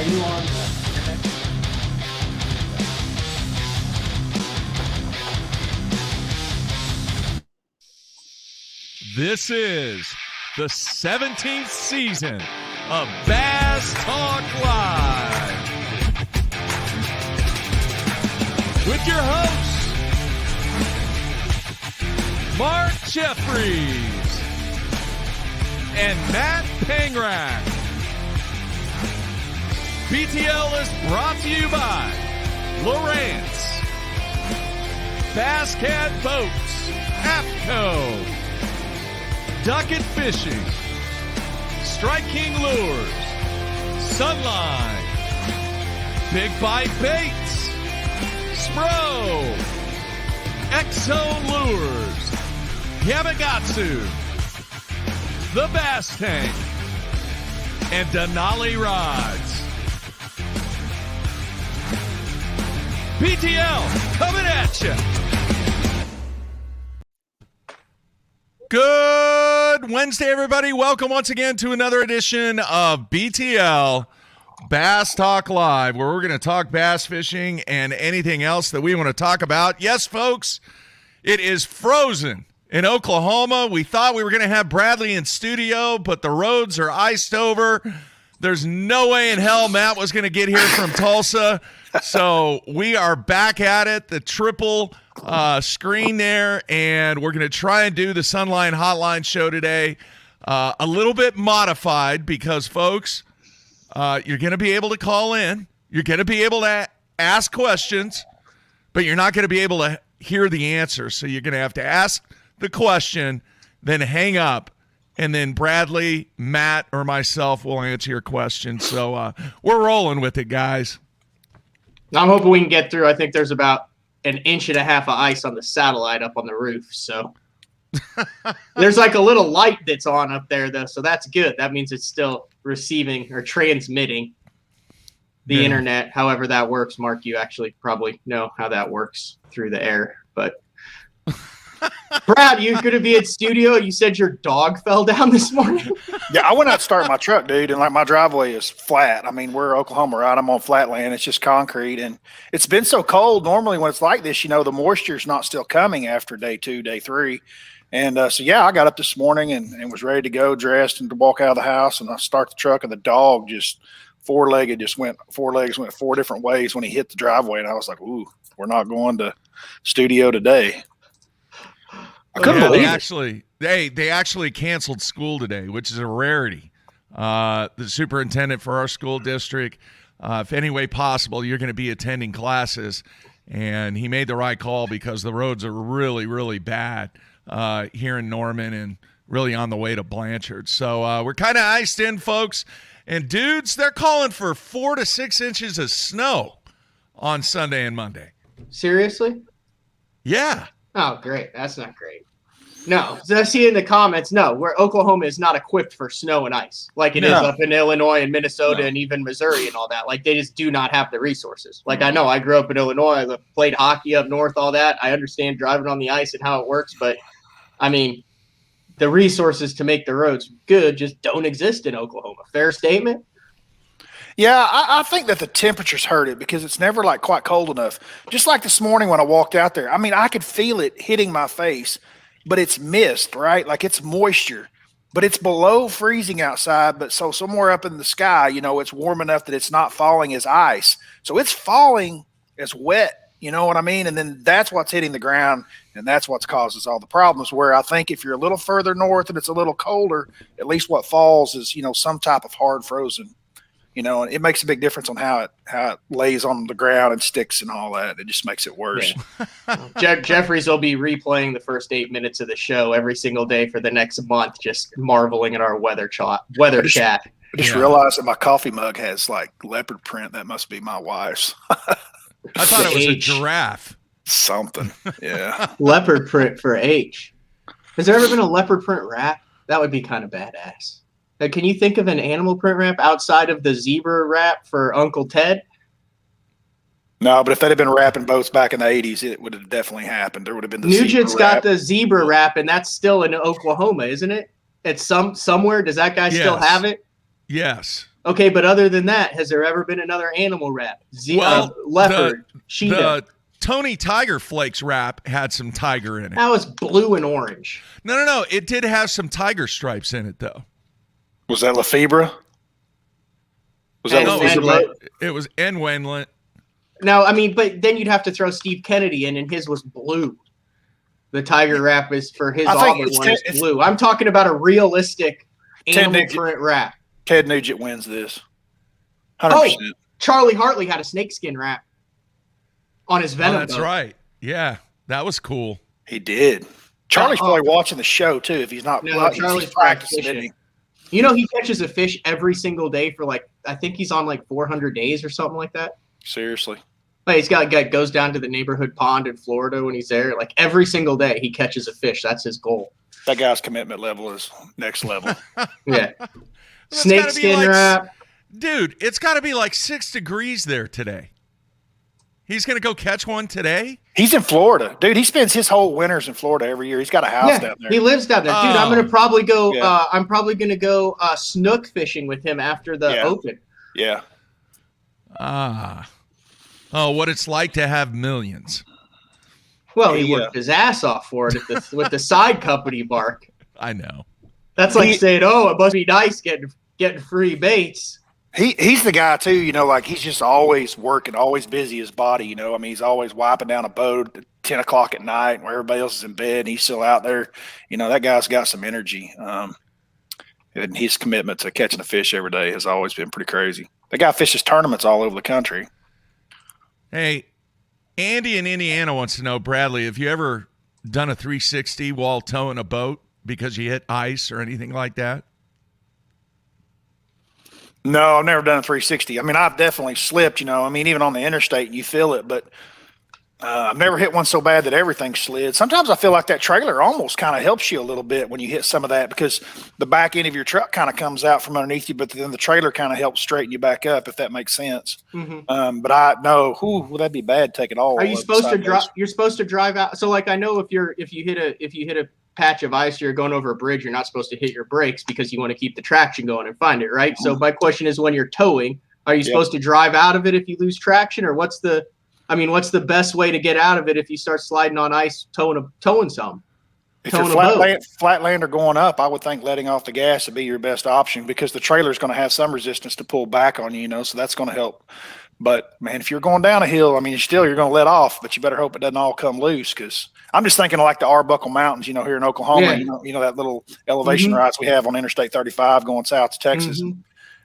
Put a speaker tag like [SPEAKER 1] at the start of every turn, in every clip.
[SPEAKER 1] Are you on the internet?
[SPEAKER 2] This is the 17th season of Bass Talk Live with your hosts, Mark Jeffries and Matt Pangrak. BTL is brought to you by Lowrance, Bass Cat Boats, APCO, Ducket Fishing, Strike King Lures, Sunline, Big Bite Baits, Spro, X-Zone Lures, Yamagatsu, The Bass Tank, and Denali Rods. PTL coming at you. Good Wednesday, everybody. Welcome once again to another edition of BTL Bass Talk Live, where we're going to talk bass fishing and anything else that we want to talk about. Yes, folks, it is frozen in Oklahoma. We thought we were going to have Bradley in studio, but the roads are iced over. There's no way in hell Matt was going to get here from Tulsa. So we are back at it, the triple screen there, and we're going to try and do the Sunline Hotline show today. A little bit modified because, folks, you're going to be able to call in. You're going to be able to ask questions, but you're not going to be able to hear the answer. So you're going to have to ask the question, then hang up, and then Bradley, Matt, or myself will answer your question. So we're rolling with it, guys.
[SPEAKER 1] I'm hoping we can get through. I think there's about an inch and a half of ice on the satellite up on the roof. So there's like a little light that's on up there, though. So that's good. That means it's still receiving or transmitting the internet. However that works, Mark, you actually probably know how that works through the air. But Brad, you're going to be in studio. You said your dog fell down this morning.
[SPEAKER 3] Yeah, I went out to start my truck, dude, and like my driveway is flat. I mean, we're Oklahoma, right? I'm on flat land. It's just concrete, and it's been so cold. Normally when it's like this, the moisture's not still coming after day 2, day 3. And so, yeah, I got up this morning and was ready to go, dressed, and to walk out of the house, and I start the truck, and the dog just four legs went 4 different ways when he hit the driveway, and I was like, ooh, we're not going to studio today. I couldn't believe it.
[SPEAKER 2] They actually canceled school today, which is a rarity. The superintendent for our school district, if any way possible, you're going to be attending classes, and he made the right call because the roads are really, really bad here in Norman and really on the way to Blanchard. So we're kind of iced in, folks. And dudes, they're calling for 4 to 6 inches of snow on Sunday and Monday.
[SPEAKER 1] Seriously?
[SPEAKER 2] Yeah.
[SPEAKER 1] Oh, great. That's not great. No. So I see in the comments, where Oklahoma is not equipped for snow and ice like it is up in Illinois and Minnesota and even Missouri and all that. Like, they just do not have the resources. Like, I know I grew up in Illinois. I played hockey up north, all that. I understand driving on the ice and how it works. But, I mean, the resources to make the roads good just don't exist in Oklahoma. Fair statement?
[SPEAKER 3] Yeah, I think that the temperatures hurt it because it's never like quite cold enough. Just like this morning when I walked out there, I mean, I could feel it hitting my face, but it's mist, right? Like it's moisture, but it's below freezing outside. But so somewhere up in the sky, it's warm enough that it's not falling as ice. So it's falling as wet, you know what I mean? And then that's what's hitting the ground, and that's what causes all the problems. Where I think if you're a little further north and it's a little colder, at least what falls is, some type of hard frozen. And it makes a big difference on how it lays on the ground and sticks and all that. It just makes it worse.
[SPEAKER 1] Yeah. Jeffries will be replaying the first 8 minutes of the show every single day for the next month, just marveling at our weather chat.
[SPEAKER 3] I just realized that my coffee mug has like leopard print. That must be my wife's.
[SPEAKER 2] I thought it was a giraffe.
[SPEAKER 3] Something. Yeah.
[SPEAKER 1] Leopard print for H. Has there ever been a leopard print wrap? That would be kind of badass. Can you think of an animal print wrap outside of the zebra wrap for Uncle Ted?
[SPEAKER 3] No, but if they'd have been wrapping boats back in the 80s, it would have definitely happened. There would have been the
[SPEAKER 1] Nugent's
[SPEAKER 3] zebra wrap.
[SPEAKER 1] got the zebra wrap, and that's still in Oklahoma, isn't it? It's somewhere. Does that guy still have it?
[SPEAKER 2] Yes.
[SPEAKER 1] Okay, but other than that, has there ever been another animal wrap? Leopard, cheetah.
[SPEAKER 2] The Tony Tiger Flakes wrap had some tiger in it.
[SPEAKER 1] That was blue and orange.
[SPEAKER 2] No. It did have some tiger stripes in it, though.
[SPEAKER 3] Was that Lefebvre? Was that
[SPEAKER 1] Lefebvre?
[SPEAKER 2] It was N. Wendlandt.
[SPEAKER 1] No, I mean, but then you'd have to throw Steve Kennedy in, and his was blue. The tiger wrap is for his Auburn one is blue. I'm talking about a realistic animal print wrap.
[SPEAKER 3] Ted Nugent wins this. 100%.
[SPEAKER 1] Oh, Charlie Hartley had a snakeskin wrap on his Venom.
[SPEAKER 2] That's right. Yeah, that was cool.
[SPEAKER 3] He did. Charlie's probably watching the show too. If he's not,
[SPEAKER 1] Charlie's practicing. Isn't he? You know, he catches a fish every single day for I think he's on 400 days or something like that.
[SPEAKER 3] Seriously.
[SPEAKER 1] He's got a guy goes down to the neighborhood pond in Florida when he's there. Every single day he catches a fish. That's his goal.
[SPEAKER 3] That guy's commitment level is next level.
[SPEAKER 1] Yeah. Snakeskin wrap.
[SPEAKER 2] Dude, it's got to be 6 degrees there today. He's going to go catch one today?
[SPEAKER 3] He's in Florida. Dude, he spends his whole winters in Florida every year. He's got a house down there.
[SPEAKER 1] He lives down there. Dude, I'm going to probably go I'm probably going to go snook fishing with him after the Open.
[SPEAKER 3] Yeah.
[SPEAKER 2] Oh, what it's like to have millions.
[SPEAKER 1] Well, he worked his ass off for it with the side company bark.
[SPEAKER 2] I know.
[SPEAKER 1] That's like saying, "Oh, it must be nice getting free baits."
[SPEAKER 3] He's the guy too, he's just always working, always busy. His body, he's always wiping down a boat at 10 o'clock at night where everybody else is in bed. And he's still out there. That guy's got some energy. And his commitment to catching a fish every day has always been pretty crazy. That guy fishes tournaments all over the country.
[SPEAKER 2] Hey, Andy in Indiana wants to know, Bradley, have you ever done a 360 while towing a boat because you hit ice or anything like that?
[SPEAKER 3] No, I've never done a 360. I've definitely slipped, even on the interstate, you feel it, but I've never hit one so bad that everything slid. Sometimes I feel like that trailer almost kind of helps you a little bit when you hit some of that because the back end of your truck kind of comes out from underneath you, but then the trailer kind of helps straighten you back up, if that makes sense.
[SPEAKER 1] Mm-hmm.
[SPEAKER 3] But I know, that'd be bad. Take it all.
[SPEAKER 1] Are you supposed to drive? You're supposed to drive out. So I know if you hit a patch of ice, you're going over a bridge, you're not supposed to hit your brakes because you want to keep the traction going and find it, right? So my question is, when you're towing, are you supposed to drive out of it if you lose traction, or what's the best way to get out of it if you start sliding on ice, towing some?
[SPEAKER 3] If you're flatlander going up, I would think letting off the gas would be your best option because the trailer is going to have some resistance to pull back on you, so that's going to help. But man, if you're going down a hill, you're going to let off, but you better hope it doesn't all come loose because I'm just thinking of the Arbuckle Mountains, here in Oklahoma, that little elevation rise we have on Interstate 35 going south to Texas.
[SPEAKER 1] Mm-hmm.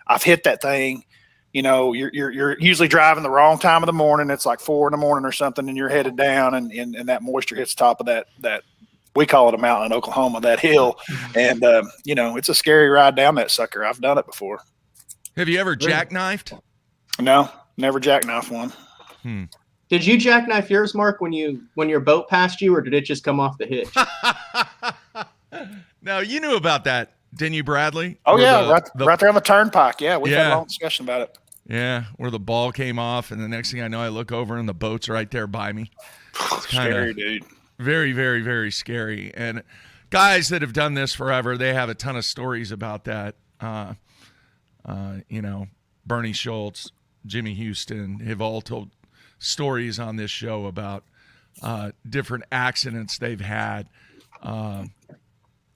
[SPEAKER 3] I've hit that thing. You're usually driving the wrong time of the morning. It's 4 a.m. or something, and you're headed down, and that moisture hits the top of that we call it a mountain in Oklahoma, that hill, and it's a scary ride down that sucker. I've done it before.
[SPEAKER 2] Have you ever jackknifed?
[SPEAKER 3] No, never jackknifed one.
[SPEAKER 1] Did you jackknife yours, Mark, when your boat passed you, or did it just come off the hitch?
[SPEAKER 2] No, you knew about that, didn't you, Bradley?
[SPEAKER 3] Oh, right there on the turnpike. Yeah, we've had a long discussion about it.
[SPEAKER 2] Yeah, where the ball came off, and the next thing I know, I look over, and the boat's right there by me. It's
[SPEAKER 3] scary, dude.
[SPEAKER 2] Very, very, very scary. And guys that have done this forever, they have a ton of stories about that. Bernie Schultz, Jimmy Houston have all told stories on this show about different accidents they've had.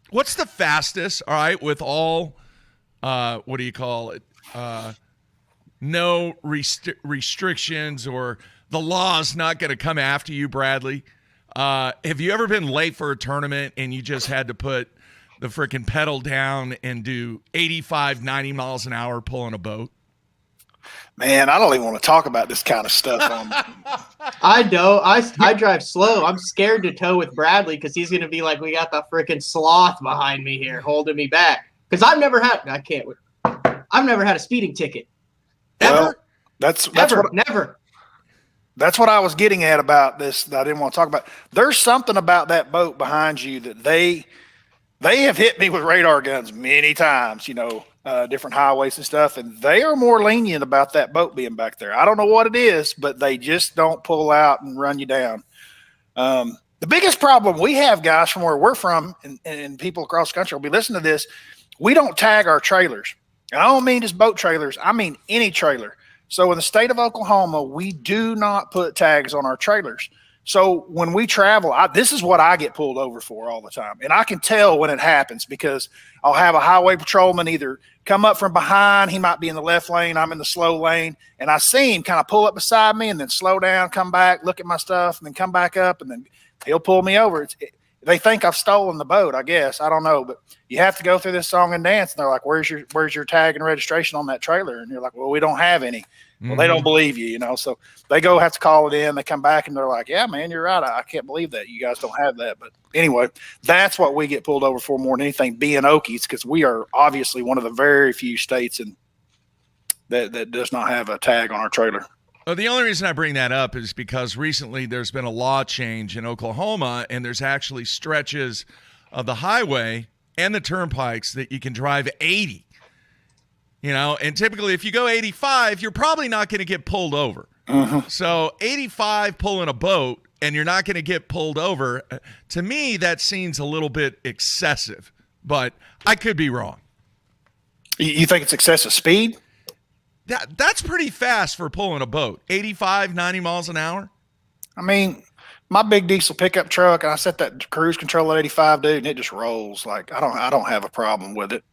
[SPEAKER 2] What's the fastest, all right, with all, what do you call it, no restrictions or the law's not going to come after you, Bradley? Have you ever been late for a tournament and you just had to put the freaking pedal down and do 85, 90 miles an hour pulling a boat?
[SPEAKER 3] Man, I don't even want to talk about this kind of stuff.
[SPEAKER 1] I know. I drive slow. I'm scared to tow with Bradley because he's going to be like, we got the freaking sloth behind me here holding me back. Because I've never had a speeding ticket. Ever.
[SPEAKER 3] Well,
[SPEAKER 1] Never.
[SPEAKER 3] That's what I was getting at about this that I didn't want to talk about. There's something about that boat behind you that they have hit me with radar guns many times, different highways and stuff, and they are more lenient about that boat being back there. I don't know what it is, but they just don't pull out and run you down. The biggest problem we have, guys, from where we're from, and people across the country will be listening to this, we don't tag our trailers. And I don't mean just boat trailers. I mean any trailer. So in the state of Oklahoma, we do not put tags on our trailers. So when we travel, this is what I get pulled over for all the time. And I can tell when it happens because I'll have a highway patrolman either come up from behind. He might be in the left lane. I'm in the slow lane. And I see him kind of pull up beside me and then slow down, come back, look at my stuff, and then come back up. And then he'll pull me over. They think I've stolen the boat, I guess. I don't know. But you have to go through this song and dance. And they're like, where's your tag and registration on that trailer? And you're like, well, we don't have any. Well, they don't believe you, so they go have to call it in. They come back and they're like, yeah, man, you're right. I can't believe that you guys don't have that. But anyway, that's what we get pulled over for more than anything, being Okies, because we are obviously one of the very few states that does not have a tag on our trailer.
[SPEAKER 2] Well, the only reason I bring that up is because recently there's been a law change in Oklahoma, and there's actually stretches of the highway and the turnpikes that you can drive 80. And typically if you go 85, you're probably not going to get pulled over. So 85 pulling a boat and you're not going to get pulled over, to me, that seems a little bit excessive, but I could be wrong.
[SPEAKER 3] You think it's excessive speed?
[SPEAKER 2] That's pretty fast for pulling a boat. 85, 90 miles an hour.
[SPEAKER 3] I mean, my big diesel pickup truck, and I set that cruise control at 85, dude, and it just rolls. Like, I don't have a problem with it.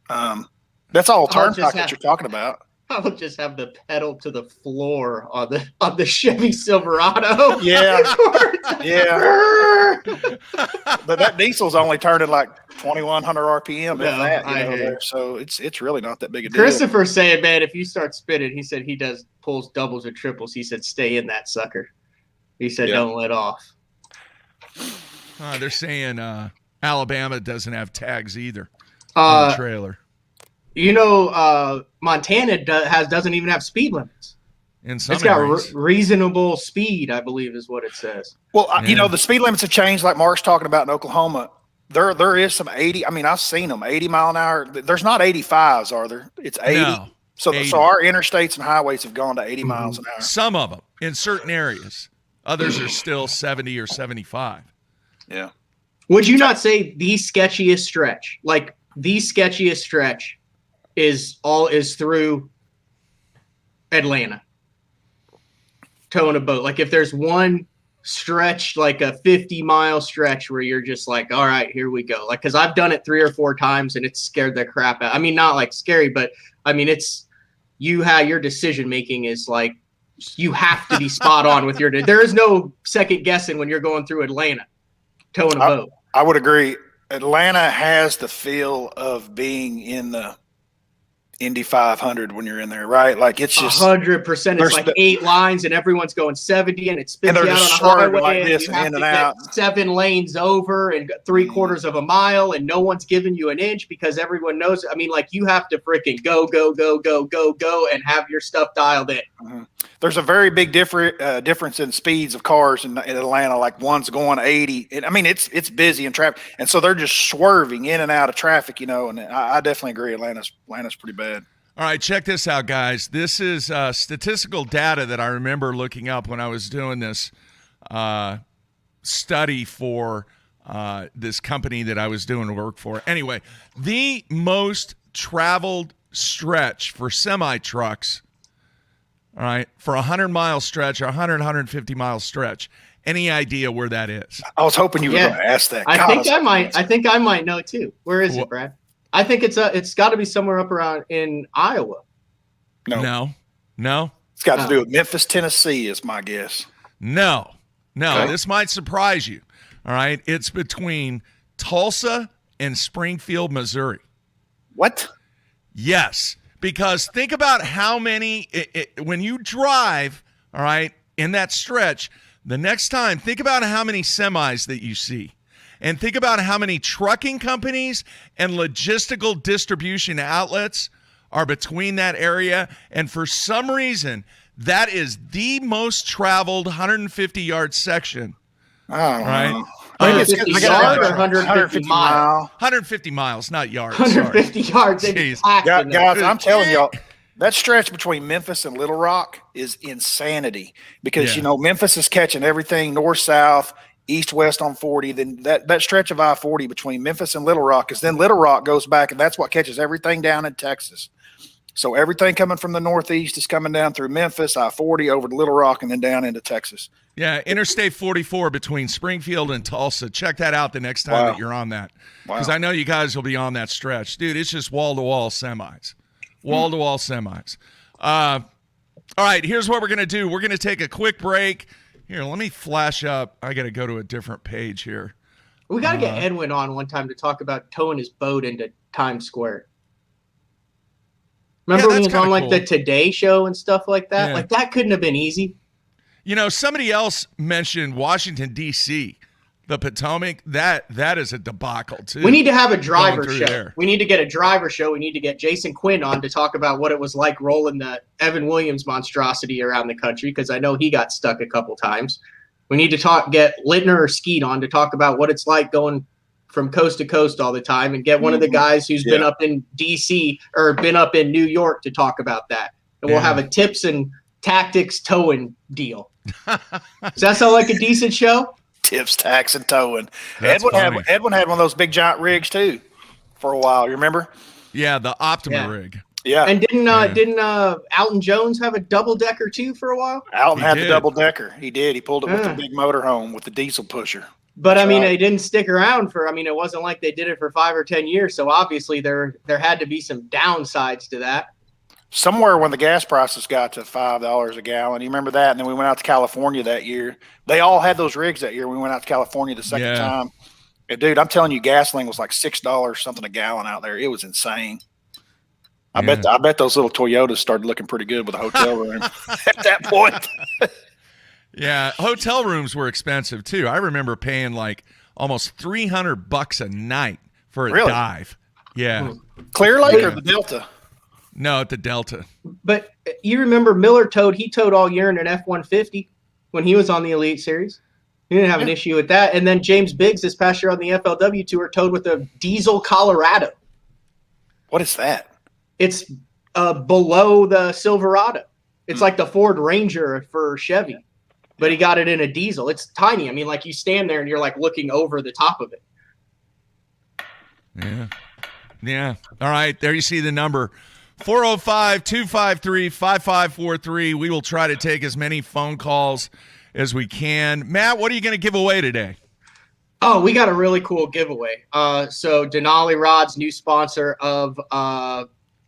[SPEAKER 3] That's all turnpike that you're talking about.
[SPEAKER 1] I'll just have the pedal to the floor on the Chevy Silverado.
[SPEAKER 3] Yeah, yeah. But that diesel's only turning like 2,100 RPM. So it's really not that big a deal.
[SPEAKER 1] Christopher's saying, man, if you start spinning, he said he pulls doubles or triples. He said, stay in that sucker. He said, don't let off.
[SPEAKER 2] They're saying Alabama doesn't have tags either on the trailer.
[SPEAKER 1] Montana doesn't even have speed limits.
[SPEAKER 2] In some
[SPEAKER 1] it's got
[SPEAKER 2] areas.
[SPEAKER 1] Reasonable speed, I believe, is what it says.
[SPEAKER 3] Well, the speed limits have changed, like Mark's talking about in Oklahoma. There is some 80. I mean, I've seen them 80 mile an hour. There's not 85s, are there? It's 80.
[SPEAKER 2] No,
[SPEAKER 3] so
[SPEAKER 2] 80.
[SPEAKER 3] So our interstates and highways have gone to 80 miles an hour.
[SPEAKER 2] Some of them in certain areas. Others are still 70 or 75.
[SPEAKER 3] Yeah.
[SPEAKER 1] Would you not say the sketchiest stretch? Like the sketchiest stretch is through Atlanta, towing a boat. Like if there's one stretch, like a 50-mile stretch where you're just like, all right, here we go. Like, cause I've done it 3 or 4 times and it's scared the crap out. I mean, not like scary, but I mean, your decision-making is like, you have to be spot on with there is no second guessing when you're going through Atlanta towing a boat.
[SPEAKER 3] I would agree. Atlanta has the feel of being in the Indy 500 when you're in there, right? Like it's just
[SPEAKER 1] 100%. It's like 8 lines and everyone's going 70 and it spins
[SPEAKER 3] you
[SPEAKER 1] out
[SPEAKER 3] just
[SPEAKER 1] on a highway
[SPEAKER 3] like
[SPEAKER 1] and
[SPEAKER 3] this
[SPEAKER 1] you
[SPEAKER 3] and
[SPEAKER 1] have
[SPEAKER 3] in
[SPEAKER 1] to
[SPEAKER 3] and
[SPEAKER 1] get
[SPEAKER 3] out.
[SPEAKER 1] 7 lanes over and 3/4 of a mile and no one's giving you an inch because everyone knows. I mean, like you have to freaking go and have your stuff dialed in.
[SPEAKER 3] Mm-hmm. There's a very big difference in speeds of cars in Atlanta. Like one's going 80. I mean, it's busy in traffic, and so they're just swerving in and out of traffic. And I definitely agree. Atlanta's pretty bad.
[SPEAKER 2] All right, check this out, guys. This is statistical data that I remember looking up when I was doing this study for this company that I was doing work for. Anyway, the most traveled stretch for semi-trucks, all right, for a 100-mile stretch, 150-mile stretch. Any idea where that is?
[SPEAKER 3] I was hoping you were going to ask that.
[SPEAKER 1] I think I might know too. Where is it, Brad? I think it's got to be somewhere up around in Iowa.
[SPEAKER 2] No.
[SPEAKER 3] It's got to do with Memphis, Tennessee is my guess.
[SPEAKER 2] No.
[SPEAKER 3] Okay.
[SPEAKER 2] This might surprise you. All right. It's between Tulsa and Springfield, Missouri.
[SPEAKER 3] What?
[SPEAKER 2] Yes. Because think about how many, when you drive, all right, in that stretch, the next time, think about how many semis that you see. And think about how many trucking companies and logistical distribution outlets are between that area. And for some reason, that is the most traveled 150-yard section. Right?
[SPEAKER 1] 150 yards or 150 miles?
[SPEAKER 2] 150 miles, not yards.
[SPEAKER 1] 150 yards.
[SPEAKER 3] Guys, I'm telling y'all, that stretch between Memphis and Little Rock is insanity because, Memphis is catching everything north, south, east, west on 40. Then that stretch of I-40 between Memphis and Little Rock is then Little Rock goes back, and that's what catches everything down in Texas. So everything coming from the northeast is coming down through Memphis, I-40 over to Little Rock, and then down into Texas.
[SPEAKER 2] Yeah, Interstate 44 between Springfield and Tulsa. Check that out the next time that you're on that. Because I know you guys will be on that stretch. Dude, it's just wall-to-wall semis. Wall-to-wall semis. All right, here's what we're going to do. We're going to take a quick break. Here, let me flash up. I got to go to a different page here.
[SPEAKER 1] We got to get Edwin on one time to talk about towing his boat into Times Square. Remember when he was on like the Today Show and stuff like that? Yeah. Like that couldn't have been easy.
[SPEAKER 2] You know, somebody else mentioned Washington, D.C., the Potomac. That is a debacle, too.
[SPEAKER 1] We need to have a driver show. There. We need to get a driver show. We need to get Jason Quinn on to talk about what it was like rolling the Evan Williams monstrosity around the country, because I know he got stuck a couple times. We need to get Littner or Skeet on to talk about what it's like going from coast to coast all the time, and get one of the guys who's been up in D.C. or been up in New York to talk about that. And we'll have a tips and tactics towing deal. Does that sound like a decent show?
[SPEAKER 3] Tips, tax, and towing. Edwin had one of those big giant rigs too for a while. You remember?
[SPEAKER 2] Yeah, the Optima rig.
[SPEAKER 3] Yeah.
[SPEAKER 1] And didn't Alton Jones have a double decker too for a while?
[SPEAKER 3] Alton had the double decker. He did. He pulled it with the big motorhome with the diesel pusher.
[SPEAKER 1] But I mean, they didn't stick around it wasn't like they did it for 5 or 10 years. So obviously there had to be some downsides to that.
[SPEAKER 3] Somewhere when the gas prices got to $5 a gallon, you remember that? And then we went out to California that year. They all had those rigs that year. We went out to California the second time. And dude, I'm telling you, gasoline was like $6 something a gallon out there. It was insane. I bet those little Toyotas started looking pretty good with a hotel room at that point.
[SPEAKER 2] Yeah, hotel rooms were expensive too. I remember paying like almost $300 a night for a dive. Yeah.
[SPEAKER 3] Clear Lake or the Delta?
[SPEAKER 2] No, at the Delta.
[SPEAKER 1] But you remember Miller towed all year in an F-150 when he was on the Elite Series. He didn't have an issue with that. And then James Biggs this past year on the FLW Tour towed with a diesel Colorado.
[SPEAKER 3] What is that?
[SPEAKER 1] It's below the Silverado. It's like the Ford Ranger for Chevy. But he got it in a diesel. It's tiny. I mean, like you stand there and you're like looking over the top of it.
[SPEAKER 2] Yeah. All right. There you see the number. 405-253-5543. We will try to take as many phone calls as we can. Matt, what are you going to give away today?
[SPEAKER 1] Oh, we got a really cool giveaway. So Denali Rod's new sponsor of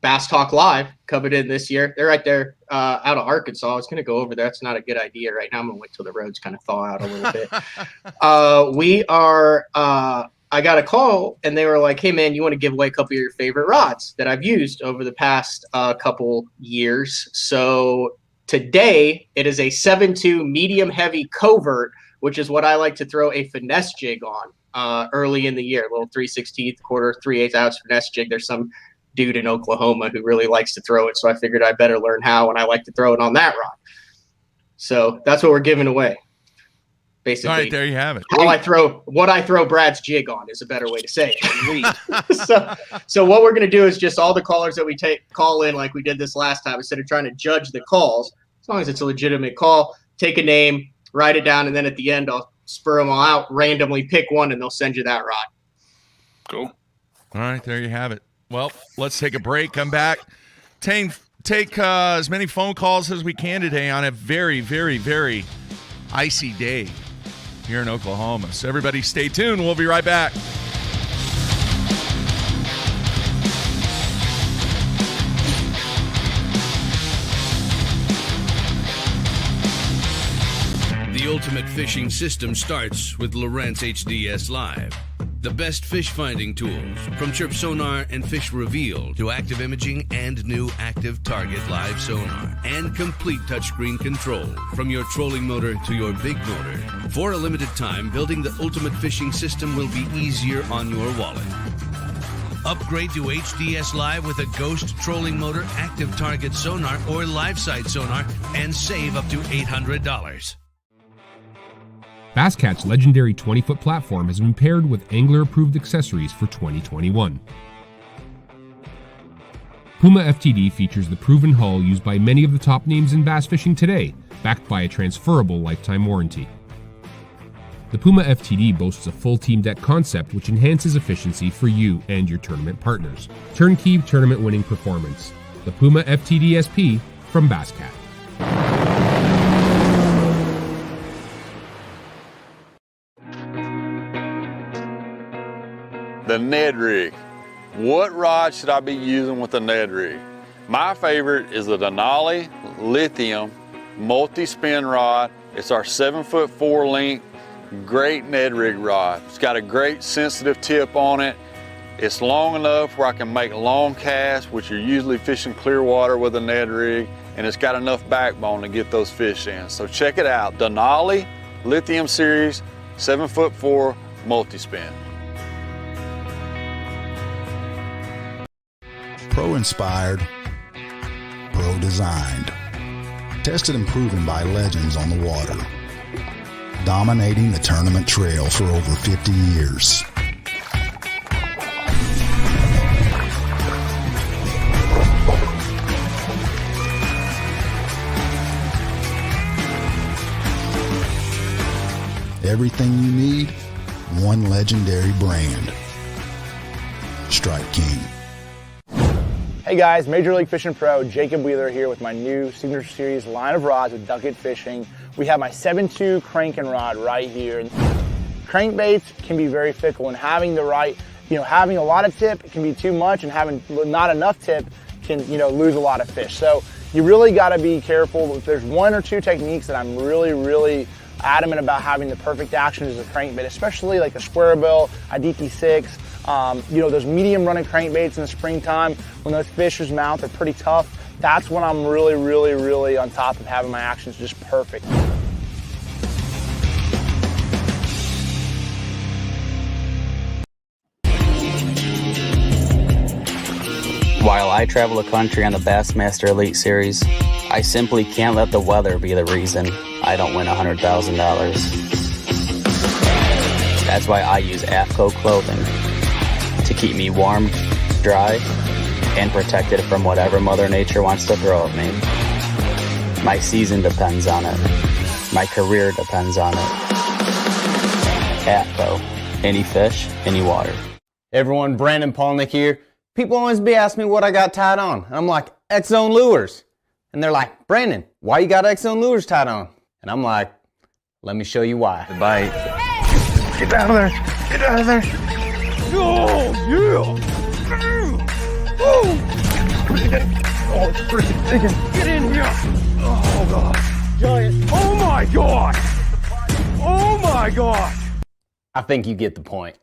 [SPEAKER 1] Bass Talk Live coming in this year. They're right there out of Arkansas. I was going to go over there. That's not a good idea right now. I'm going to wait till the roads kind of thaw out a little bit. I got a call and they were like, hey man, you want to give away a couple of your favorite rods that I've used over the past couple years. So today it is a 7.2 medium heavy covert, which is what I like to throw a finesse jig on early in the year. A little 3/16 quarter, 3/8 ounce finesse jig. There's some dude in Oklahoma who really likes to throw it, so I figured I better learn how, and I like to throw it on that rod. So that's what we're giving away. Basically,
[SPEAKER 2] all right, there you have it.
[SPEAKER 1] What I throw Brad's jig on is a better way to say it. So what we're going to do is just all the callers that we call in like we did this last time, instead of trying to judge the calls, as long as it's a legitimate call, take a name, write it down, and then at the end I'll spur them all out, randomly pick one, and they'll send you that rod.
[SPEAKER 3] Cool.
[SPEAKER 2] All right, there you have it. Well, let's take a break, come back, take as many phone calls as we can today on a very, very, very icy day here in Oklahoma. So everybody stay tuned. We'll be right back.
[SPEAKER 4] The ultimate fishing system starts with Lowrance HDS Live. The best fish finding tools, from Chirp Sonar and Fish Reveal to active imaging and new active target live sonar, and complete touchscreen control from your trolling motor to your big motor. For a limited time, building the ultimate fishing system will be easier on your wallet. Upgrade to HDS Live with a Ghost trolling motor, active target sonar, or live site sonar, and save up to $800.
[SPEAKER 5] Basscat's legendary 20-foot platform has been paired with angler-approved accessories for 2021. Puma FTD features the proven hull used by many of the top names in bass fishing today, backed by a transferable lifetime warranty. The Puma FTD boasts a full team deck concept which enhances efficiency for you and your tournament partners. Turnkey tournament-winning performance. the Puma FTD SP from Basscat.
[SPEAKER 6] The Ned rig. What rod should I be using with the Ned rig? My favorite is the Denali Lithium multi-spin rod. It's our 7'4" length, great Ned rig rod. It's got a great sensitive tip on it. It's long enough where I can make long casts, which you're usually fishing clear water with a Ned rig, and it's got enough backbone to get those fish in. So check it out, Denali Lithium Series 7'4" multi-spin.
[SPEAKER 7] Pro-inspired, pro-designed. Tested and proven by legends on the water. Dominating the tournament trail for over 50 years. Everything you need, one legendary brand. Strike King.
[SPEAKER 8] Hey guys, Major League Fishing Pro, Jacob Wheeler here with my new Signature Series line of rods with Duck It Fishing. We have my 7.2 cranking rod right here. Crankbaits can be very fickle, and having the right, having a lot of tip can be too much, and having not enough tip can, lose a lot of fish. So you really got to be careful. If there's one or two techniques that I'm really adamant about having the perfect action as a crankbait, especially like the square bill, a DT6, those medium running crankbaits in the springtime when those fish's mouth are pretty tough. That's when I'm really on top of having my actions just perfect.
[SPEAKER 9] While I travel the country on the Bassmaster Elite Series, I simply can't let the weather be the reason I don't win $100,000. That's why I use AFCO clothing to keep me warm, dry, and protected from whatever Mother Nature wants to throw at me. My season depends on it. My career depends on it. AFCO. Any fish, any water.
[SPEAKER 10] Hey everyone, Brandon Polnick here. People always be asking me what I got tied on. And I'm like, X-Zone lures. And they're like, Brandon, why you got X-Zone lures tied on? And I'm like, let me show you why. The bite.
[SPEAKER 3] Get out of there. Get out of there. Oh, yeah. Oh, it's freaking digging. Get in here. Oh, God. Giant. Oh, my God. Oh, my God.
[SPEAKER 10] I think you get the point.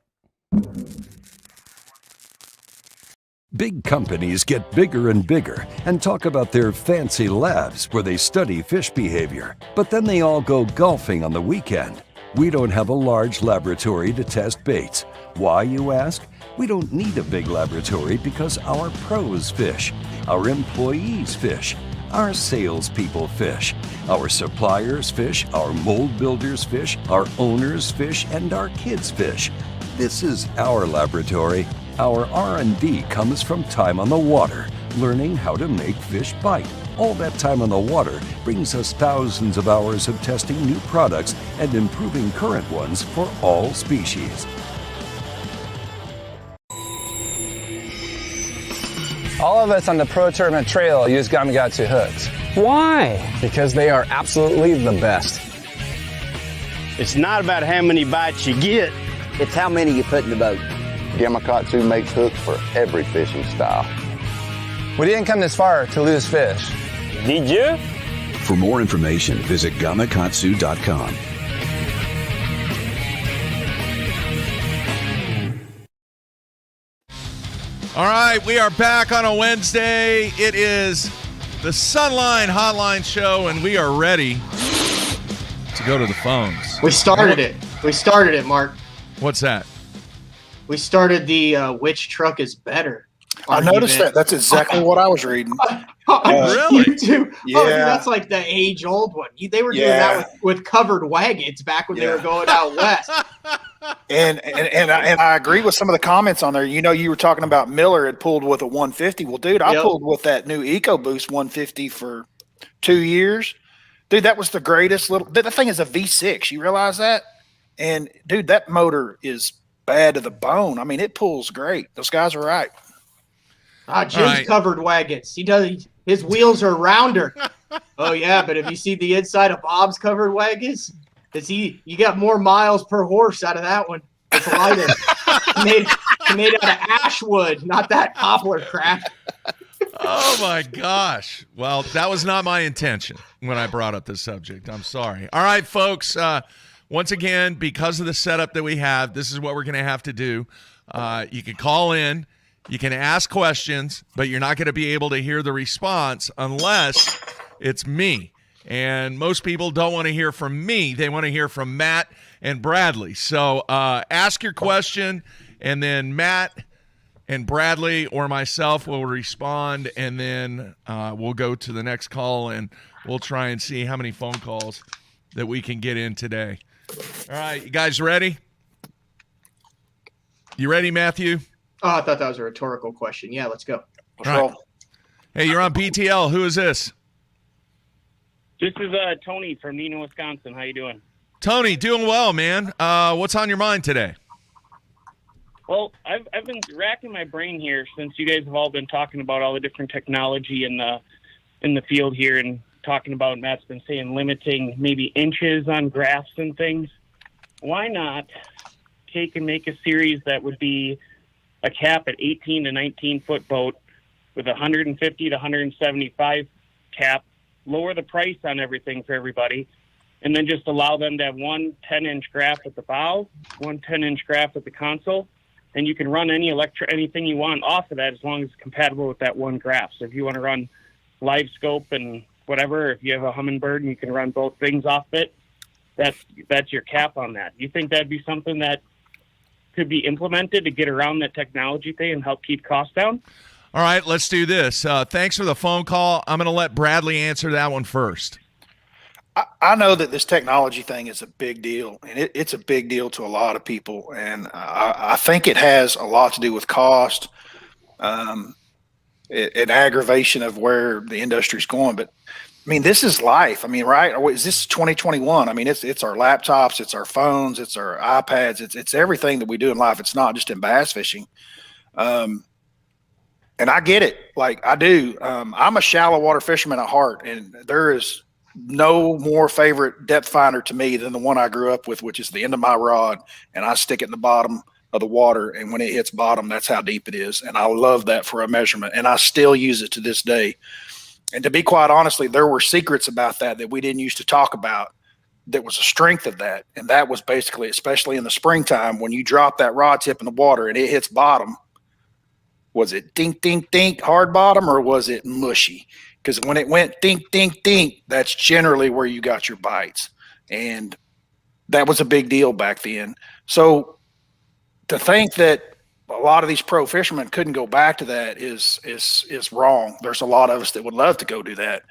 [SPEAKER 11] Big companies get bigger and bigger and talk about their fancy labs where they study fish behavior. But then they all go golfing on the weekend. We don't have a large laboratory to test baits. Why, you ask? We don't need a big laboratory because our pros fish, our employees fish, our salespeople fish, our suppliers fish, our mold builders fish, our owners fish, and our kids fish. This is our laboratory. Our R&D comes from time on the water, learning how to make fish bite. All that time on the water brings us thousands of hours of testing new products and improving current ones for all species.
[SPEAKER 12] All of us on the Pro Tournament Trail use Gamakatsu hooks.
[SPEAKER 13] Why?
[SPEAKER 12] Because they are absolutely the best.
[SPEAKER 13] It's not about how many bites you get,
[SPEAKER 14] it's how many you put in the boat.
[SPEAKER 15] Gamakatsu makes hooks for every fishing style.
[SPEAKER 12] We didn't come this far to lose fish.
[SPEAKER 13] Did you?
[SPEAKER 16] For more information, visit gamakatsu.com.
[SPEAKER 2] All right, we are back on a Wednesday. It is the Sunline Hotline show, and we are ready to go to the phones.
[SPEAKER 1] We started it, Mark.
[SPEAKER 2] What's that?
[SPEAKER 1] We started the which truck is better.
[SPEAKER 3] I noticed that. That's exactly what I was reading.
[SPEAKER 2] Really?
[SPEAKER 1] YouTube.
[SPEAKER 3] Yeah.
[SPEAKER 1] Oh, dude, that's like the age-old one. They were doing that with covered wagons back when they were going out west.
[SPEAKER 3] And I agree with some of the comments on there. You were talking about Miller had pulled with a 150. Well, dude, I pulled with that new EcoBoost 150 for 2 years. Dude, that was the greatest little – the thing is a V6. You realize that? And, dude, that motor is bad to the bone. I mean, it pulls great. Those guys are right.
[SPEAKER 1] Jim's covered wagons. His wheels are rounder. Oh yeah, but have you seen the inside of Bob's covered wagons? You got more miles per horse out of that one. It's lighter. made out of ash wood, not that poplar crap.
[SPEAKER 2] Oh my gosh. Well, that was not my intention when I brought up this subject. I'm sorry. All right, folks. Once again, because of the setup that we have, this is what we're going to have to do. You can call in. You can ask questions, but you're not going to be able to hear the response unless it's me. And most people don't want to hear from me. They want to hear from Matt and Bradley. So ask your question, and then Matt and Bradley or myself will respond, and then we'll go to the next call, and we'll try and see how many phone calls that we can get in today. All right, you guys ready? You ready, Matthew?
[SPEAKER 1] Oh, I thought that was a rhetorical question. Yeah, let's go.
[SPEAKER 2] Right. Hey, you're on BTL. Who is this?
[SPEAKER 17] This is Tony from Neenah, Wisconsin. How you doing?
[SPEAKER 2] Tony, doing well, man. What's on your mind today?
[SPEAKER 17] Well, I've been racking my brain here since you guys have all been talking about all the different technology in the field here, and talking about, Matt's been saying, limiting maybe inches on graphs and things. Why not take and make a series that would be a cap at 18 to 19 foot boat with 150 to 175 cap, lower the price on everything for everybody, and then just allow them to have one 10-inch graph at the bow, one 10-inch graph at the console, and you can run anything you want off of that as long as it's compatible with that one graph. So if you want to run live scope and whatever, if you have a Humminbird and you can run both things off it, that's your cap on that. You think that'd be something that could be implemented to get around that technology thing and help keep costs down?
[SPEAKER 2] All right, let's do this. Thanks for the phone call. I'm going to let Bradley answer that one first.
[SPEAKER 3] I know that this technology thing is a big deal, and it's a big deal to a lot of people. And I think it has a lot to do with cost, an aggravation of where the industry's going. But I mean, this is life. I mean, right? Is this 2021? I mean, it's our laptops, it's our phones, it's our iPads, it's everything that we do in life. It's not just in bass fishing. And I get it. Like, I do. I'm a shallow water fisherman at heart, and there is no more favorite depth finder to me than the one I grew up with, which is the end of my rod, and I stick it in the bottom of the water, and when it hits bottom, that's how deep it is. And I love that for a measurement, and I still use it to this day. And to be quite honestly, there were secrets about that we didn't used to talk about. That was a strength of that, and that was basically, especially in the springtime, when you drop that rod tip in the water and it hits bottom, was it dink, dink, dink, hard bottom, or was it mushy? Because when it went dink, dink, dink, that's generally where you got your bites. And that was a big deal back then. So to think that a lot of these pro fishermen couldn't go back to that is wrong. There's a lot of us that would love to go do that.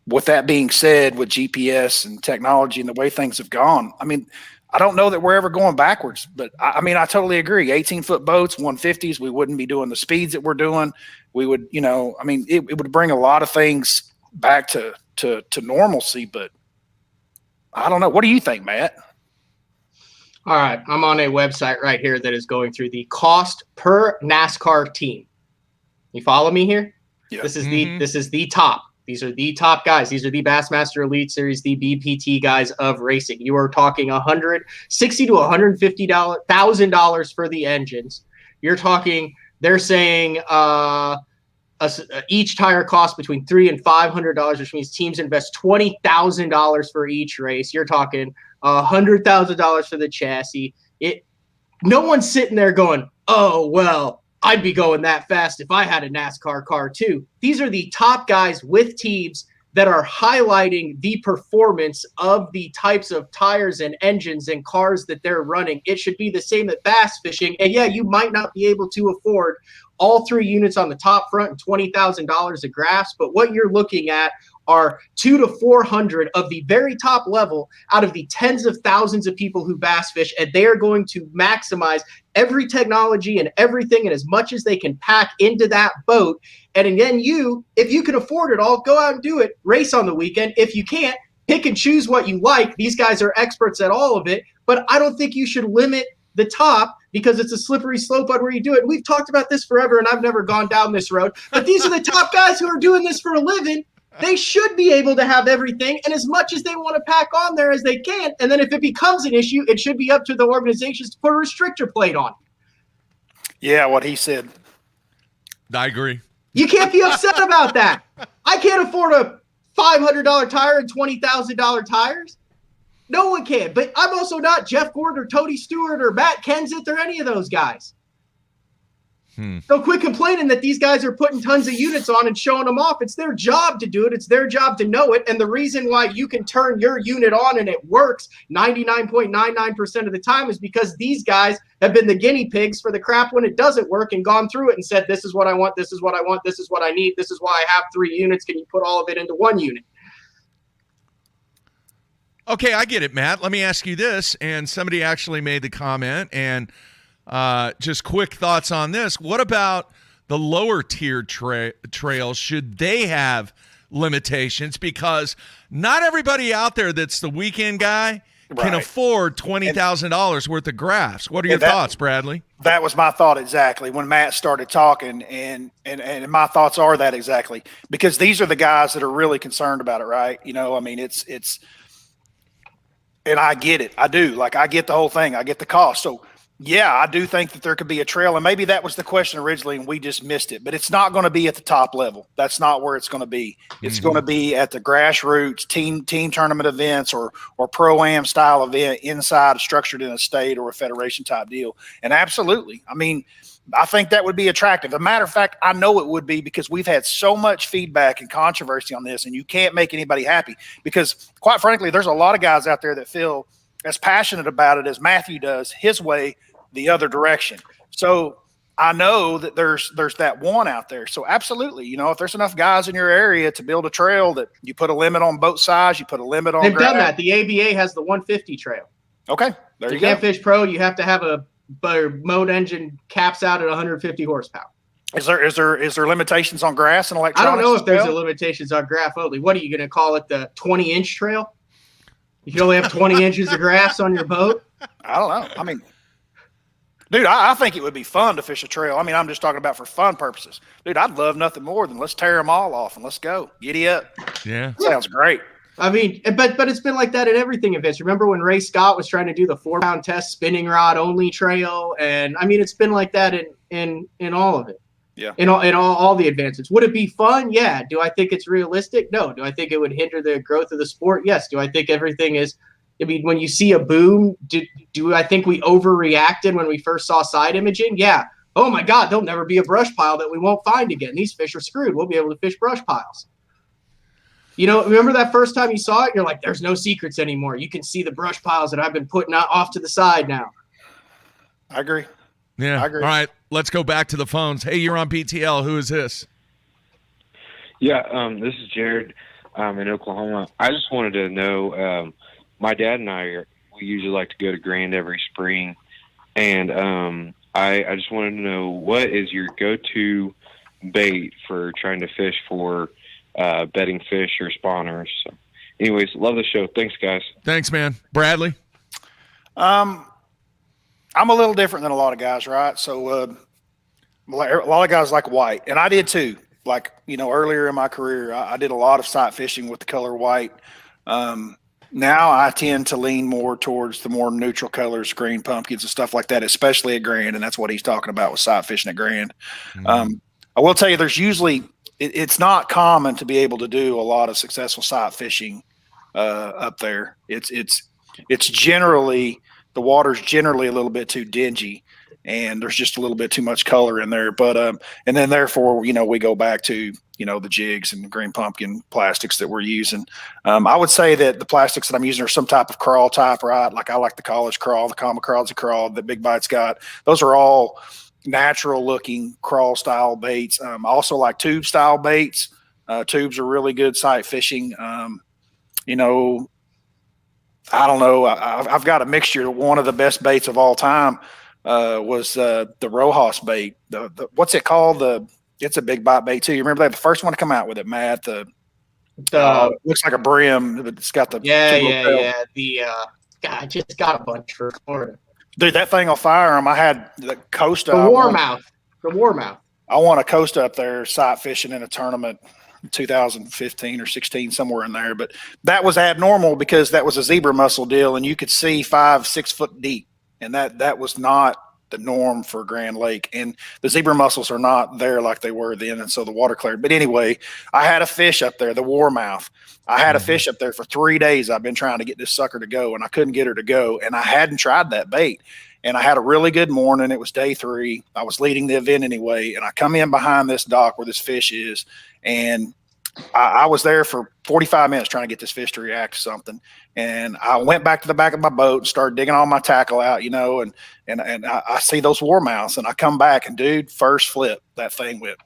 [SPEAKER 3] With that being said, with GPS and technology and the way things have gone, I mean, I don't know that we're ever going backwards, but I mean, I totally agree. 18-foot boats, 150s, we wouldn't be doing the speeds that we're doing. We would, I mean, it would bring a lot of things back to normalcy, but I don't know. What do you think, Matt?
[SPEAKER 1] All right. I'm on a website right here that is going through the cost per NASCAR team. You follow me here?
[SPEAKER 3] Yeah.
[SPEAKER 1] This is the top. These are the top guys. These are the Bassmaster Elite Series, the BPT guys of racing. You are talking $160,000 to $150,000 for the engines. You're talking, they're saying each tire costs between $300 and $500, which means teams invest $20,000 for each race. You're talking $100,000 for the chassis. No one's sitting there going, oh, well, I'd be going that fast if I had a NASCAR car too. These are the top guys with teams that are highlighting the performance of the types of tires and engines and cars that they're running. It should be the same at bass fishing. And yeah, you might not be able to afford all 3 units on the top front and $20,000 of graphs, but what you're looking at are 200 to 400 of the very top level out of the tens of thousands of people who bass fish, and they are going to maximize every technology and everything and as much as they can pack into that boat. And again, if you can afford it all, go out and do it. Race on the weekend. If you can't, pick and choose what you like. These guys are experts at all of it, but I don't think you should limit the top because it's a slippery slope on where you do it. We've talked about this forever, and I've never gone down this road. But these are the top guys who are doing this for a living. They should be able to have everything and as much as they want to pack on there as they can. And then if it becomes an issue, it should be up to the organizations to put a restrictor plate on.
[SPEAKER 3] Yeah, what he said.
[SPEAKER 2] I agree.
[SPEAKER 1] You can't be upset about that. I can't afford a $500 tire and $20,000 tires. No one can. But I'm also not Jeff Gordon or Tony Stewart or Matt Kenseth or any of those guys. So quit complaining that these guys are putting tons of units on and showing them off. It's their job to do it. It's their job to know it. And the reason why you can turn your unit on and it works 99.99% of the time is because these guys have been the guinea pigs for the crap when it doesn't work and gone through it and said, this is what I want, this is what I want, this is what I need, this is why I have 3 units. Can you put all of it into 1 unit?
[SPEAKER 2] Okay, I get it, Matt. Let me ask you this. And somebody actually made the comment, and just quick thoughts on this. What about the lower tier trails? Should they have limitations? Because not everybody out there that's the weekend guy can afford $20,000 worth of graphs. What are your thoughts, Bradley?
[SPEAKER 3] That was my thought exactly when Matt started talking, and my thoughts are that exactly, because these are the guys that are really concerned about it, right? You know, I mean, it's and I get it. I do. Like, I get the whole thing. I get the cost. So yeah, I do think that there could be a trail, and maybe that was the question originally and we just missed it, but it's not going to be at the top level. That's not where it's going to be. It's going to be at the grassroots team tournament events or pro-am style event inside, structured in a state or a federation type deal. And absolutely, I mean, I think that would be attractive. As a matter of fact, I know it would be, because we've had so much feedback and controversy on this, and you can't make anybody happy, because quite frankly, there's a lot of guys out there that feel as passionate about it as Matthew does, his way, the other direction. So I know that there's that one out there. So absolutely, you know, if there's enough guys in your area to build a trail that you put a limit on both sides, you put a limit on.
[SPEAKER 1] They've done that. The ABA has the 150 trail.
[SPEAKER 3] Okay, there you go.
[SPEAKER 1] Can't fish pro. You have to have a mode engine caps out at 150 horsepower.
[SPEAKER 3] Is there limitations on grass and electronics?
[SPEAKER 1] I don't know if there's limitations on grass only. What are you going to call it? The 20-inch trail? You can only have 20 inches of grass on your boat?
[SPEAKER 3] I don't know. I mean, dude, I think it would be fun to fish a trail. I mean, I'm just talking about for fun purposes. Dude, I'd love nothing more than let's tear them all off and let's go. Giddy up.
[SPEAKER 2] Yeah.
[SPEAKER 3] Sounds great.
[SPEAKER 1] I mean, but it's been like that at everything events. Remember when Ray Scott was trying to do the 4-pound test spinning rod only trail? And I mean, it's been like that in all of it.
[SPEAKER 3] Yeah.
[SPEAKER 1] In all the advancements. Would it be fun? Yeah. Do I think it's realistic? No. Do I think it would hinder the growth of the sport? Yes. Do I think everything is, I mean, when you see a boom, do I think we overreacted when we first saw side imaging? Yeah. Oh my God, there'll never be a brush pile that we won't find again. These fish are screwed. We'll be able to fish brush piles. You know, remember that first time you saw it? You're like, there's no secrets anymore. You can see the brush piles that I've been putting off to the side now.
[SPEAKER 3] I agree.
[SPEAKER 2] Yeah.
[SPEAKER 3] I agree.
[SPEAKER 2] All right, let's go back to the phones. Hey, you're on BTL. Who is this?
[SPEAKER 18] Yeah, this is Jared in Oklahoma. I just wanted to know, my dad and we usually like to go to Grand every spring, and I just wanted to know, what is your go-to bait for trying to fish for bedding fish or spawners? So, anyways, love the show. Thanks, guys.
[SPEAKER 2] Thanks, man. Bradley?
[SPEAKER 3] I'm a little different than a lot of guys, right? So a lot of guys like white, and I did too. Like, you know, earlier in my career, I did a lot of sight fishing with the color white. Now I tend to lean more towards the more neutral colors, green pumpkins and stuff like that, especially at Grand, and that's what he's talking about with sight fishing at Grand. I will tell you, there's usually it's not common to be able to do a lot of successful sight fishing up there. It's generally, the water's generally a little bit too dingy, and there's just a little bit too much color in there. But and then therefore, you know, we go back to, you know, the jigs and the green pumpkin plastics that we're using. I would say that the plastics that I'm using are some type of crawl type, right? Like I like the college crawl, the common crawl's a crawl that Big Bite's got. Those are all natural looking crawl style baits. I also like tube style baits. Tubes are really good sight fishing. You know, I don't know. I've got a mixture. One of the best baits of all time was the Rojas bait. The what's it called? It's a Big Bite bait too. You remember that? The first one to come out with it, Matt. The looks like a brim, but it's got the
[SPEAKER 1] yeah. God, I just got a bunch for Florida.
[SPEAKER 3] Dude, that thing will fire them. I had the Costa.
[SPEAKER 1] The warmouth.
[SPEAKER 3] I won a Costa up there sight fishing in a tournament in 2015 or 16, somewhere in there. But that was abnormal because that was a zebra mussel deal, and you could see 5-6 foot deep. And that was not the norm for Grand Lake. And the zebra mussels are not there like they were then. And so the water cleared. But anyway, I had a fish up there, the warmouth. I had a fish up there for 3 days. I've been trying to get this sucker to go, and I couldn't get her to go. And I hadn't tried that bait. And I had a really good morning. It was day 3. I was leading the event anyway. And I come in behind this dock where this fish is. And I was there for 45 minutes trying to get this fish to react to something. And I went back to the back of my boat and started digging all my tackle out, and I see those warmouths, and I come back, and dude, first flip, that thing went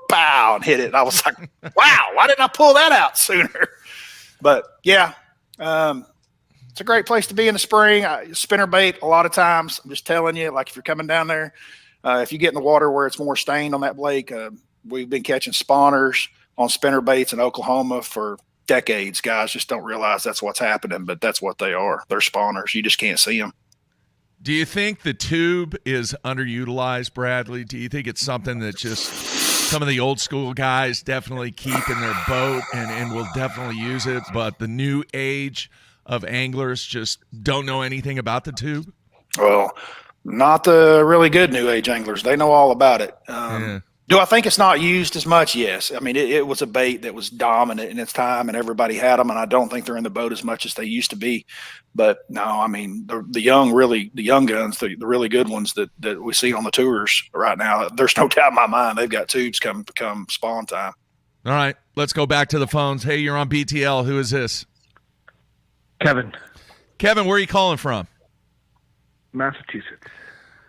[SPEAKER 3] bow and hit it. And I was like, wow, why didn't I pull that out sooner? But yeah, it's a great place to be in the spring. Spinner bait, a lot of times, I'm just telling you, like if you're coming down there, if you get in the water where it's more stained on that lake, we've been catching spawners on spinner baits in Oklahoma for decades. Guys just don't realize that's what's happening, but that's what they are. They're spawners. You just can't see them.
[SPEAKER 2] Do you think the tube is underutilized, Bradley? Do you think it's something that just some of the old school guys definitely keep in their boat and will definitely use it, but the new age of anglers just don't know anything about the tube?
[SPEAKER 3] Well, not the really good new age anglers. They know all about it. Do I think it's not used as much? Yes. I mean, it was a bait that was dominant in its time, and everybody had them, and I don't think they're in the boat as much as they used to be. But no, I mean, the young guns, the really good ones that we see on the tours right now, there's no doubt in my mind they've got tubes come spawn time.
[SPEAKER 2] All right, let's go back to the phones. Hey, you're on BTL. Who is this?
[SPEAKER 19] Kevin.
[SPEAKER 2] Kevin, where are you calling from?
[SPEAKER 19] Massachusetts.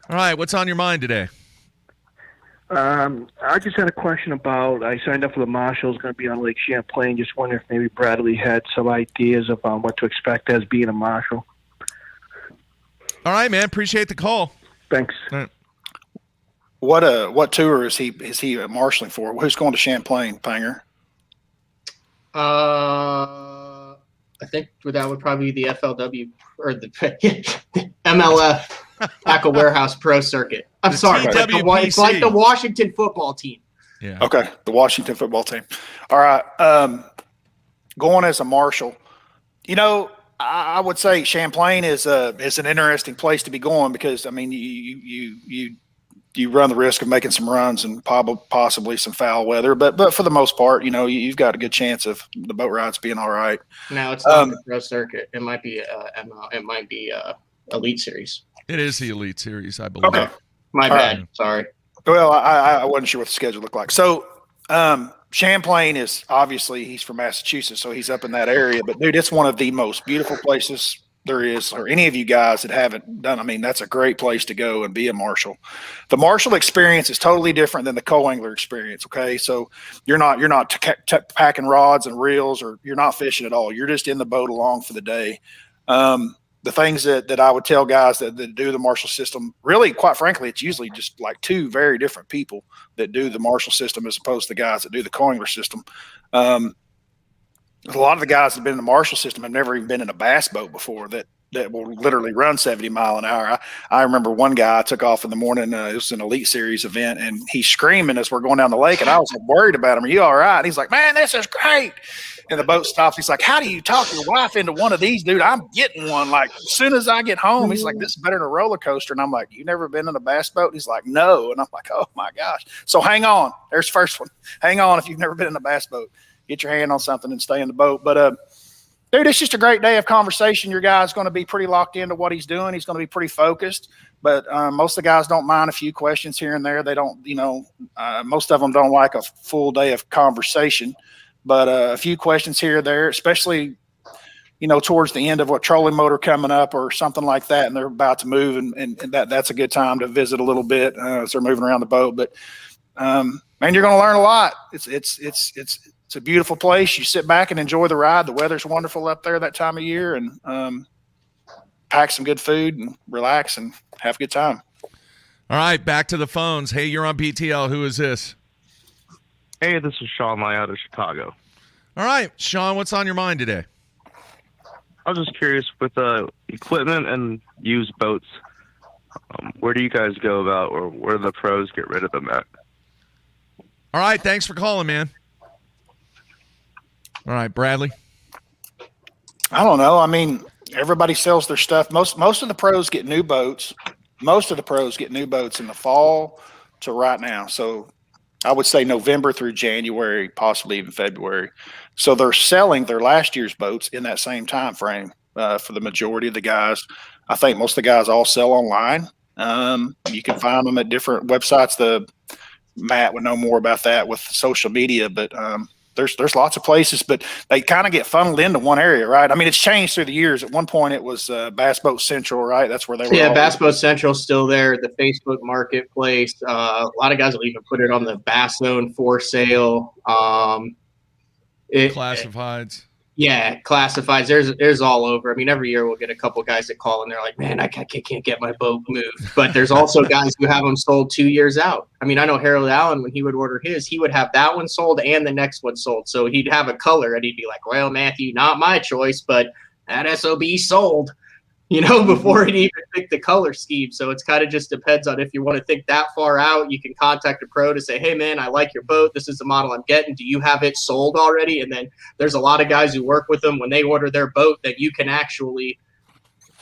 [SPEAKER 2] All right, what's on your mind today?
[SPEAKER 19] I just had a question about, I signed up for the Marshals, going to be on Lake Champlain. Just wondering if maybe Bradley had some ideas of what to expect as being a Marshal.
[SPEAKER 2] All right, man. Appreciate the call.
[SPEAKER 19] Thanks.
[SPEAKER 2] All right.
[SPEAKER 3] What tour is he marshaling for? Who's going to Champlain, Panger?
[SPEAKER 1] I think that would probably be the FLW or the MLF Tackle Warehouse Pro Circuit. I'm sorry, it's like the Washington football team.
[SPEAKER 2] Yeah.
[SPEAKER 3] Okay, the Washington football team. All right, going as a marshal. I would say Champlain is an interesting place to be going because I mean you run the risk of making some runs and possibly some foul weather, but for the most part, you've got a good chance of the boat rides being all right.
[SPEAKER 1] No, it's not the Pro Circuit. It might be Elite Series.
[SPEAKER 2] It is the Elite Series, I believe.
[SPEAKER 3] Okay,
[SPEAKER 1] my bad. Right. Sorry.
[SPEAKER 3] Well, I wasn't sure what the schedule looked like. So Champlain is obviously he's from Massachusetts, so he's up in that area. But dude, it's one of the most beautiful places there is, or any of you guys that haven't done. I mean, that's a great place to go and be a marshal. The marshal experience is totally different than the co-angler experience. Okay, so you're not packing rods and reels, or you're not fishing at all. You're just in the boat along for the day. The things that I would tell guys that do the marshal system, really, quite frankly, it's usually just like two very different people that do the marshal system as opposed to the guys that do the co-angler system. A lot of the guys that have been in the marshal system have never even been in a bass boat before that will literally run 70 miles an hour. I remember one guy took off in the morning. It was an Elite Series event, and he's screaming as we're going down the lake, and I was worried about him. Are you all right? And he's like, man, this is great. And the boat stops. He's like, how do you talk your wife into one of these, dude? I'm getting one. Like, as soon as I get home, he's like, this is better than a roller coaster. And I'm like, you never been in a bass boat? And he's like, no. And I'm like, oh, my gosh. So hang on. There's the first one. Hang on if you've never been in a bass boat. Get your hand on something and stay in the boat. But, dude, it's just a great day of conversation. Your guy's going to be pretty locked into what he's doing. He's going to be pretty focused. But most of the guys don't mind a few questions here and there. They don't, most of them don't like a full day of conversation. But a few questions here or there, especially, towards the end of what trolling motor coming up or something like that, and they're about to move, and that's a good time to visit a little bit as they're moving around the boat. But man, you're going to learn a lot. It's a beautiful place. You sit back and enjoy the ride. The weather's wonderful up there that time of year, and pack some good food and relax and have a good time.
[SPEAKER 2] All right, back to the phones. Hey, you're on BTL. Who is this?
[SPEAKER 20] Hey, this is Sean Lai out of Chicago.
[SPEAKER 2] All right, Sean, what's on your mind today?
[SPEAKER 20] I was just curious with equipment and used boats, where do you guys go about, or where do the pros get rid of them at?
[SPEAKER 2] All right, thanks for calling, man. All right, Bradley.
[SPEAKER 3] I don't know. I mean, everybody sells their stuff. Most of the pros get new boats. Most of the pros get new boats in the fall to right now. So I would say November through January, possibly even February. So they're selling their last year's boats in that same time frame for the majority of the guys. I think most of the guys all sell online. You can find them at different websites. Matt would know more about that with social media, but there's lots of places, but they kind of get funneled into one area, right? I mean, it's changed through the years. At one point, it was Bass Boat Central, right? That's where they were.
[SPEAKER 1] Yeah, Bass Boat Central's still there. The Facebook Marketplace. A lot of guys will even put it on the Bass Zone for sale.
[SPEAKER 2] Classifieds.
[SPEAKER 1] Yeah, classifieds. There's all over. I mean, every year we'll get a couple guys that call and they're like, "Man, I can't get my boat moved." But there's also guys who have them sold 2 years out. I mean, I know Harold Allen, when he would order his, he would have that one sold and the next one sold. So he'd have a color and he'd be like, "Well, Matthew, not my choice, but that SOB sold," before he'd even pick the color scheme. So it's kind of just depends on if you want to think that far out. You can contact a pro to say, "Hey, man, I like your boat. This is the model I'm getting. Do you have it sold already?" And then there's a lot of guys who work with them when they order their boat that you can actually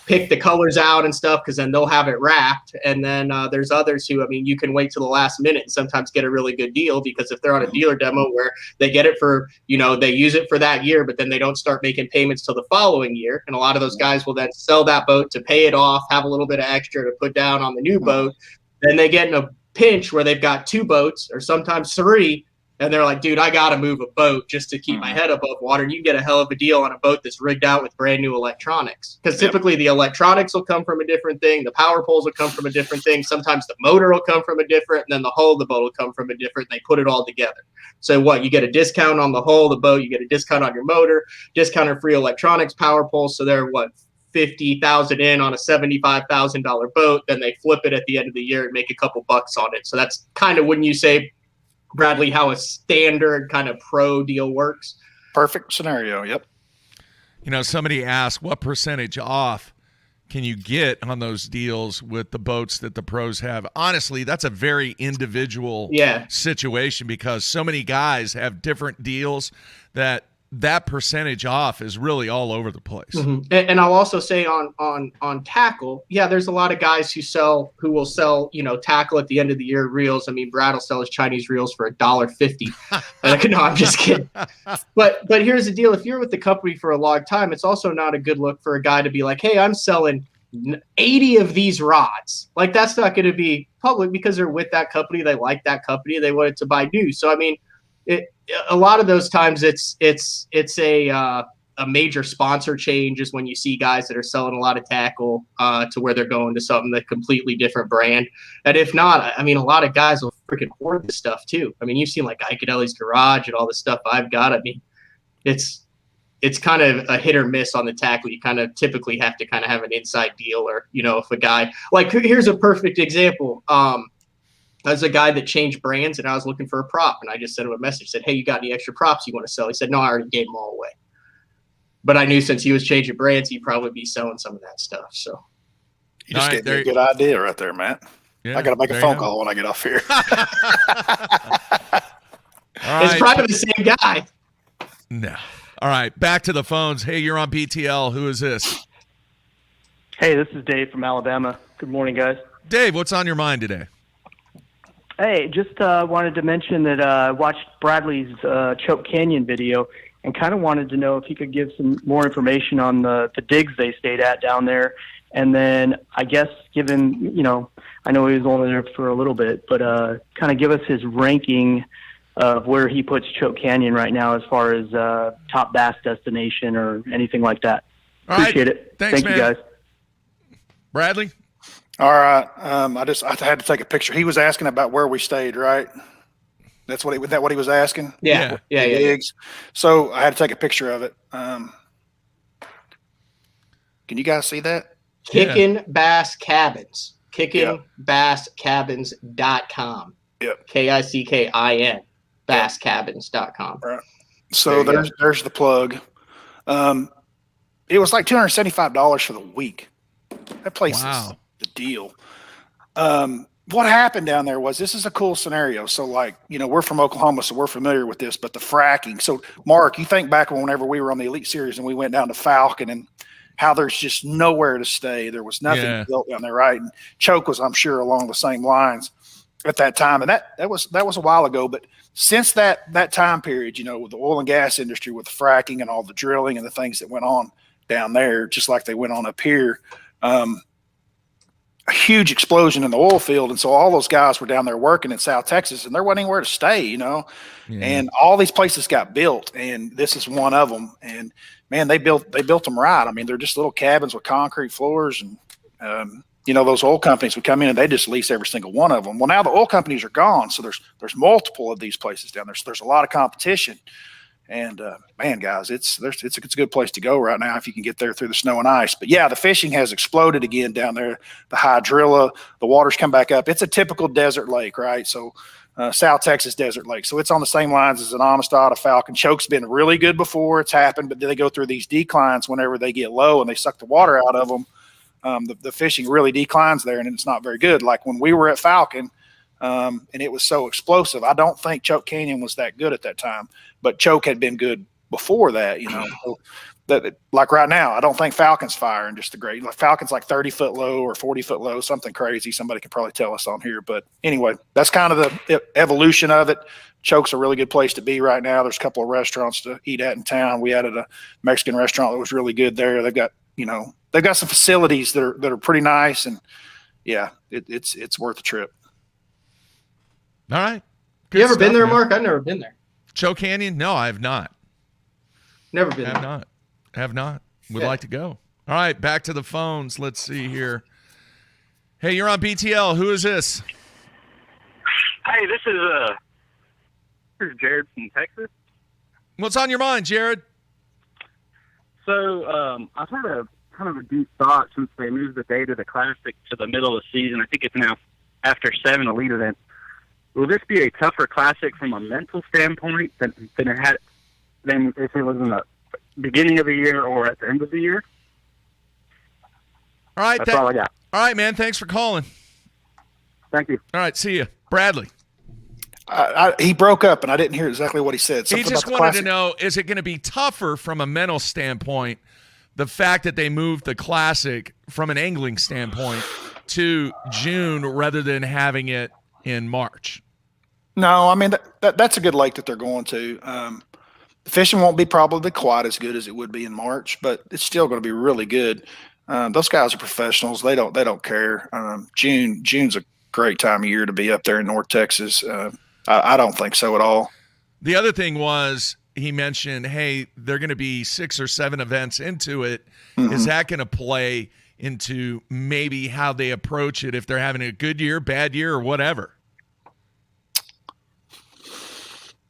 [SPEAKER 1] pick the colors out and stuff, because then they'll have it wrapped. And then there's others who, I mean, you can wait till the last minute and sometimes get a really good deal, because if they're on a dealer demo where they get it for, they use it for that year, but then they don't start making payments till the following year. And a lot of those guys will then sell that boat to pay it off, have a little bit of extra to put down on the new boat. Then they get in a pinch where they've got 2 boats or sometimes 3. And they're like, "Dude, I got to move a boat just to keep my head above water." And you can get a hell of a deal on a boat that's rigged out with brand new electronics. Because typically the electronics will come from a different thing. The power poles will come from a different thing. Sometimes the motor will come from a different, and then the hull of the boat will come from a different. They put it all together. So you get a discount on the hull of the boat. You get a discount on your motor, discount on free electronics, power poles. So they're $50,000 in on a $75,000 boat. Then they flip it at the end of the year and make a couple bucks on it. So that's kind of, wouldn't you say, Bradley, how a standard kind of pro deal works?
[SPEAKER 3] Perfect scenario. Yep.
[SPEAKER 2] Somebody asked, what percentage off can you get on those deals with the boats that the pros have? Honestly, that's a very individual situation, because so many guys have different deals that percentage off is really all over the place.
[SPEAKER 1] Mm-hmm. And I'll also say on tackle, there's a lot of guys who will sell, tackle at the end of the year reels. I mean, Brad will sell his Chinese reels for $1.50. No, I'm just kidding. But here's the deal. If you're with the company for a long time, it's also not a good look for a guy to be like, "Hey, I'm selling 80 of these rods." Like, that's not going to be public, because they're with that company. They like that company. They wanted to buy new. So, I mean, a lot of those times it's a major sponsor change is when you see guys that are selling a lot of tackle to where they're going to something that's completely different brand. And if not, I mean, a lot of guys will freaking hoard this stuff too. I mean, you've seen like Icadelli's Garage and all the stuff I've got. I mean, it's kind of a hit or miss on the tackle. You kind of typically have to kind of have an inside deal, or, if a guy, like, here's a perfect example. There's a guy that changed brands, and I was looking for a prop, and I just sent him a message, said, "Hey, you got any extra props you want to sell?" He said, "No, I already gave them all away." But I knew since he was changing brands, he'd probably be selling some of that stuff. So
[SPEAKER 3] you just gave me a good idea right there, Matt. I got to make a phone call when I get off here.
[SPEAKER 1] It's probably the same guy.
[SPEAKER 2] No. All right, back to the phones. Hey, you're on BTL. Who is this?
[SPEAKER 21] Hey, this is Dave from Alabama. Good morning, guys.
[SPEAKER 2] Dave, what's on your mind today?
[SPEAKER 21] Hey, just wanted to mention that I watched Bradley's Choke Canyon video and kind of wanted to know if he could give some more information on the digs they stayed at down there. And then I guess given, I know he was only there for a little bit, but kind of give us his ranking of where he puts Choke Canyon right now as far as top bass destination or anything like that. Appreciate it.
[SPEAKER 2] Thanks,
[SPEAKER 21] Thank you, guys.
[SPEAKER 2] Bradley?
[SPEAKER 3] All right. I had to take a picture. He was asking about where we stayed, right? That's what he was asking?
[SPEAKER 1] Yeah.
[SPEAKER 3] So I had to take a picture of it. Can you guys see that?
[SPEAKER 1] Kickin' Bass Cabins. KickinBassCabins.com.
[SPEAKER 3] Yep.
[SPEAKER 1] KICKIN. Basscabins.com.
[SPEAKER 3] Right. So there's the plug. it was like $275 for the week. That place is the deal. What happened down there was, this is a cool scenario. So like, we're from Oklahoma, so we're familiar with this, but the fracking. So Mark, you think back whenever we were on the Elite Series and we went down to Falcon and how there's just nowhere to stay. There was nothing built down there, right? And Choke was, I'm sure, along the same lines at that time. And that was a while ago. But since that time period, with the oil and gas industry, with the fracking and all the drilling and the things that went on down there, just like they went on up here, a huge explosion in the oil field. And so all those guys were down there working in South Texas and there wasn't anywhere to stay, and all these places got built, and this is one of them. And man, they built them right. I mean, they're just little cabins with concrete floors, and those oil companies would come in and they just lease every single one of them. Well, now the oil companies are gone. So there's multiple of these places down there. So there's a lot of competition. And man, guys, it's a good place to go right now if you can get there through the snow and ice. But yeah, the fishing has exploded again down there. The hydrilla, the water's come back up. It's a typical desert lake, right? So South Texas desert lake. So it's on the same lines as an Amistad, a Falcon. Choke's been really good before it's happened, but they go through these declines whenever they get low and they suck the water out of them. The fishing really declines there, and it's not very good. Like when we were at Falcon, and it was so explosive. I don't think Choke Canyon was that good at that time, but Choke had been good before that, So that, like right now, I don't think Falcon's firing just a great. Like Falcon's like 30-foot low or 40-foot low, something crazy. Somebody could probably tell us on here, but anyway, that's kind of the evolution of it. Choke's a really good place to be right now. There's a couple of restaurants to eat at in town. We added a Mexican restaurant that was really good there. They've got some facilities that are pretty nice, and yeah, it's worth the trip.
[SPEAKER 2] All right.
[SPEAKER 1] You ever been there, Mark? I've never been there.
[SPEAKER 2] Choke Canyon? No, I have not.
[SPEAKER 1] Never been there.
[SPEAKER 2] Have not. Would like to go. All right, back to the phones. Let's see here. Hey, you're on BTL. Who is this?
[SPEAKER 4] Hey, this is Jared from Texas.
[SPEAKER 2] What's on your mind, Jared?
[SPEAKER 4] So I've had a kind of a deep thought since they moved the date of the Classic to the middle of the season. I think it's now after 7 elite events. Will this be a tougher Classic from a mental standpoint than if it was in the beginning of the year or at the end of the year?
[SPEAKER 2] All right.
[SPEAKER 4] That's all I got.
[SPEAKER 2] All right, man. Thanks for calling.
[SPEAKER 4] Thank you.
[SPEAKER 2] All right. See you. Bradley.
[SPEAKER 3] He broke up, and I didn't hear exactly what he said.
[SPEAKER 2] He just wanted to know, is it going to be tougher from a mental standpoint, the fact that they moved the Classic from an angling standpoint to June rather than having it in March?
[SPEAKER 3] No, I mean, that's a good lake that they're going to. The fishing won't be probably quite as good as it would be in March, but it's still going to be really good. Those guys are professionals. They don't care. June's a great time of year to be up there in North Texas. I don't think so at all.
[SPEAKER 2] The other thing was, he mentioned, hey, they're going to be 6 or 7 events into it. Mm-hmm. Is that going to play into maybe how they approach it if they're having a good year, bad year, or whatever?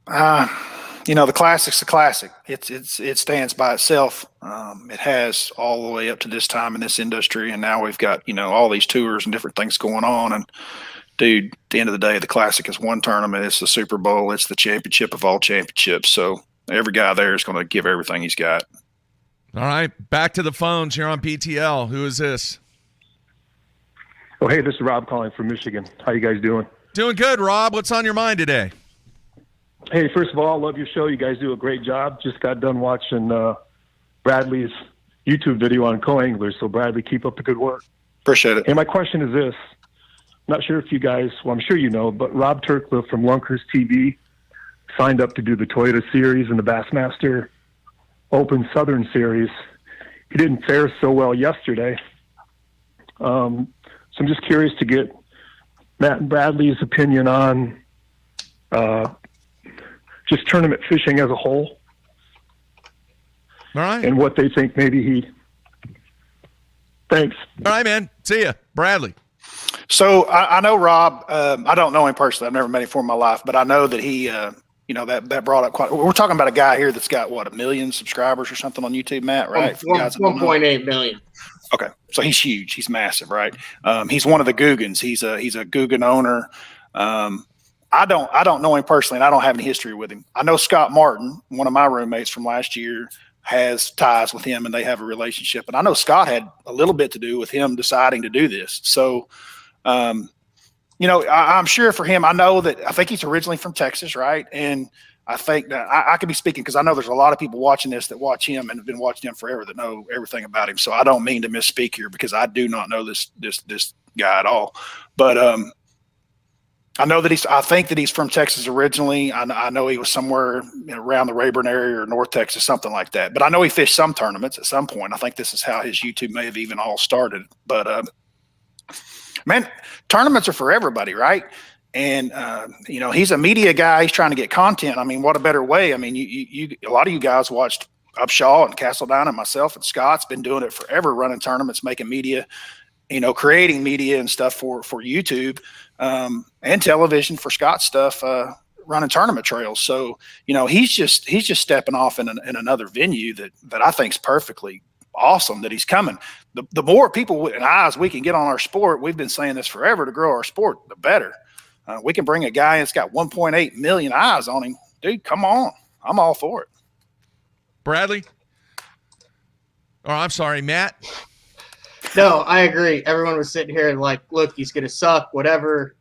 [SPEAKER 3] The Classic's the Classic. It stands by itself. It has all the way up to this time in this industry, and now we've got all these tours and different things going on. And dude, at the end of the day, the Classic is one tournament. It's the Super Bowl. It's the championship of all championships. So every guy there is going to give everything he's got.
[SPEAKER 2] All right, back to the phones. You're on BTL. Who is this?
[SPEAKER 22] Oh, hey, this is Rob calling from Michigan. How you guys doing?
[SPEAKER 2] Doing good, Rob. What's on your mind today?
[SPEAKER 22] Hey, first of all, I love your show. You guys do a great job. Just got done watching Bradley's YouTube video on co-anglers. So, Bradley, keep up the good work.
[SPEAKER 3] Appreciate it.
[SPEAKER 22] And my question is this. I'm not sure if you guys, well, I'm sure you know, but Rob Turkliff from Lunkers TV signed up to do the Toyota Series and the Bassmaster Open Southern Series. He didn't fare so well yesterday. So I'm just curious to get Matt and Bradley's opinion on just tournament fishing as a whole.
[SPEAKER 2] All right.
[SPEAKER 22] And what they think maybe he... Thanks.
[SPEAKER 2] All right, man. See ya. Bradley.
[SPEAKER 3] So I know Rob. I don't know him personally. I've never met him before in my life, but I know that he, that brought up quite... We're talking about a guy here that's got, 1 million subscribers or something on YouTube, Matt, right?
[SPEAKER 1] 1.8 million.
[SPEAKER 3] Okay. So he's huge. He's massive, right? He's one of the Googans. He's a Googan owner. I don't know him personally, and I don't have any history with him. I know Scott Martin, one of my roommates from last year, has ties with him and they have a relationship. And I know Scott had a little bit to do with him deciding to do this. So, you know, I'm sure for him, I think he's originally from Texas, right? And I think that I could be speaking because I know there's a lot of people watching this that watch him and have been watching him forever that know everything about him. So I don't mean to misspeak here because I do not know this guy at all. But I think that he's from Texas originally. I know he was somewhere around the Rayburn area or North Texas, something like that. But I know he fished some tournaments at some point. I think this is how his YouTube may have even all started. But man, tournaments are for everybody, right? And you know, he's a media guy. He's trying to get content. I mean, what a better way? I mean, you a lot of you guys watched Upshaw and Castledine and myself and Scott's been doing it forever, running tournaments, making media, you know, creating media and stuff for YouTube and television for Scott's stuff, running tournament trails. So, you know, he's just stepping off in another venue that I think is perfectly awesome that he's coming. The more people and eyes we can get on our sport, we've been saying this forever, to grow our sport, the better. We can bring a guy that's got 1.8 million eyes on him. Dude, come on. I'm all for it.
[SPEAKER 2] Bradley? Oh, I'm sorry, Matt.
[SPEAKER 1] No, I agree. Everyone was sitting here and like, look, he's going to suck, whatever.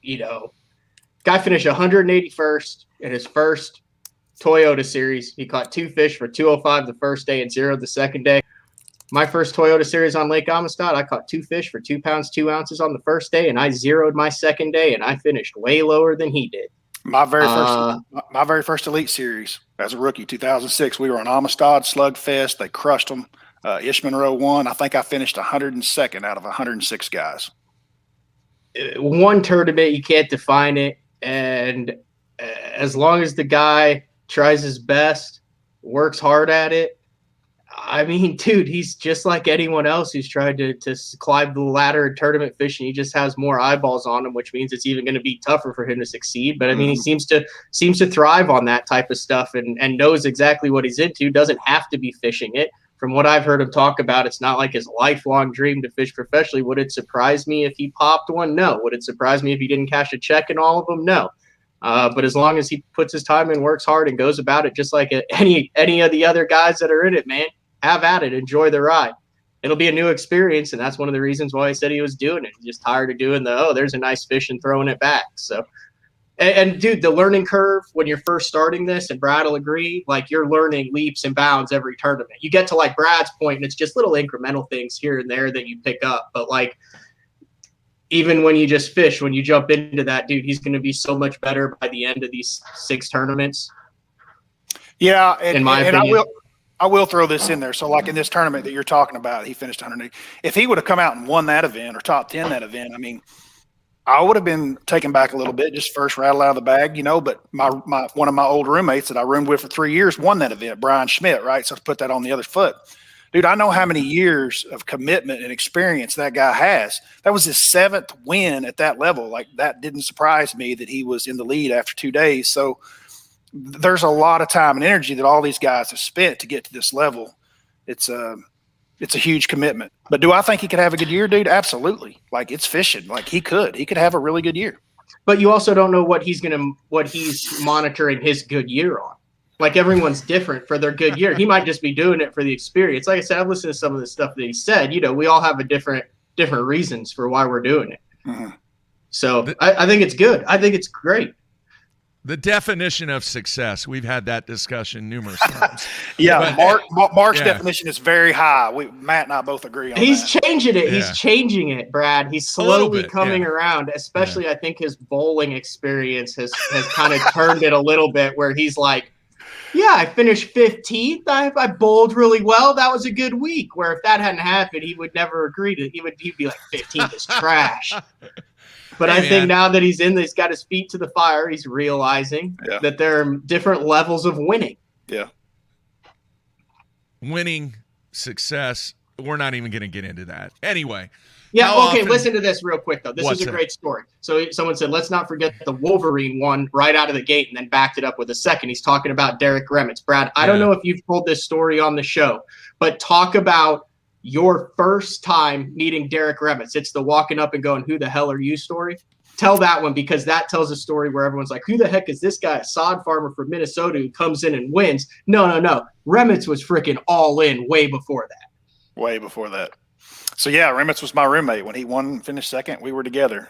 [SPEAKER 1] You know, guy finished 181st in his first Toyota series. He caught 2 fish for 205 the first day and 0 the second day. My first Toyota series on Lake Amistad, I caught 2 fish for 2 pounds, 2 ounces on the first day, and I zeroed my second day, and I finished way lower than he did.
[SPEAKER 3] My very first elite series as a rookie, 2006, we were on Amistad Slugfest. They crushed them. Ish Monroe won. I think I finished 102nd out of 106 guys.
[SPEAKER 1] One tournament, you can't define it, and as long as the guy tries his best, works hard at it, I mean, dude, he's just like anyone else who's tried to climb the ladder in tournament fishing. He just has more eyeballs on him, which means it's even going to be tougher for him to succeed. But I mean, he seems to thrive on that type of stuff and knows exactly what he's into. Doesn't have to be fishing it. From what I've heard him talk about, it's not like his lifelong dream to fish professionally. Would it surprise me if he popped one? No. Would it surprise me if he didn't cash a check in all of them? No. But as long as he puts his time in, works hard, and goes about it just like any of the other guys that are in it, man, have at it. Enjoy the ride. It'll be a new experience, and that's one of the reasons why he said he was doing it. He's just tired of doing there's a nice fish and throwing it back. So, and dude, the learning curve when you're first starting this, and Brad will agree, like you're learning leaps and bounds every tournament. You get to like Brad's point, and it's just little incremental things here and there that you pick up. But like, even when you just fish, when you jump into that, dude, he's going to be so much better by the end of these 6 tournaments.
[SPEAKER 3] Yeah,
[SPEAKER 1] in my opinion.
[SPEAKER 3] I will throw this in there. So, like in this tournament that you're talking about, he finished 180. If he would have come out and won that event or top 10 that event, I mean, I would have been taken back a little bit, just first rattle out of the bag, you know. But one of my old roommates that I roomed with for 3 years won that event, Brian Schmidt, right? So to put that on the other foot, dude, I know how many years of commitment and experience that guy has. That was his 7th win at that level. Like that didn't surprise me that he was in the lead after 2 days. So there's a lot of time and energy that all these guys have spent to get to this level. It's a huge commitment. But do I think he could have a good year, dude? Absolutely. Like it's fishing. Like he could have a really good year.
[SPEAKER 1] But you also don't know what he's monitoring his good year on. Like everyone's different for their good year. He might just be doing it for the experience. Like I said, I've listened to some of the stuff that he said. You know, we all have a different reasons for why we're doing it. Mm-hmm. So I think it's good. I think it's great.
[SPEAKER 2] The definition of success. We've had that discussion numerous times.
[SPEAKER 3] Yeah, Mark's definition is very high. Matt and I both agree on
[SPEAKER 1] He's
[SPEAKER 3] that.
[SPEAKER 1] Changing it.
[SPEAKER 2] Yeah.
[SPEAKER 1] He's changing it, Brad. He's slowly coming around, especially I think his bowling experience has kind of turned it a little bit where he's like, yeah, I finished 15th. I bowled really well. That was a good week. Where if that hadn't happened, he would never agree to it. He'd be like, 15th is trash. But I think now that he's got his feet to the fire, he's realizing that there are different levels of winning.
[SPEAKER 3] Yeah.
[SPEAKER 2] Winning, success, we're not even going to get into that. Anyway.
[SPEAKER 1] Yeah, okay, listen to this real quick, though. This is a great story. So someone said, let's not forget the Wolverine one right out of the gate and then backed it up with a second. He's talking about Derek Remitz. Brad, I don't know if you've told this story on the show, but talk about your first time meeting Derek Remitz. It's the walking up and going, who the hell are you story. tell that one because that tells a story where everyone's like, who the heck is this guy, a sod farmer from Minnesota who comes in and wins? No. Remitz was freaking all in way before that.
[SPEAKER 3] Way before that. So, yeah, Remitz was my roommate. When he won and finished second, we were together.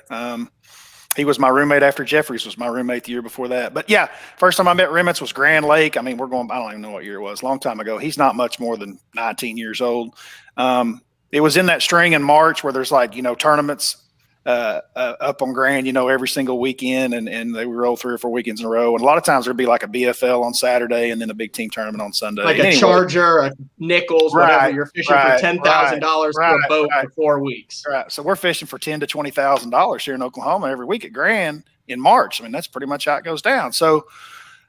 [SPEAKER 3] He was my roommate after Jeffries was my roommate the year before that. But, yeah, first time I met Remitz was Grand Lake. I mean, I don't even know what year it was, a long time ago. He's not much more than 19 years old. It was in that string in March where there's like, tournaments up on Grand, every single weekend, and they would roll 3 or 4 weekends in a row. And a lot of times there'd be like a BFL on Saturday and then a big team tournament on Sunday.
[SPEAKER 1] Like a Charger, a Nichols, whatever. You're fishing for $10,000 for a boat for 4 weeks.
[SPEAKER 3] Right. So we're fishing for $10,000 to $20,000 here in Oklahoma every week at Grand in March. I mean, that's pretty much how it goes down. So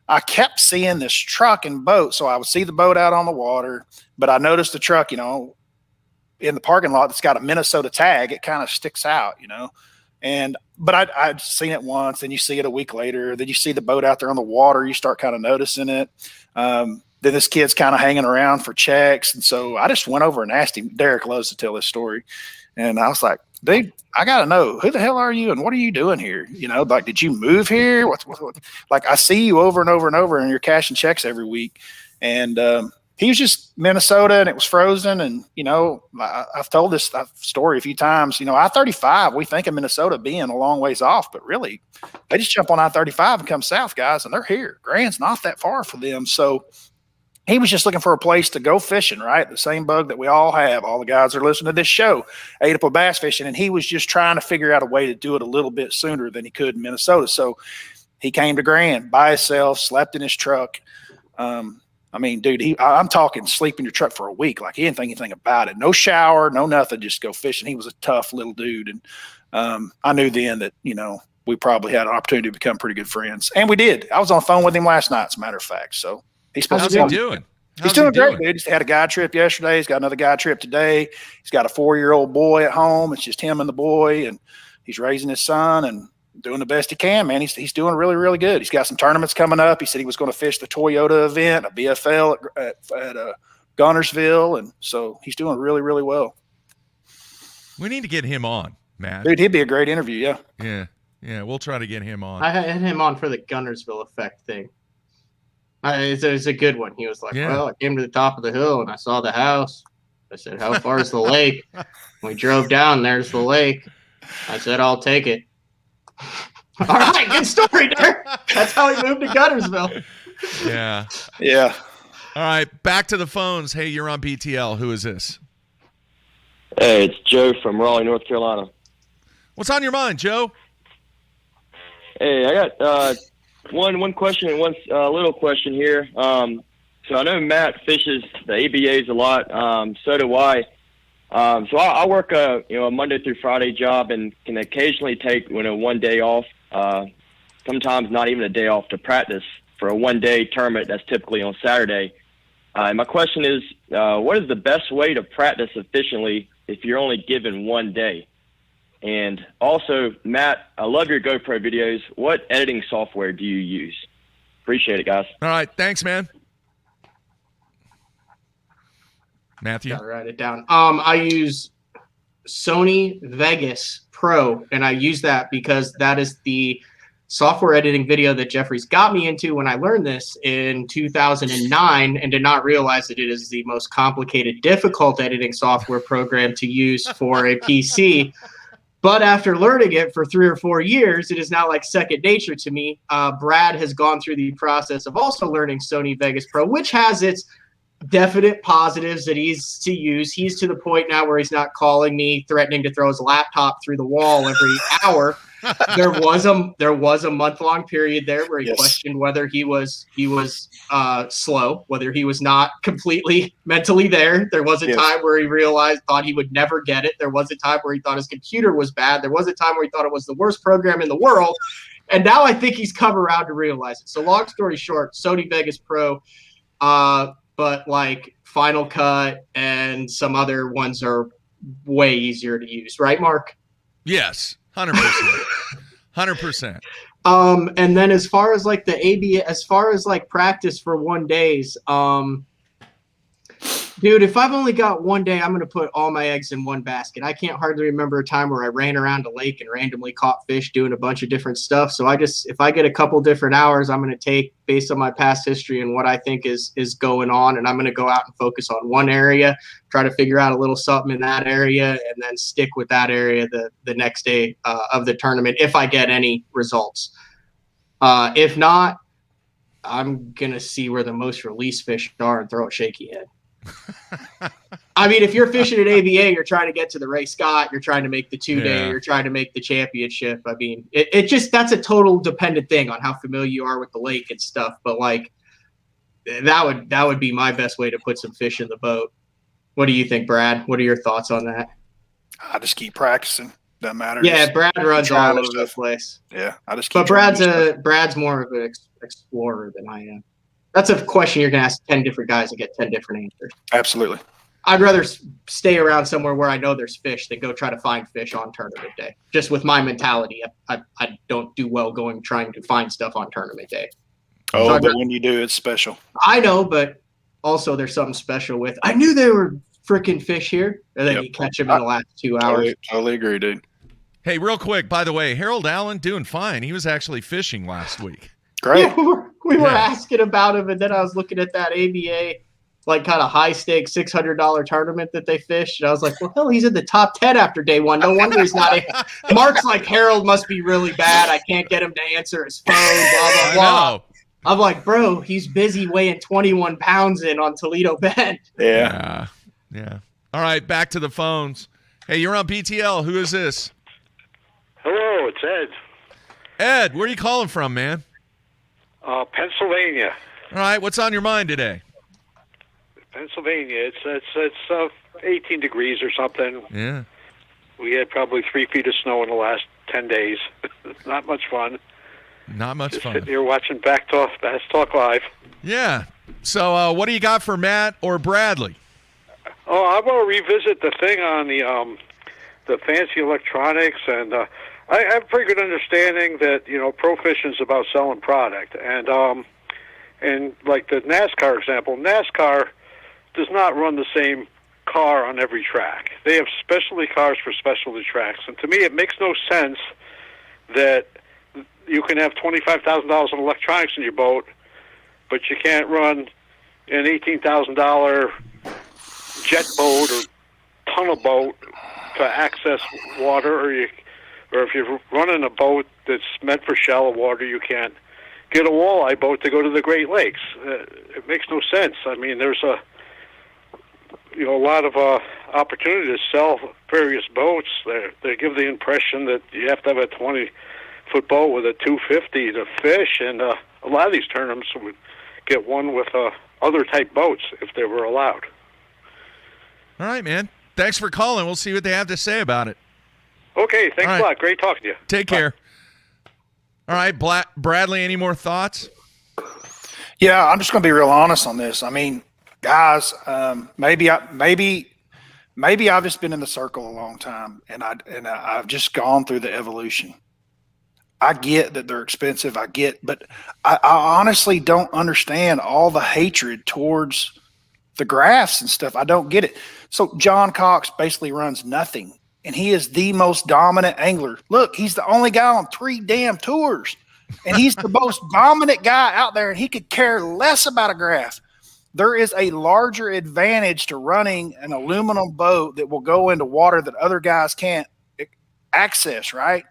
[SPEAKER 3] I kept seeing this truck and boat. So I would see the boat out on the water, but I noticed the truck, in the parking lot that's got a Minnesota tag. It kind of sticks out, but I'd seen it once, then you see it a week later, then you see the boat out there on the water, you start kind of noticing it. Then this kid's kind of hanging around for checks. And so I just went over and asked him. Derek loves to tell this story. And I was like, dude, I got to know, who the hell are you and what are you doing here? Like, did you move here? What? Like, I see you over and over and over and you're cashing checks every week. And, he was just Minnesota and it was frozen. And, I've told this story a few times, I-35, we think of Minnesota being a long ways off, but really they just jump on I-35 and come south, guys, and they're here. Grand's not that far for them. So he was just looking for a place to go fishing, right? The same bug that we all have. All the guys that are listening to this show ate up a bass fishing, and he was just trying to figure out a way to do it a little bit sooner than he could in Minnesota. So he came to Grand by himself, slept in his truck. I mean, dude, I'm talking sleep in your truck for a week. Like, he didn't think anything about it. No shower, no nothing, just go fishing. He was a tough little dude. And I knew then that, we probably had an opportunity to become pretty good friends. And we did. I was on the phone with him last night, as a matter of fact. So he's supposed
[SPEAKER 2] How's
[SPEAKER 3] to
[SPEAKER 2] he doing?
[SPEAKER 3] He's doing great, dude. He's had a guide trip yesterday. He's got another guide trip today. He's got a 4-year-old boy at home. It's just him and the boy, and he's raising his son and doing the best he can, man. He's doing really, really good. He's got some tournaments coming up. He said he was going to fish the Toyota event, a BFL at Gunnersville, and so he's doing really, really well.
[SPEAKER 2] We need to get him on, Matt.
[SPEAKER 3] Dude, he'd be a great interview, yeah.
[SPEAKER 2] Yeah, we'll try to get him on.
[SPEAKER 1] I had him on for the Gunnersville effect thing. It's a good one. He was like, well, I came to the top of the hill and I saw the house. I said, how far is the lake? We drove down, there's the lake. I said, I'll take it. All right, good story, Derek. That's how he moved to Gunnersville.
[SPEAKER 2] Yeah.
[SPEAKER 3] Yeah.
[SPEAKER 2] All right, back to the phones. Hey, you're on BTL. Who is this?
[SPEAKER 5] Hey, it's Joe from Raleigh, North Carolina.
[SPEAKER 2] What's on your mind, Joe?
[SPEAKER 5] Hey, I got one question and one little question here. So I know Matt fishes the ABAs a lot. So do I. So I work a Monday through Friday job and can occasionally take one day off, sometimes not even a day off, to practice for a one-day tournament that's typically on Saturday. My question is, what is the best way to practice efficiently if you're only given one day? And also, Matt, I love your GoPro videos. What editing software do you use? Appreciate it, guys.
[SPEAKER 2] All right, thanks, man. Matthew?
[SPEAKER 1] Gotta write it down. I use Sony Vegas Pro, and I use that because that is the software editing video that Jeffries got me into when I learned this in 2009 and did not realize that it is the most complicated, difficult editing software program to use for a PC. But after learning it for 3 or 4 years, it is now like second nature to me. Brad has gone through the process of also learning Sony Vegas Pro, which has its definite positives that he's to use. He's to the point now where he's not calling me, threatening to throw his laptop through the wall every hour. There was a month-long period there where he questioned whether he was slow, whether he was not completely mentally there. There was a time where he thought he would never get it. There was a time where he thought his computer was bad. There was a time where he thought it was the worst program in the world. And now I think he's come around to realize it. So long story short, Sony Vegas Pro, but like Final Cut and some other ones are way easier to use, right, Mark?
[SPEAKER 2] Yes, 100%. 100%.
[SPEAKER 1] And then as far as like the ABA, as far as like practice for 1 days, Dude, if I've only got one day, I'm going to put all my eggs in one basket. I can't hardly remember a time where I ran around a lake and randomly caught fish doing a bunch of different stuff. So if I get a couple different hours, I'm going to take based on my past history and what I think is going on. And I'm going to go out and focus on one area, try to figure out a little something in that area, and then stick with that area the next day of the tournament if I get any results. If not, I'm going to see where the most release fish are and throw a shaky head. I mean, if you're fishing at ABA, you're trying to get to the Ray Scott, you're trying to make the 2-day, you're trying to make the championship. I mean, it just, that's a total dependent thing on how familiar you are with the lake and stuff. But like, that would be my best way to put some fish in the boat. What do you think, Brad? What are your thoughts on that?
[SPEAKER 3] I just keep practicing. Doesn't matter.
[SPEAKER 1] Yeah, Brad runs all over the place.
[SPEAKER 3] Yeah, I just keep.
[SPEAKER 1] But Brad's more of an explorer than I am. That's a question you're going to ask 10 different guys and get 10 different answers.
[SPEAKER 3] Absolutely.
[SPEAKER 1] I'd rather stay around somewhere where I know there's fish than go try to find fish on tournament day. Just with my mentality, I don't do well trying to find stuff on tournament day.
[SPEAKER 3] Oh, so but when you do, it's special.
[SPEAKER 1] I know, but also there's something special with. I knew there were freaking fish here, and then you catch them in the last 2 hours.
[SPEAKER 3] Totally agree, dude.
[SPEAKER 2] Hey, real quick, by the way, Harold Allen doing fine. He was actually fishing last week.
[SPEAKER 3] Great.
[SPEAKER 1] Yeah, we were asking about him, and then I was looking at that ABA, like kind of high stakes $600 tournament that they fished. And I was like, well, hell, he's in the top 10 after day one. No wonder he's not. Mark's like, Harold must be really bad. I can't get him to answer his phone, blah, blah, blah. I'm like, bro, he's busy weighing 21 pounds in on Toledo Bend.
[SPEAKER 2] Yeah. All right, back to the phones. Hey, you're on BTL. Who is this?
[SPEAKER 6] Hello, it's Ed.
[SPEAKER 2] Ed, where are you calling from, man?
[SPEAKER 6] Pennsylvania.
[SPEAKER 2] All right, what's on your mind today?
[SPEAKER 6] Pennsylvania. It's 18 degrees or something.
[SPEAKER 2] Yeah.
[SPEAKER 6] We had probably 3 feet of snow in the last 10 days. Not much fun.
[SPEAKER 2] Not much
[SPEAKER 6] Just
[SPEAKER 2] fun.
[SPEAKER 6] sitting here watching Bass Talk Live.
[SPEAKER 2] Yeah. So what do you got for Matt or Bradley?
[SPEAKER 6] Oh, I want to revisit the thing on the fancy electronics, and I have a pretty good understanding that pro fishing is about selling product, and like the NASCAR example, NASCAR does not run the same car on every track. They have specialty cars for specialty tracks, and to me, it makes no sense that you can have $25,000 in electronics in your boat, but you can't run an $18,000 jet boat or tunnel boat to access water, or if you're running a boat that's meant for shallow water, you can't get a walleye boat to go to the Great Lakes. It makes no sense. I mean, there's a lot of opportunity to sell various boats. They give the impression that you have to have a 20-foot boat with a 250 to fish, and a lot of these tournaments would get one with other type boats if they were allowed.
[SPEAKER 2] All right, man. Thanks for calling. We'll see what they have to say about it.
[SPEAKER 6] Okay, thanks a lot. Great talking to you.
[SPEAKER 2] Take care. All right, Bradley, any more thoughts?
[SPEAKER 3] Yeah, I'm just going to be real honest on this. I mean, guys, maybe I've just been in the circle a long time, and I've just gone through the evolution. I get that they're expensive. But I honestly don't understand all the hatred towards the graphs and stuff. I don't get it. So John Cox basically runs nothing, and he is the most dominant angler. Look, he's the only guy on 3 damn tours, and he's the most dominant guy out there, and he could care less about a graph. There is a larger advantage to running an aluminum boat that will go into water that other guys can't access, right?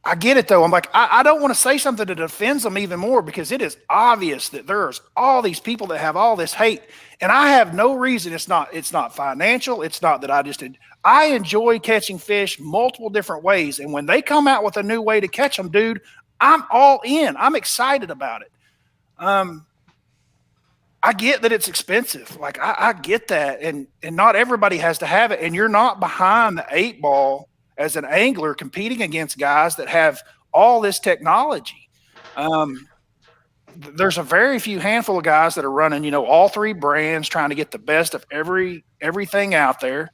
[SPEAKER 3] I get it, though. I'm like, I don't want to say something that offends them even more, because it is obvious that there's all these people that have all this hate, and I have no reason. It's not financial. It's not that I enjoy catching fish multiple different ways, and when they come out with a new way to catch them, dude, I'm all in. I'm excited about it. I get that it's expensive. Like, I get that, and not everybody has to have it, and you're not behind the 8 ball as an angler competing against guys that have all this technology. There's a very few handful of guys that are running, all 3 brands, trying to get the best of everything out there.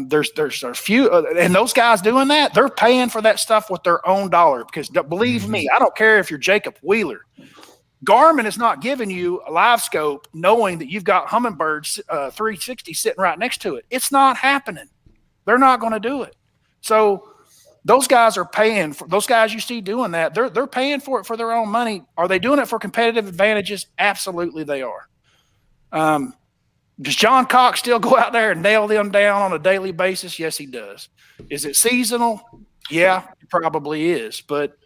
[SPEAKER 3] There's a few, and those guys doing that, they're paying for that stuff with their own dollar, because believe me, I don't care if you're Jacob Wheeler. Garmin is not giving you a live scope knowing that you've got Humminbirds 360 sitting right next to it. It's not happening. They're not going to do it. So those guys are paying for those guys you see doing that. They're paying for it for their own money. Are they doing it for competitive advantages? Absolutely, they are. Does John Cox still go out there and nail them down on a daily basis? Yes, he does. Is it seasonal? Yeah, it probably is. But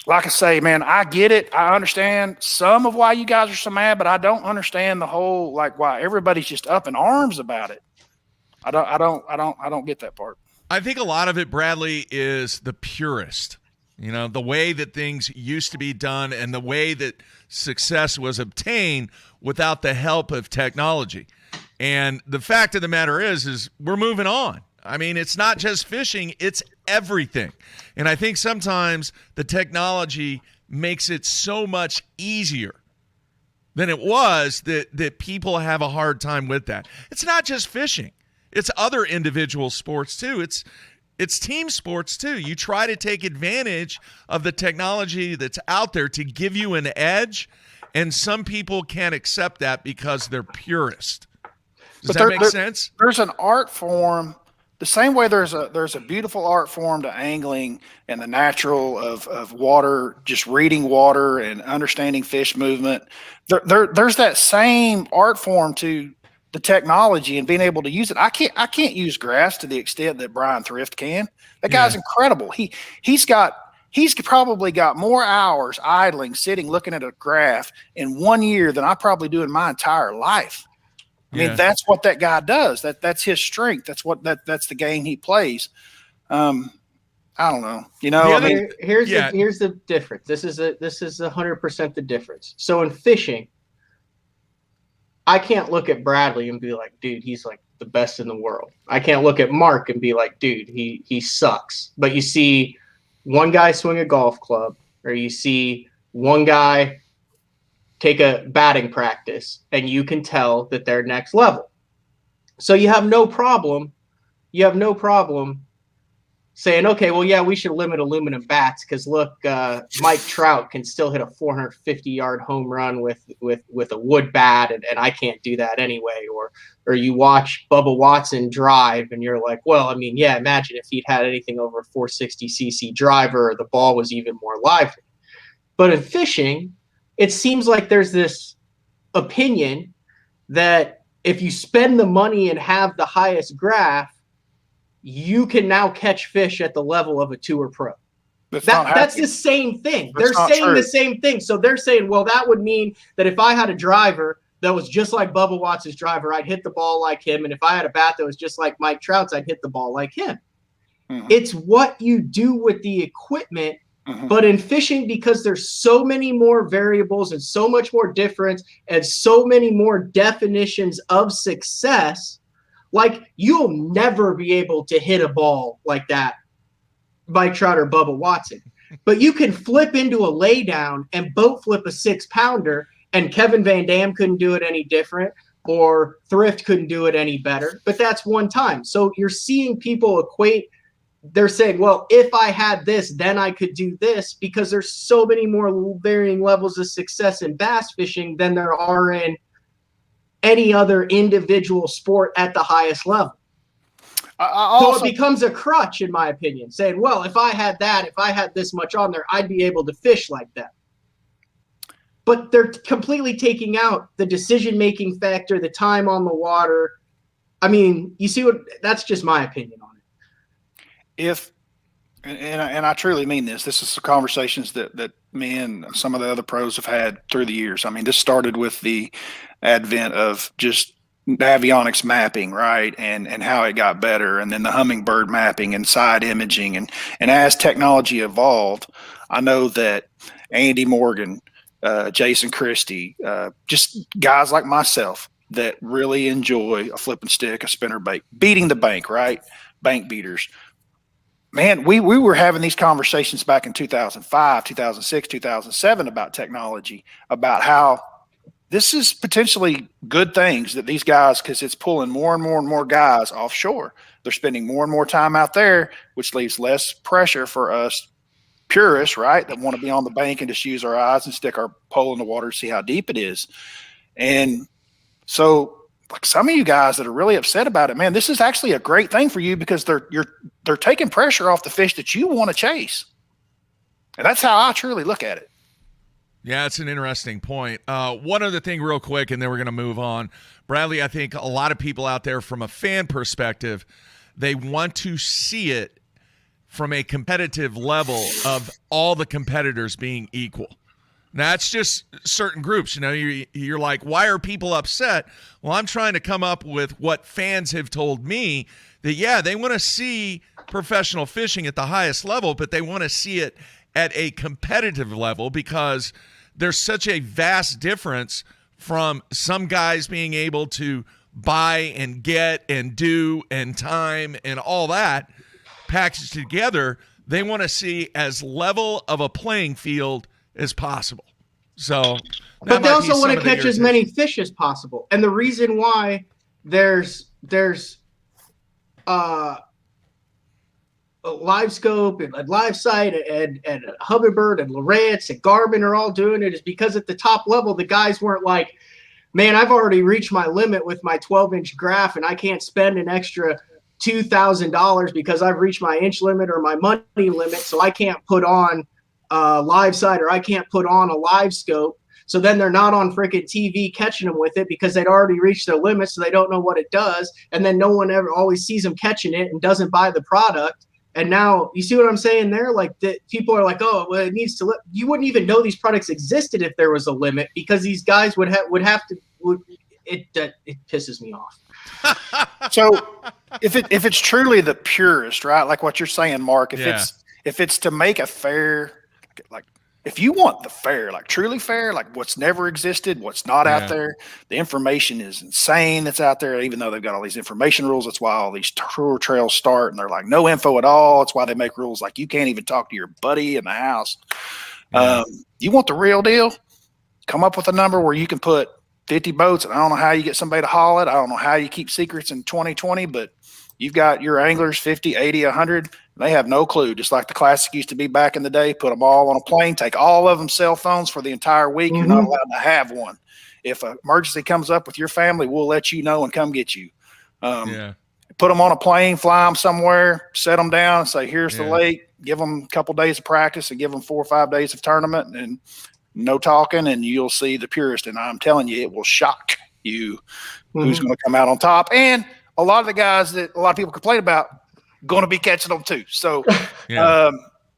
[SPEAKER 3] like I say, man, I get it. I understand some of why you guys are so mad, but I don't understand the whole, like, why everybody's just up in arms about it. I don't get that part.
[SPEAKER 2] I think a lot of it, Bradley, is the purist. You know, the way that things used to be done and the way that success was obtained without the help of technology. And the fact of the matter is we're moving on. I mean, it's not just fishing, it's everything. And I think sometimes the technology makes it so much easier than it was that people have a hard time with that. It's not just fishing. It's other individual sports too. It's team sports too. You try to take advantage of the technology that's out there to give you an edge, and some people can't accept that because they're purist. Does that make sense?
[SPEAKER 3] There's an art form. The same way there's a beautiful art form to angling and the natural of water, just reading water and understanding fish movement. There's that same art form to the technology and being able to use it. I can't use graphs to the extent that Brian Thrift can. That guy's incredible. He's probably got more hours idling, sitting, looking at a graph in 1 year than I probably do in my entire life. I mean, that's what that guy does. That's his strength. That's the game he plays. I don't know. You know,
[SPEAKER 1] here's the difference. This is 100% the difference. So in fishing, I can't look at Bradley and be like, dude, he's like the best in the world. I can't look at Mark and be like, dude, he sucks. But you see one guy swing a golf club, or you see one guy take a batting practice, and you can tell that they're next level. So you have no problem saying, okay, well, yeah, we should limit aluminum bats because look, Mike Trout can still hit a 450-yard home run with a wood bat, and I can't do that anyway. Or you watch Bubba Watson drive, and you're like, well, I mean, yeah, imagine if he'd had anything over a 460cc driver, or the ball was even more lively. But in fishing, it seems like there's this opinion that if you spend the money and have the highest graph, you can now catch fish at the level of a tour pro. That's the same thing. They're saying the same thing. So they're saying, well, that would mean that if I had a driver that was just like Bubba Watts' driver, I'd hit the ball like him. And if I had a bat that was just like Mike Trout's, I'd hit the ball like him. Mm-hmm. It's what you do with the equipment. Mm-hmm. But in fishing, because there's so many more variables and so much more difference and so many more definitions of success, like you'll never be able to hit a ball like that, Mike Trout or Bubba Watson. But you can flip into a laydown and boat flip a 6-pounder, and Kevin Van Dam couldn't do it any different, or Thrift couldn't do it any better. But that's one time. So you're seeing people equate. They're saying, well, if I had this, then I could do this, because there's so many more varying levels of success in bass fishing than there are in any other individual sport at the highest level. So it becomes a crutch, in my opinion, saying, well, if I had that, if I had this much on there, I'd be able to fish like that. But they're completely taking out the decision-making factor, the time on the water. I mean, you see that's just my opinion on it.
[SPEAKER 3] And I truly mean this. This is the conversations that me and some of the other pros have had through the years. I mean, this started with the advent of just avionics mapping, right? And how it got better, and then the Humminbird mapping and side imaging. And as technology evolved, I know that Andy Morgan, Jason Christie, just guys like myself that really enjoy a flipping stick, a spinner bait, beating the bank, right? Bank beaters. Man, we were having these conversations back in 2005, 2006, 2007 about technology, about how this is potentially good things that these guys, because it's pulling more and more and more guys offshore. They're spending more and more time out there, which leaves less pressure for us purists, right, that want to be on the bank and just use our eyes and stick our pole in the water to see how deep it is. And so, like some of you guys that are really upset about it, man, this is actually a great thing for you because they're taking pressure off the fish that you want to chase. And that's how I truly look at it.
[SPEAKER 2] Yeah, it's an interesting point. One other thing real quick, and then we're going to move on. Bradley, I think a lot of people out there from a fan perspective, they want to see it from a competitive level of all the competitors being equal. Now, it's just certain groups. You know, you're like, why are people upset? Well, I'm trying to come up with what fans have told me that, yeah, they want to see professional fishing at the highest level, but they want to see it at a competitive level because there's such a vast difference from some guys being able to buy and get and do and time and all that packaged together. They want to see as level of a playing field as possible. So,
[SPEAKER 1] but they also want to catch as many fish as possible. And the reason why there's Live Scope and Live Sight and Hubbard and Lawrence and Garmin are all doing it is because at the top level, the guys weren't like, man, I've already reached my limit with my 12-inch graph and I can't spend an extra $2,000 because I've reached my inch limit or my money limit. So I can't put on Live Sight or I can't put on a Live Scope. So then they're not on freaking TV catching them with it because they'd already reached their limit. So they don't know what it does. And then no one ever always sees them catching it and doesn't buy the product. And now you see what I'm saying there? Like people are like, oh, well, it needs to. You wouldn't even know these products existed if there was a limit because these guys would have to. It pisses me off.
[SPEAKER 3] So if it's truly the purest, right? Like what you're saying, Mark. If it's to make a fair, like if you want the fair, like truly fair, like what's never existed, what's not out there, the information is insane that's out there, even though they've got all these information rules. That's why all these tour trails start and they're like no info at all. That's why they make rules like you can't even talk to your buddy in the house. You want the real deal? Come up with a number where you can put 50 boats. And I don't know how you get somebody to haul it. I don't know how you keep secrets in 2020, but you've got your anglers 50, 80, 100. They have no clue, just like the classic used to be back in the day. Put them all on a plane, take all of them cell phones for the entire week. You're not allowed to have one. If an emergency comes up with your family, we'll let you know and come get you. Put them on a plane, fly them somewhere, set them down, and say, here's the lake. Give them a couple days of practice and give them 4 or 5 days of tournament and no talking, and you'll see the purest. And I'm telling you, it will shock you who's going to come out on top. And a lot of the guys that a lot of people complain about going to be catching them too. So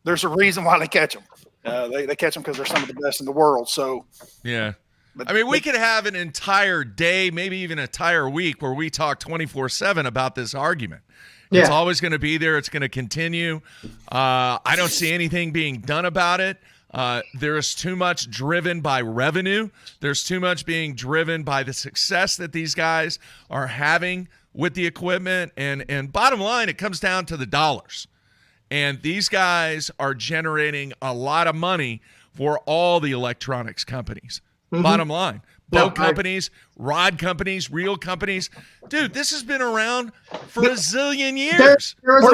[SPEAKER 3] there's a reason why they catch them. They catch them because they're some of the best in the world. So
[SPEAKER 2] I mean, we could have an entire day, maybe even an entire week where we talk 24/7 about this argument. It's always going to be there. It's going to continue. I don't see anything being done about it. There is too much driven by revenue. There's too much being driven by the success that these guys are having with the equipment. And bottom line, it comes down to the dollars. And these guys are generating a lot of money for all the electronics companies. Bottom line. Boat companies, rod companies, reel companies. Dude, this has been around for a zillion years.
[SPEAKER 3] We're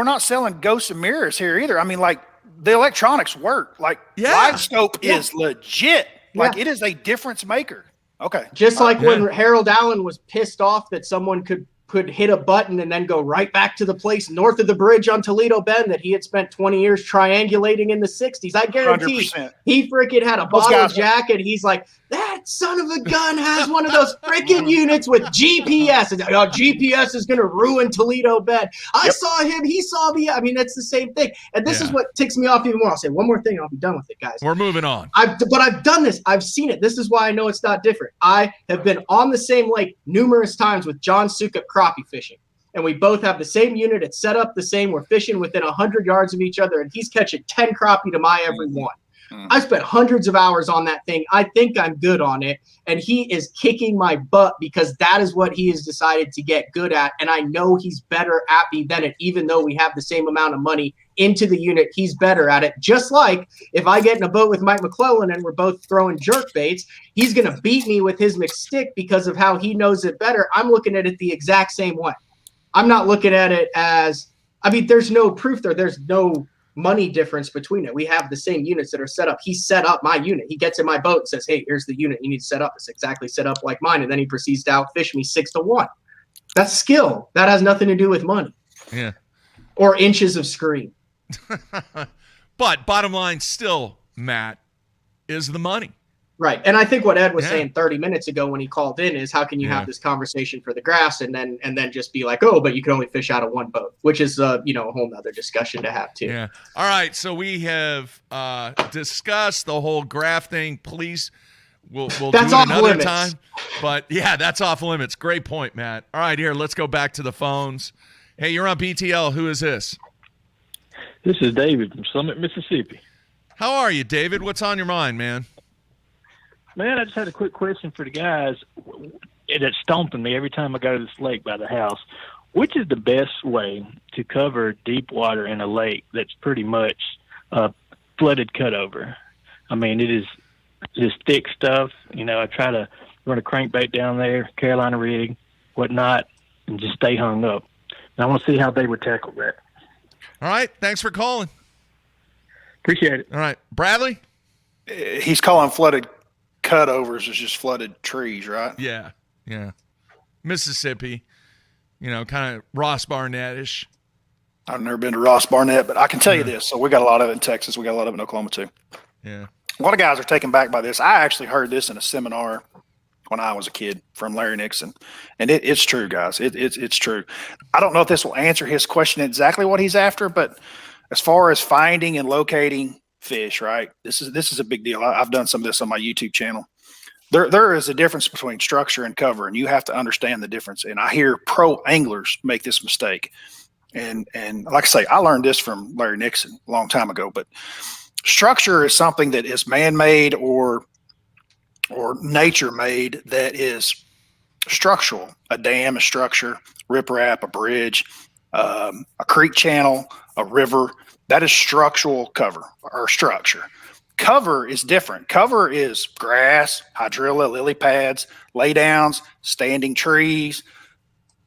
[SPEAKER 3] not selling ghosts and mirrors here either. I mean, like, the electronics work. Like Live Scope is legit. Like it is a difference maker. Okay.
[SPEAKER 1] Just like when Harold Allen was pissed off that someone could hit a button and then go right back to the place north of the bridge on Toledo Bend that he had spent 20 years triangulating in the 60s. I guarantee
[SPEAKER 3] 100%.
[SPEAKER 1] He freaking had a bottle jacket. He's like, that son of a gun has one of those freaking units with GPS. And GPS is going to ruin Toledo Bend. I saw him. He saw me. I mean, that's the same thing. And this is what ticks me off even more. I'll say one more thing and I'll be done with it, guys.
[SPEAKER 2] We're moving on.
[SPEAKER 1] But I've done this. I've seen it. This is why I know it's not different. I have been on the same lake numerous times with John Sukup crappie fishing. And we both have the same unit. It's set up the same. We're fishing within 100 yards of each other. And he's catching 10 crappie to my every one. I spent hundreds of hours on that thing. I think I'm good on it. And he is kicking my butt because that is what he has decided to get good at. And I know he's better at me than it, even though we have the same amount of money into the unit. He's better at it. Just like if I get in a boat with Mike McClellan and we're both throwing jerk baits, he's going to beat me with his McStick because of how he knows it better. I'm looking at it the exact same way. I'm not looking at it as, I mean, there's no proof there. There's no money difference between it. We have the same units that are set up. He set up my unit. He gets in my boat and says, hey, here's the unit you need to set up. It's exactly set up like mine. And then he proceeds to outfish me 6-1. That's skill. That has nothing to do with money.
[SPEAKER 2] Yeah.
[SPEAKER 1] Or inches of screen.
[SPEAKER 2] But bottom line still, Matt, is the money.
[SPEAKER 1] Right. And I think what Ed was saying 30 minutes ago when he called in is how can you have this conversation for the grass and then just be like, oh, but you can only fish out of one boat, which is a whole nother discussion to have too.
[SPEAKER 2] Yeah. All right. So we have discussed the whole graph thing. Please, we'll do it another time. But yeah, that's off limits. Great point, Matt. All right, here, let's go back to the phones. Hey, you're on BTL. Who is this?
[SPEAKER 7] This is David from Summit, Mississippi.
[SPEAKER 2] How are you, David? What's on your mind, man?
[SPEAKER 7] Man, I just had a quick question for the guys that's stomping me every time I go to this lake by the house. Which is the best way to cover deep water in a lake that's pretty much flooded cutover? I mean, it is just thick stuff. I try to run a crankbait down there, Carolina rig, whatnot, and just stay hung up. And I want to see how they would tackle that.
[SPEAKER 2] All right. Thanks for calling.
[SPEAKER 7] Appreciate it.
[SPEAKER 2] All right. Bradley?
[SPEAKER 3] He's calling flooded cutovers as just flooded trees, right?
[SPEAKER 2] Yeah. Mississippi, kind of Ross Barnett-ish.
[SPEAKER 3] I've never been to Ross Barnett, but I can tell you this. So we got a lot of it in Texas. We got a lot of it in Oklahoma too.
[SPEAKER 2] Yeah.
[SPEAKER 3] A lot of guys are taken back by this. I actually heard this in a seminar when I was a kid from Larry Nixon. And it's true, guys. It's true. I don't know if this will answer his question exactly what he's after, but as far as finding and locating fish, right? This is a big deal. I've done some of this on my YouTube channel. There is a difference between structure and cover, and you have to understand the difference. And I hear pro anglers make this mistake. And like I say, I learned this from Larry Nixon a long time ago, but structure is something that is man-made or nature-made that is structural. A dam, a structure, riprap, a bridge, a creek channel, a river. That is structural cover or structure. Cover is different. Cover is grass, hydrilla, lily pads, laydowns, standing trees,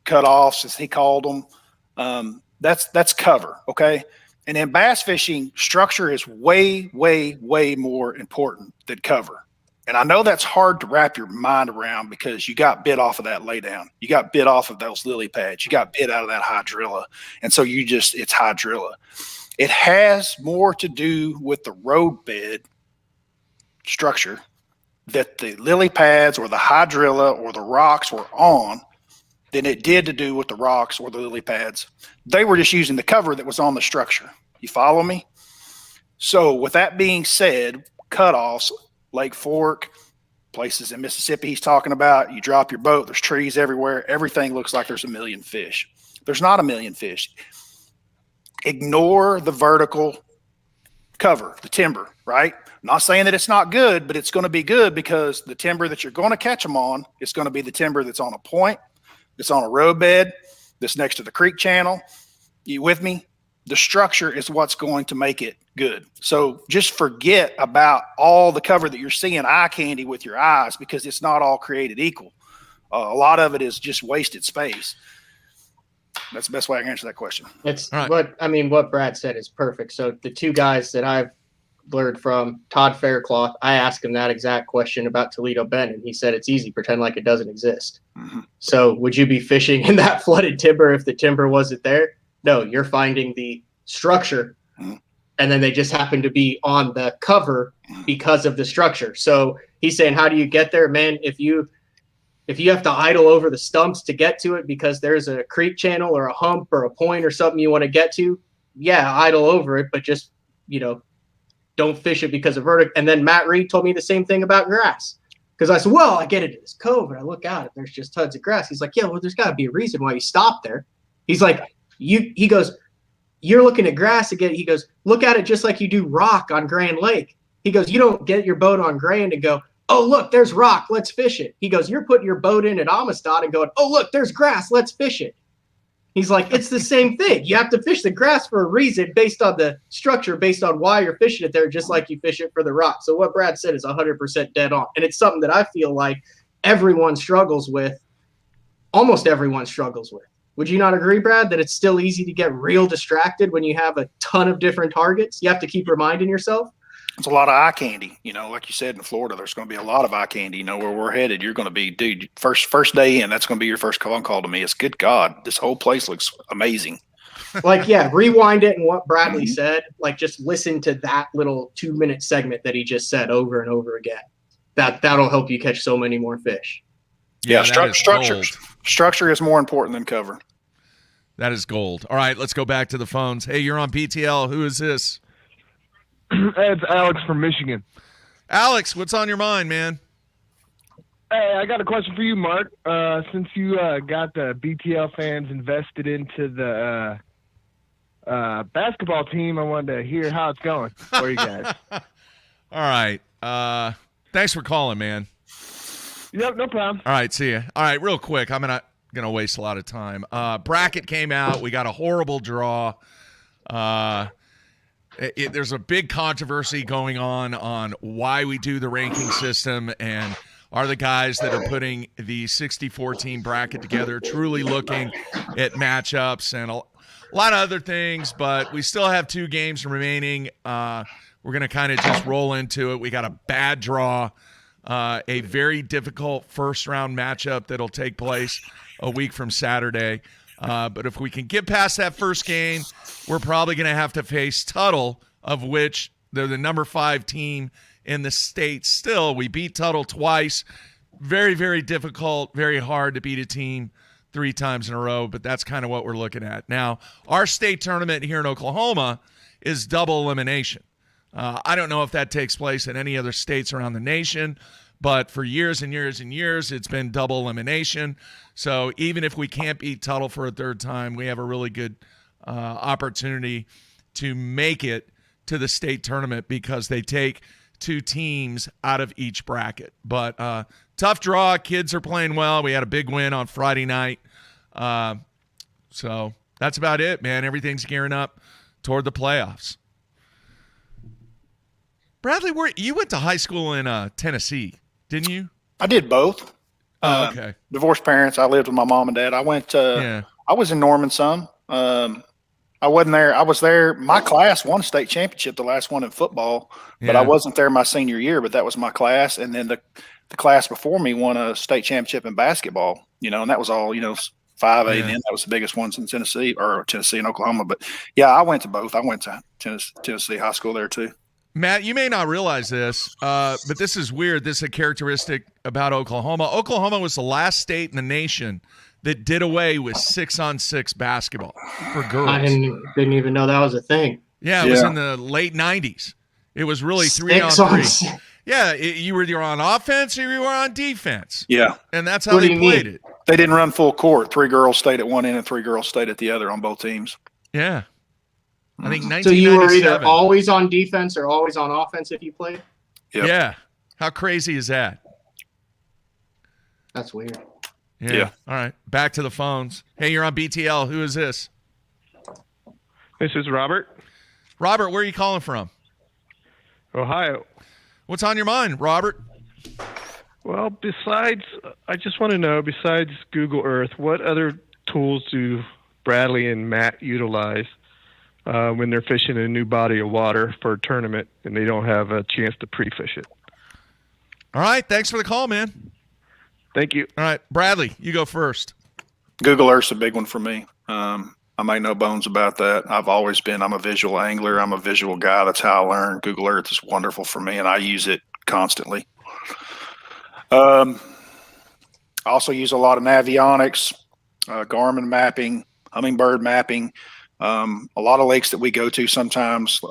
[SPEAKER 3] cutoffs, as he called them. That's cover, okay? And in bass fishing, structure is way, way, way more important than cover. And I know that's hard to wrap your mind around because you got bit off of that laydown. You got bit off of those lily pads. You got bit out of that hydrilla. And so it's hydrilla. It has more to do with the road bed structure that the lily pads or the hydrilla or the rocks were on than it did to do with the rocks or the lily pads. They were just using the cover that was on the structure. You follow me? So with that being said, cutoffs, Lake Fork, places in Mississippi he's talking about, you drop your boat, there's trees everywhere. Everything looks like there's a million fish. There's not a million fish. Ignore the vertical cover, the timber, right? I'm not saying that it's not good, but it's going to be good because the timber that you're going to catch them on is going to be the timber that's on a point, that's on a roadbed, that's next to the creek channel. You with me? The structure is what's going to make it good. So just forget about all the cover that you're seeing eye candy with your eyes because it's not all created equal. A lot of it is just wasted space. That's the best way I can answer that question.
[SPEAKER 1] It's what Brad said is perfect. So the two guys that I've learned from, Todd Faircloth, I asked him that exact question about Toledo Bend, and he said it's easy, pretend like it doesn't exist. Mm-hmm. So would you be fishing in that flooded timber if the timber wasn't there? No, you're finding the structure, and then they just happen to be on the cover because of the structure. So he's saying, how do you get there, man? If you have to idle over the stumps to get to it because there's a creek channel or a hump or a point or something you want to get to, yeah, idle over it, but just, don't fish it because of vertical. And then Matt Reed told me the same thing about grass. Because I said, well, I get into this cove and I look out and there's just tons of grass. He's like, yeah, well, there's got to be a reason why you stopped there. He's like, he goes, you're looking at grass again. He goes, look at it just like you do rock on Grand Lake. He goes, you don't get your boat on Grand and go, oh, look, there's rock, let's fish it. He goes, you're putting your boat in at Amistad and going, oh, look, there's grass, let's fish it. He's like, it's the same thing. You have to fish the grass for a reason based on the structure, based on why you're fishing it there, just like you fish it for the rock. So what Brad said is 100% dead on. And it's something that I feel like everyone struggles with, almost everyone struggles with. Would you not agree, Brad, that it's still easy to get real distracted when you have a ton of different targets? You have to keep reminding yourself.
[SPEAKER 3] It's a lot of eye candy, like you said, in Florida, there's going to be a lot of eye candy. Where we're headed, you're going to be, dude, first day in, that's going to be your first phone call to me. It's good God, this whole place looks amazing.
[SPEAKER 1] Rewind it and what Bradley said, just listen to that little 2-minute segment that he just said over and over again. That'll help you catch so many more fish.
[SPEAKER 3] Yeah, structure is more important than cover.
[SPEAKER 2] That is gold. All right, let's go back to the phones. Hey, you're on BTL. Who is this?
[SPEAKER 8] It's Alex from Michigan.
[SPEAKER 2] Alex, what's on your mind, man?
[SPEAKER 8] Hey, I got a question for you, Mark. Since you got the BTL fans invested into the basketball team, I wanted to hear how it's going for you guys.
[SPEAKER 2] All right. Thanks for calling, man.
[SPEAKER 8] Yep, no problem.
[SPEAKER 2] All right, see ya. All right, real quick. I'm not going to waste a lot of time. Bracket came out. We got a horrible draw. There's a big controversy going on why we do the ranking system, and are the guys that are putting the 64-team bracket together truly looking at matchups and a lot of other things, but we still have 2 games remaining. We're going to kind of just roll into it. We got a bad draw, a very difficult first-round matchup that'll take place a week from Saturday. But if we can get past that first game, we're probably going to have to face Tuttle, of which they're the number 5 team in the state still. We beat Tuttle twice. Very, very difficult, very hard to beat a team 3 times in a row, but that's kind of what we're looking at. Now, our state tournament here in Oklahoma is double elimination. I don't know if that takes place in any other states around the nation, but for years and years and years, it's been double elimination. So even if we can't beat Tuttle for a 3rd time, we have a really good opportunity to make it to the state tournament because they take 2 teams out of each bracket. But tough draw. Kids are playing well. We had a big win on Friday night. So that's about it, man. Everything's gearing up toward the playoffs. Bradley, you went to high school in Tennessee, didn't you?
[SPEAKER 3] I did both.
[SPEAKER 2] Oh, okay.
[SPEAKER 3] Divorced parents. I lived with my mom and dad. I went I was in Norman some. I wasn't there. I was there. My class won a state championship, the last one in football, but I wasn't there my senior year, but that was my class. And then the class before me won a state championship in basketball, and that was all, 5A, and that was the biggest ones in Tennessee and Oklahoma. But yeah, I went to both. I went to Tennessee high school there too.
[SPEAKER 2] Matt, you may not realize this, but this is weird. This is a characteristic about Oklahoma. Oklahoma was the last state in the nation that did away with 6-on-6 basketball for girls.
[SPEAKER 1] I didn't even know that was a thing.
[SPEAKER 2] Yeah, it was in the late 90s. It was really 3-on-3. Yeah, you were either on offense or you were on defense.
[SPEAKER 3] Yeah.
[SPEAKER 2] And that's how they played it.
[SPEAKER 3] They didn't run full court. 3 girls stayed at one end and 3 girls stayed at the other on both teams.
[SPEAKER 2] Yeah. I think 1997.
[SPEAKER 1] So you were either always on defense or always on offense if you played?
[SPEAKER 3] Yep.
[SPEAKER 2] Yeah. How crazy is that?
[SPEAKER 1] That's weird.
[SPEAKER 2] Yeah. All right. Back to the phones. Hey, you're on BTL. Who is this?
[SPEAKER 8] This is Robert.
[SPEAKER 2] Robert, where are you calling from?
[SPEAKER 8] Ohio.
[SPEAKER 2] What's on your mind, Robert?
[SPEAKER 8] Well, I just want to know, besides Google Earth, what other tools do Bradley and Matt utilize when they're fishing a new body of water for a tournament and they don't have a chance to pre-fish it?
[SPEAKER 2] All right. Thanks for the call, man.
[SPEAKER 8] Thank you.
[SPEAKER 2] All right. Bradley, you go first.
[SPEAKER 3] Google Earth's a big one for me. I make no bones about that. I'm a visual angler. I'm a visual guy. That's how I learn. Google Earth is wonderful for me, and I use it constantly. I also use a lot of navionics, Garmin mapping, hummingbird mapping. A lot of lakes that we go to sometimes.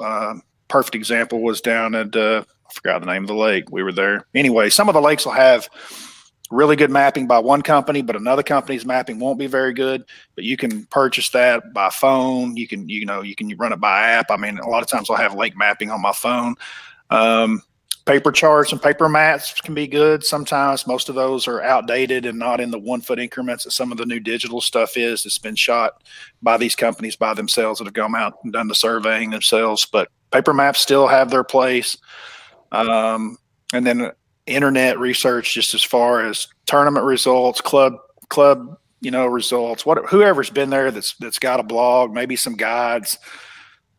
[SPEAKER 3] Perfect example was down at, I forgot the name of the lake. We were there. Anyway, some of the lakes will have really good mapping by one company, but another company's mapping won't be very good. But you can purchase that by phone. You can run it by app. I mean, a lot of times I'll have lake mapping on my phone. Paper charts and paper mats can be good. Sometimes most of those are outdated and not in the 1-foot increments that some of the new digital stuff is. It's been shot by these companies by themselves that have gone out and done the surveying themselves. But paper maps still have their place. And then internet research, just as far as tournament results, club results. Whoever's been there that's got a blog, maybe some guides,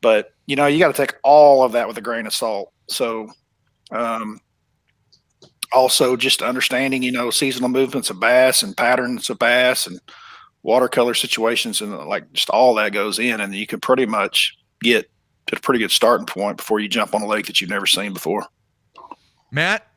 [SPEAKER 3] but you got to take all of that with a grain of salt. So, also just understanding, seasonal movements of bass and patterns of bass and watercolor situations and like just all that goes in, and you can pretty much get to a pretty good starting point before you jump on a lake that you've never seen before.
[SPEAKER 2] Matt?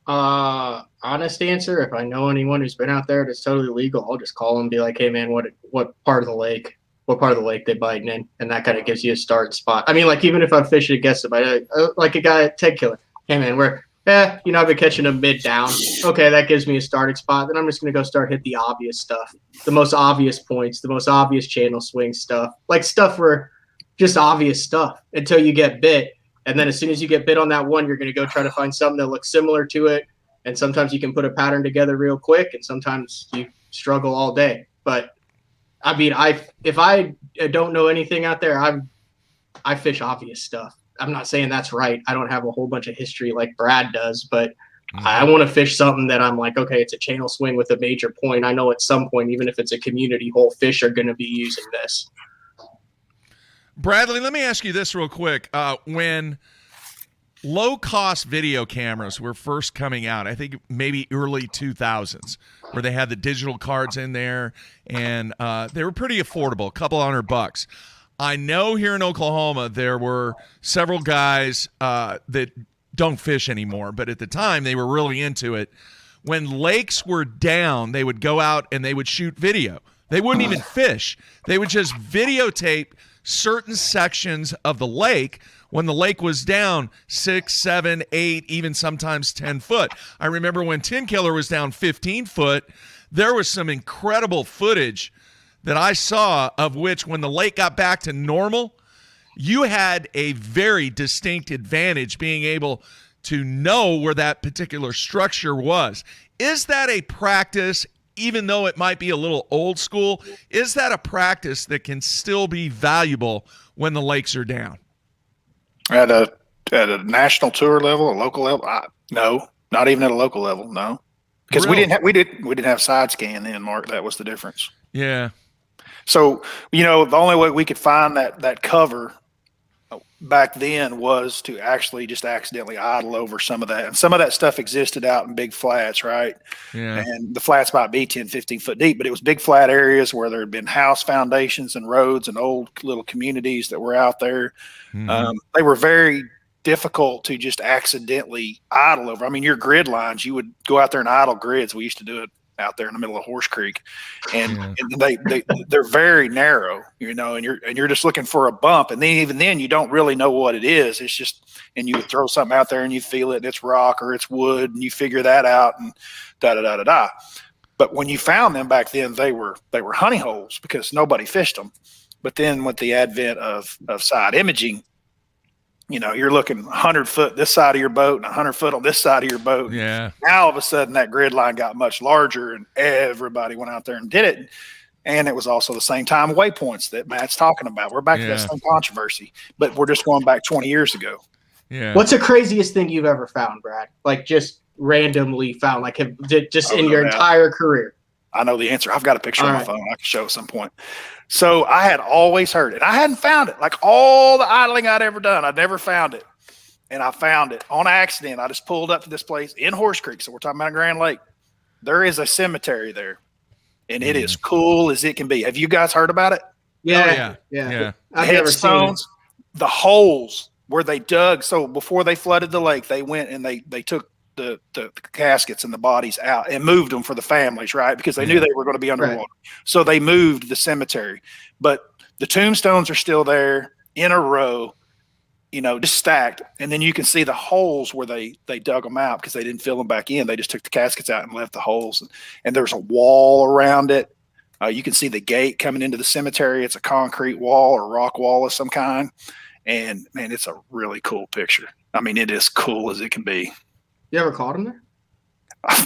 [SPEAKER 1] Honest answer, if I know anyone who's been out there that's totally legal, I'll just call them and be like, hey man, what part of the lake they biting in? And that kind of gives you a start spot. I mean, like, even if I'm fishing against somebody, like a guy, Ted Killer, hey man, I've been catching them mid down. Okay, that gives me a starting spot. Then I'm just going to go start hit the obvious stuff, the most obvious points, the most obvious channel swing stuff, like stuff where just obvious stuff until you get bit. And then as soon as you get bit on that one, you're going to go try to find something that looks similar to it. And sometimes you can put a pattern together real quick, and sometimes you struggle all day. But I mean, if I don't know anything out there, I fish obvious stuff. I'm not saying that's right. I don't have a whole bunch of history like Brad does, but I want to fish something that I'm like, okay, it's a channel swing with a major point. I know at some point, even if it's a community hole, fish are going to be using this.
[SPEAKER 2] Bradley, let me ask you this real quick. When low-cost video cameras were first coming out, I think maybe early 2000s, where they had the digital cards in there, and they were pretty affordable, a couple $100. I know here in Oklahoma there were several guys that don't fish anymore, but at the time they were really into it. When lakes were down, they would go out and they would shoot video. They wouldn't even fish. They would just videotape certain sections of the lake when the lake was down 6, 7, 8, even sometimes 10 foot. I remember when Tin Killer was down 15 foot, there was some incredible footage that I saw of which when the lake got back to normal, you had a very distinct advantage being able to know where that particular structure was. Is that a practice, even though it might be a little old school, is that a practice that can still be valuable when the lakes are down?
[SPEAKER 3] At a national tour level, a local level, no, not even at a local level, no, because
[SPEAKER 2] Really?
[SPEAKER 3] we didn't have side scan then, Mark. That was the difference.
[SPEAKER 2] Yeah.
[SPEAKER 3] So the only way we could find that cover back then was to actually just accidentally idle over some of that. And some of that stuff existed out in big flats, right?
[SPEAKER 2] Yeah.
[SPEAKER 3] And the flats might be 10, 15 foot deep, but it was big flat areas where there had been house foundations and roads and old little communities that were out there.
[SPEAKER 2] Mm-hmm.
[SPEAKER 3] They were very difficult to just accidentally idle over. I mean, your grid lines, you would go out there and idle grids. We used to do it out there in the middle of Horse Creek, and they're very narrow, and you're just looking for a bump, and then even then you don't really know what it is. It's just, and you would throw something out there and you feel it, and it's rock or it's wood, and you figure that out, and da. But when you found them back then, they were honey holes because nobody fished them. But then with the advent of side imaging, you're looking 100 foot this side of your boat and 100 foot on this side of your boat.
[SPEAKER 2] Yeah.
[SPEAKER 3] Now all of a sudden that grid line got much larger and everybody went out there and did it. And it was also the same time waypoints that Matt's talking about. We're back to that same controversy, but we're just going back 20 years ago.
[SPEAKER 2] Yeah.
[SPEAKER 1] What's the craziest thing you've ever found, Brad? Like just randomly found, like in your entire career?
[SPEAKER 3] I know the answer. I've got a picture on my phone I can show at some point. So I had always heard it. I hadn't found it. Like all the idling I'd ever done, I'd never found it. And I found it on accident. I just pulled up to this place in Horse Creek. So we're talking about Grand Lake. There is a cemetery there. And it is cool as it can be. Have you guys heard about it?
[SPEAKER 1] Yeah. I've never seen it.
[SPEAKER 3] The holes where they dug. So before they flooded the lake, they went and they took the caskets and the bodies out and moved them for the families, right? Because they knew they were going to be underwater. Right. So they moved the cemetery, but the tombstones are still there in a row, just stacked. And then you can see the holes where they dug them out because they didn't fill them back in. They just took the caskets out and left the holes. And there's a wall around it. You can see the gate coming into the cemetery. It's a concrete wall or rock wall of some kind. And man, it's a really cool picture. I mean, it is cool as it can be.
[SPEAKER 1] You ever caught him there?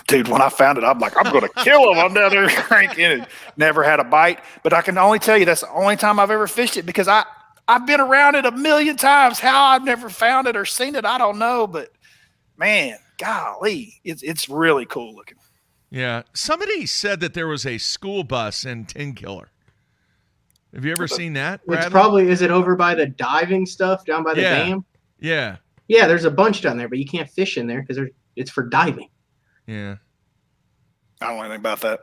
[SPEAKER 3] Dude, when I found it, I'm like, I'm going to kill him. I'm down there cranking it. Never had a bite, but I can only tell you that's the only time I've ever fished it because I've been around it a million times. How I've never found it or seen it, I don't know. But man, golly, it's really cool looking.
[SPEAKER 2] Yeah. Somebody said that there was a school bus in Tin Killer. Have you ever seen that, Bradley?
[SPEAKER 1] It's probably, is it over by the diving stuff down by the dam?
[SPEAKER 2] Yeah.
[SPEAKER 1] Yeah, there's a bunch down there, but you can't fish in there because it's for diving.
[SPEAKER 2] Yeah.
[SPEAKER 3] I don't know anything about that.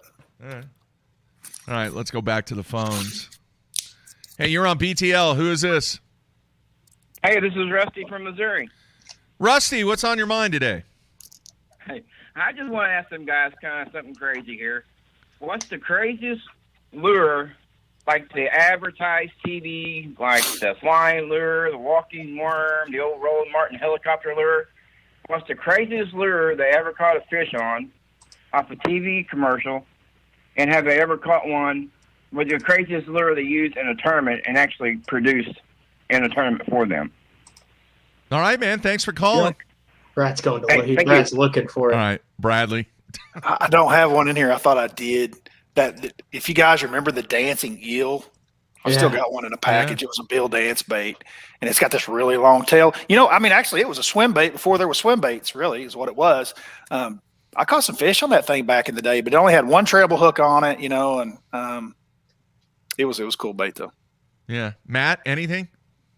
[SPEAKER 2] All right, let's go back to the phones. Hey, you're on BTL. Who is this?
[SPEAKER 9] Hey, this is Rusty from Missouri.
[SPEAKER 2] Rusty, what's on your mind today?
[SPEAKER 9] Hey, I just want to ask them guys kind of something crazy here. What's the craziest lure, like the advertised TV, like the flying lure, the walking worm, the old Roland Martin helicopter lure? What's the craziest lure they ever caught a fish on off a TV commercial? And have they ever caught one with the craziest lure they used in a tournament and actually produced in a tournament for them?
[SPEAKER 2] All right, man. Thanks for calling.
[SPEAKER 1] Brad's going to Brad's looking for it.
[SPEAKER 2] All right, Bradley.
[SPEAKER 3] I don't have one in here. I thought I did. That if you guys remember the dancing eel, I still got one in a package. It was a bill dance bait, and it's got this really long tail. Actually, it was a swim bait before there were swim baits. Really, is what it was. I caught some fish on that thing back in the day, but it only had one treble hook on it. And it was cool bait though.
[SPEAKER 2] Yeah, Matt, anything?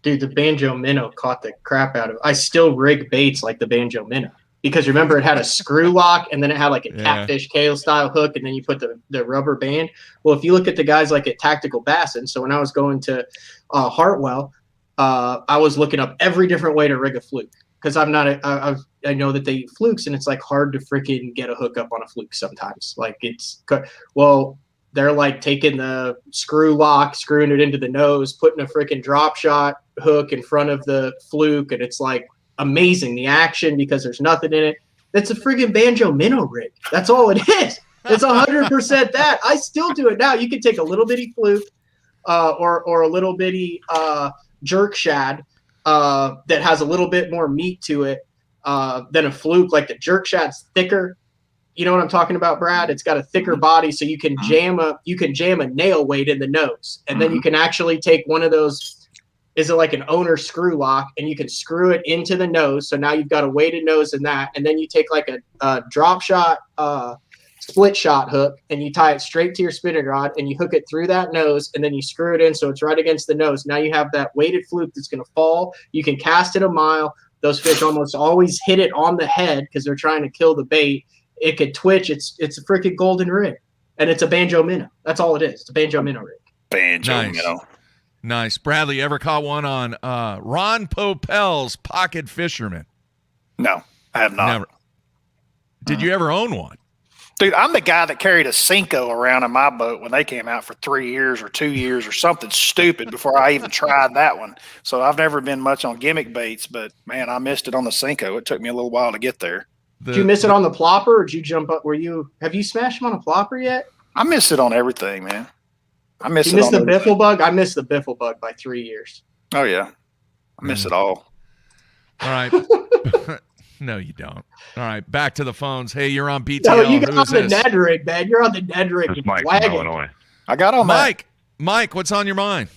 [SPEAKER 1] Dude, the banjo minnow caught the crap out of it. I still rig baits like the banjo minnow because remember it had a screw lock and then it had like a catfish Kale style hook and then you put the rubber band. Well, if you look at the guys like at Tactical Bass, and so when I was going to Hartwell, I was looking up every different way to rig a fluke because I know that they eat flukes and it's like hard to freaking get a hook up on a fluke sometimes. Like they're like taking the screw lock, screwing it into the nose, putting a freaking drop shot hook in front of the fluke. And it's like amazing the action because there's nothing in it. It's a freaking banjo minnow rig. That's all it is. It's 100% that. I still do it now. You can take a little bitty fluke or a little bitty jerk shad that has a little bit more meat to it than a fluke. Like the jerk shad's thicker. You know what I'm talking about, Brad? It's got a thicker body, so you can jam a nail weight in the nose, and then you can actually take one of those. Is it like an owner screw lock, and you can screw it into the nose. So now you've got a weighted nose in that, and then you take like a drop shot, split shot hook, and you tie it straight to your spinning rod, and you hook it through that nose, and then you screw it in so it's right against the nose. Now you have that weighted fluke that's going to fall. You can cast it a mile. Those fish almost always hit it on the head because they're trying to kill the bait. It could twitch. It's a freaking golden rig, and it's a banjo minnow. That's all it is. It's a banjo minnow rig.
[SPEAKER 3] Banjo minnow.
[SPEAKER 2] Nice. Bradley, ever caught one on Ron Popel's Pocket Fisherman?
[SPEAKER 3] No, I have not.
[SPEAKER 2] Never. Did you ever own one?
[SPEAKER 3] Dude, I'm the guy that carried a Cinco around in my boat when they came out for 3 years or 2 years or something stupid before I even tried that one. So I've never been much on gimmick baits, but man, I missed it on the Cinco. It took me a little while to get there.
[SPEAKER 1] Did you miss it on the plopper, or did you jump up? Have you smashed him on a plopper yet?
[SPEAKER 3] I missed it on everything, man.
[SPEAKER 1] You missed the biffle bug? I missed the biffle bug by 3 years.
[SPEAKER 3] Oh yeah, I miss it all.
[SPEAKER 2] All right. No, you don't. All right, back to the phones. Hey, you're on BTL.
[SPEAKER 1] No, you got on the Ned rig, man. You're on the Ned rig.
[SPEAKER 18] It's Mike
[SPEAKER 1] wagon.
[SPEAKER 18] from Illinois.
[SPEAKER 3] I got on
[SPEAKER 2] Mike. Mike, what's on your mind?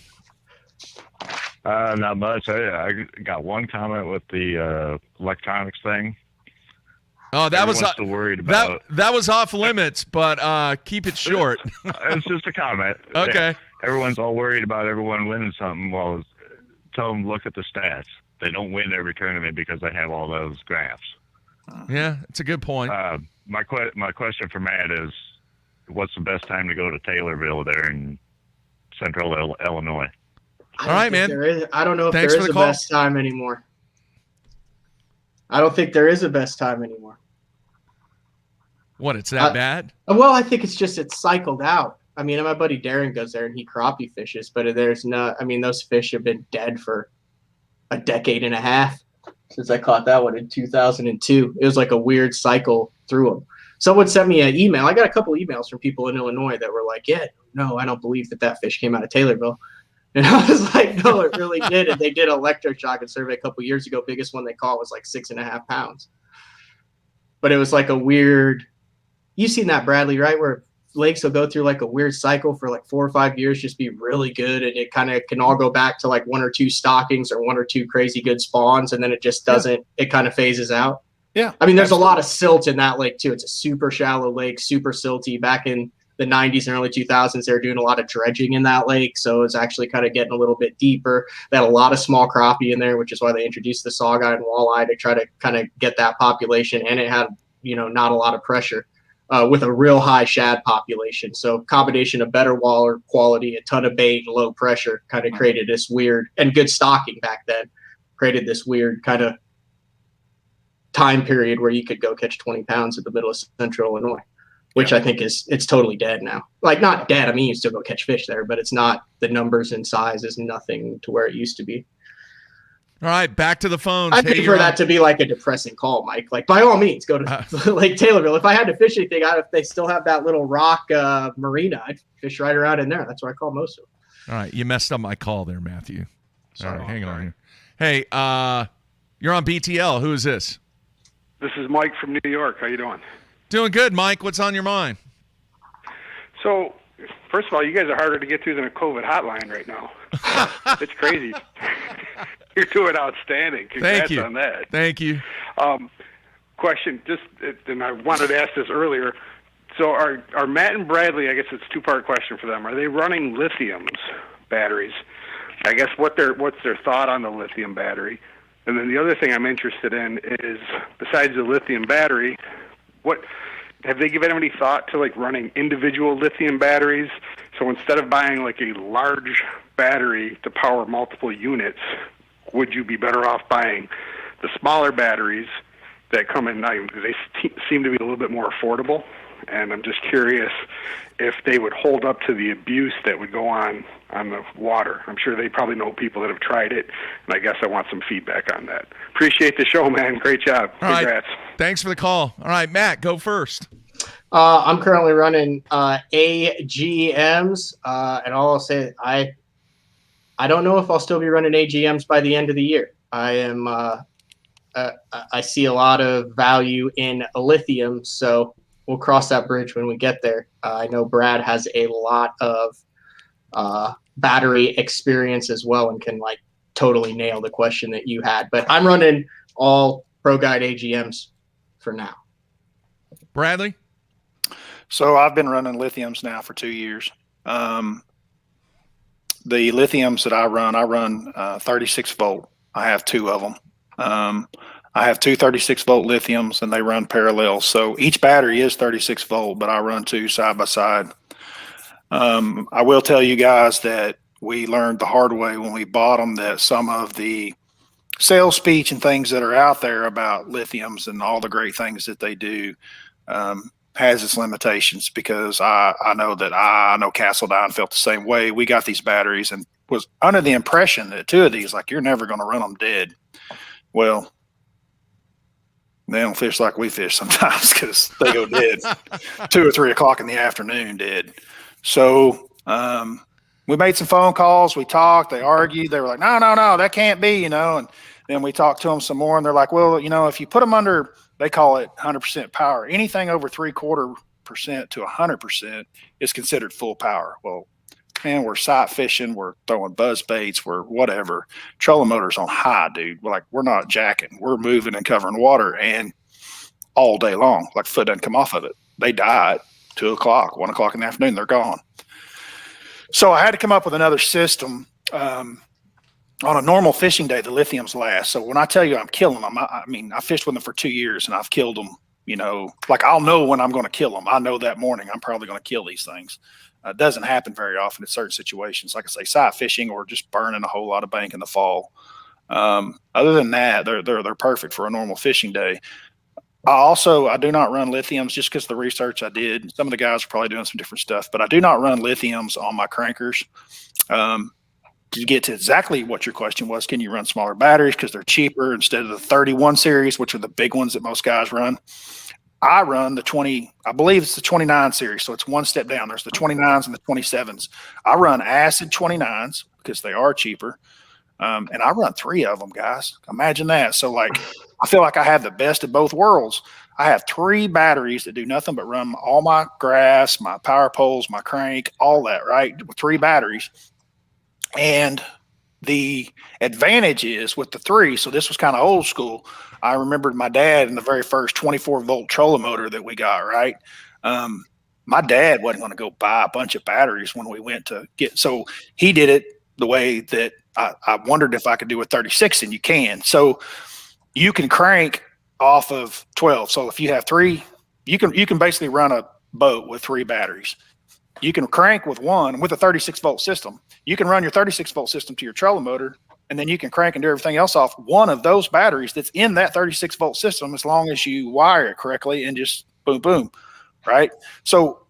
[SPEAKER 18] Not much. I got one comment with the electronics thing.
[SPEAKER 2] Oh, that
[SPEAKER 18] Everyone's
[SPEAKER 2] was
[SPEAKER 18] still worried about
[SPEAKER 2] that was off limits, but keep it short.
[SPEAKER 18] It's just a comment.
[SPEAKER 2] Okay.
[SPEAKER 18] Everyone's all worried about everyone winning something. Well, tell them look at the stats. They don't win every tournament because they have all those graphs.
[SPEAKER 2] Yeah, it's a good point.
[SPEAKER 18] My question for Matt is, what's the best time to go to Taylorville there in central Illinois?
[SPEAKER 2] All right, man.
[SPEAKER 1] I don't know if there is a best time anymore. I don't think there is a best time anymore.
[SPEAKER 2] What, it's that bad?
[SPEAKER 1] Well, I think it's cycled out. I mean, my buddy Darren goes there and he crappie fishes, but there's not. I mean, those fish have been dead for a decade and a half since I caught that one in 2002. It was like a weird cycle through them. Someone sent me an email. I got a couple emails from people in Illinois that were like, yeah, no, I don't believe that fish came out of Taylorville. And I was like, no, it really did. And they did an electric shocking survey a couple years ago. Biggest one they caught was like 6.5 pounds. But it was like a weird, you've seen that, Bradley, right? Where lakes will go through like a weird cycle for like 4 or 5 years, just be really good. And it kind of can all go back to like 1 or 2 stockings or 1 or 2 crazy good spawns. And then it just doesn't, it kind of phases out.
[SPEAKER 3] Yeah.
[SPEAKER 1] I mean, there's a lot of silt in that lake too. It's a super shallow lake, super silty. Back in the 90s and early 2000s, they were doing a lot of dredging in that lake. So it's actually kind of getting a little bit deeper. They had a lot of small crappie in there, which is why they introduced the saugeye and walleye to try to kind of get that population. And it had, not a lot of pressure with a real high shad population. So combination of better water quality, a ton of bait, and low pressure kind of created this weird, and good stocking back then, created this weird kind of time period where you could go catch 20 pounds in the middle of central Illinois, which I think it's totally dead now. Like, not dead. I mean, you still go catch fish there, but it's not, the numbers and size is nothing to where it used to be.
[SPEAKER 2] All right, back to the phones.
[SPEAKER 1] I think for that to be like a depressing call, Mike. Like, by all means, go to Lake Taylorville. If I had to fish anything, if they still have that little rock marina, I'd fish right around in there. That's where I call most of them.
[SPEAKER 2] All right, you messed up my call there, Matthew. All right, hang on here. Hey, you're on BTL. Who is this?
[SPEAKER 10] This is Mike from New York. How you doing?
[SPEAKER 2] Doing good, Mike. What's on your mind?
[SPEAKER 10] So, first of all, you guys are harder to get to than a COVID hotline right now. It's crazy. You're doing outstanding. Congrats on that.
[SPEAKER 2] Thank you.
[SPEAKER 10] Question, and I wanted to ask this earlier. So are Matt and Bradley, I guess it's a two-part question for them, are they running lithiums batteries? I guess what's their thought on the lithium battery? And then the other thing I'm interested in is, besides the lithium battery, have they given any thought to like running individual lithium batteries? So instead of buying like a large battery to power multiple units, would you be better off buying the smaller batteries that come in? They seem to be a little bit more affordable, and I'm just curious if they would hold up to the abuse that would go on the water. I'm sure they probably know people that have tried it, and I guess I want some feedback on that. Appreciate the show, man. Great job. Congrats.
[SPEAKER 2] Right. Thanks for the call. All right, Matt, go first.
[SPEAKER 1] I'm currently running AGMs, and all I'll say, I don't know if I'll still be running AGMs by the end of the year. I see a lot of value in lithium, so we'll cross that bridge when we get there. I know Brad has a lot of battery experience as well and can like totally nail the question that you had. But I'm running all Pro Guide AGMs for now.
[SPEAKER 2] Bradley?
[SPEAKER 3] So I've been running lithiums now for 2 years. The lithiums that I run 36 volt. I have two of them. I have two 36 volt lithiums, and they run parallel. So each battery is 36 volt, but I run two side by side. I will tell you guys that we learned the hard way when we bought them that some of the sales speech and things that are out there about lithiums and all the great things that they do has its limitations, because I know Castledine felt the same way. We got these batteries and was under the impression that two of these, like, you're never going to run them dead. Well, they don't fish like we fish sometimes, because they go dead 2 or 3 o'clock in the afternoon dead. So we made some phone calls. We talked. They argued. They were like, no, that can't be, And then we talked to them some more, and they're like, well, if you put them under, they call it 100% power. Anything over 0.75% to 100% is considered full power. Well, man, we're sight fishing. We're throwing buzz baits. We're whatever. Trolling motors on high, dude. We're not jacking. We're moving and covering water, and all day long. Like, foot doesn't come off of it. They die at 2 o'clock, 1 o'clock in the afternoon. They're gone. So I had to come up with another system. On a normal fishing day, the lithiums last. So when I tell you I'm killing them, I fished with them for 2 years, and I've killed them, like, I'll know when I'm going to kill them. I know that morning I'm probably going to kill these things. It doesn't happen very often in certain situations. Like I say, sight fishing or just burning a whole lot of bank in the fall. Other than that, they're perfect for a normal fishing day. I do not run lithiums just because the research I did. Some of the guys are probably doing some different stuff, but I do not run lithiums on my crankers. To get to exactly what your question was, can you run smaller batteries because they're cheaper instead of the 31 series, which are the big ones that most guys run? I run the 20, I believe it's the 29 series, so it's one step down. There's the 29s and the 27s. I run acid 29s because they are cheaper, and I run 3 of them, guys. Imagine that. So, like, I feel like I have the best of both worlds. I have 3 batteries that do nothing but run all my grass, my power poles, my crank, all that, right, with 3 batteries. And The advantage is with the 3, so this was kind of old school. I remembered my dad in the very first 24-volt trolling motor that we got, right? My dad wasn't going to go buy a bunch of batteries when we went to get, so he did it the way that I wondered if I could do a 36, and you can. So you can crank off of 12. So if you have 3, you can basically run a boat with 3 batteries. You can crank with 1 with a 36-volt system. You can run your 36-volt system to your trolling motor, and then you can crank and do everything else off one of those batteries that's in that 36-volt system, as long as you wire it correctly and just boom, boom, right? So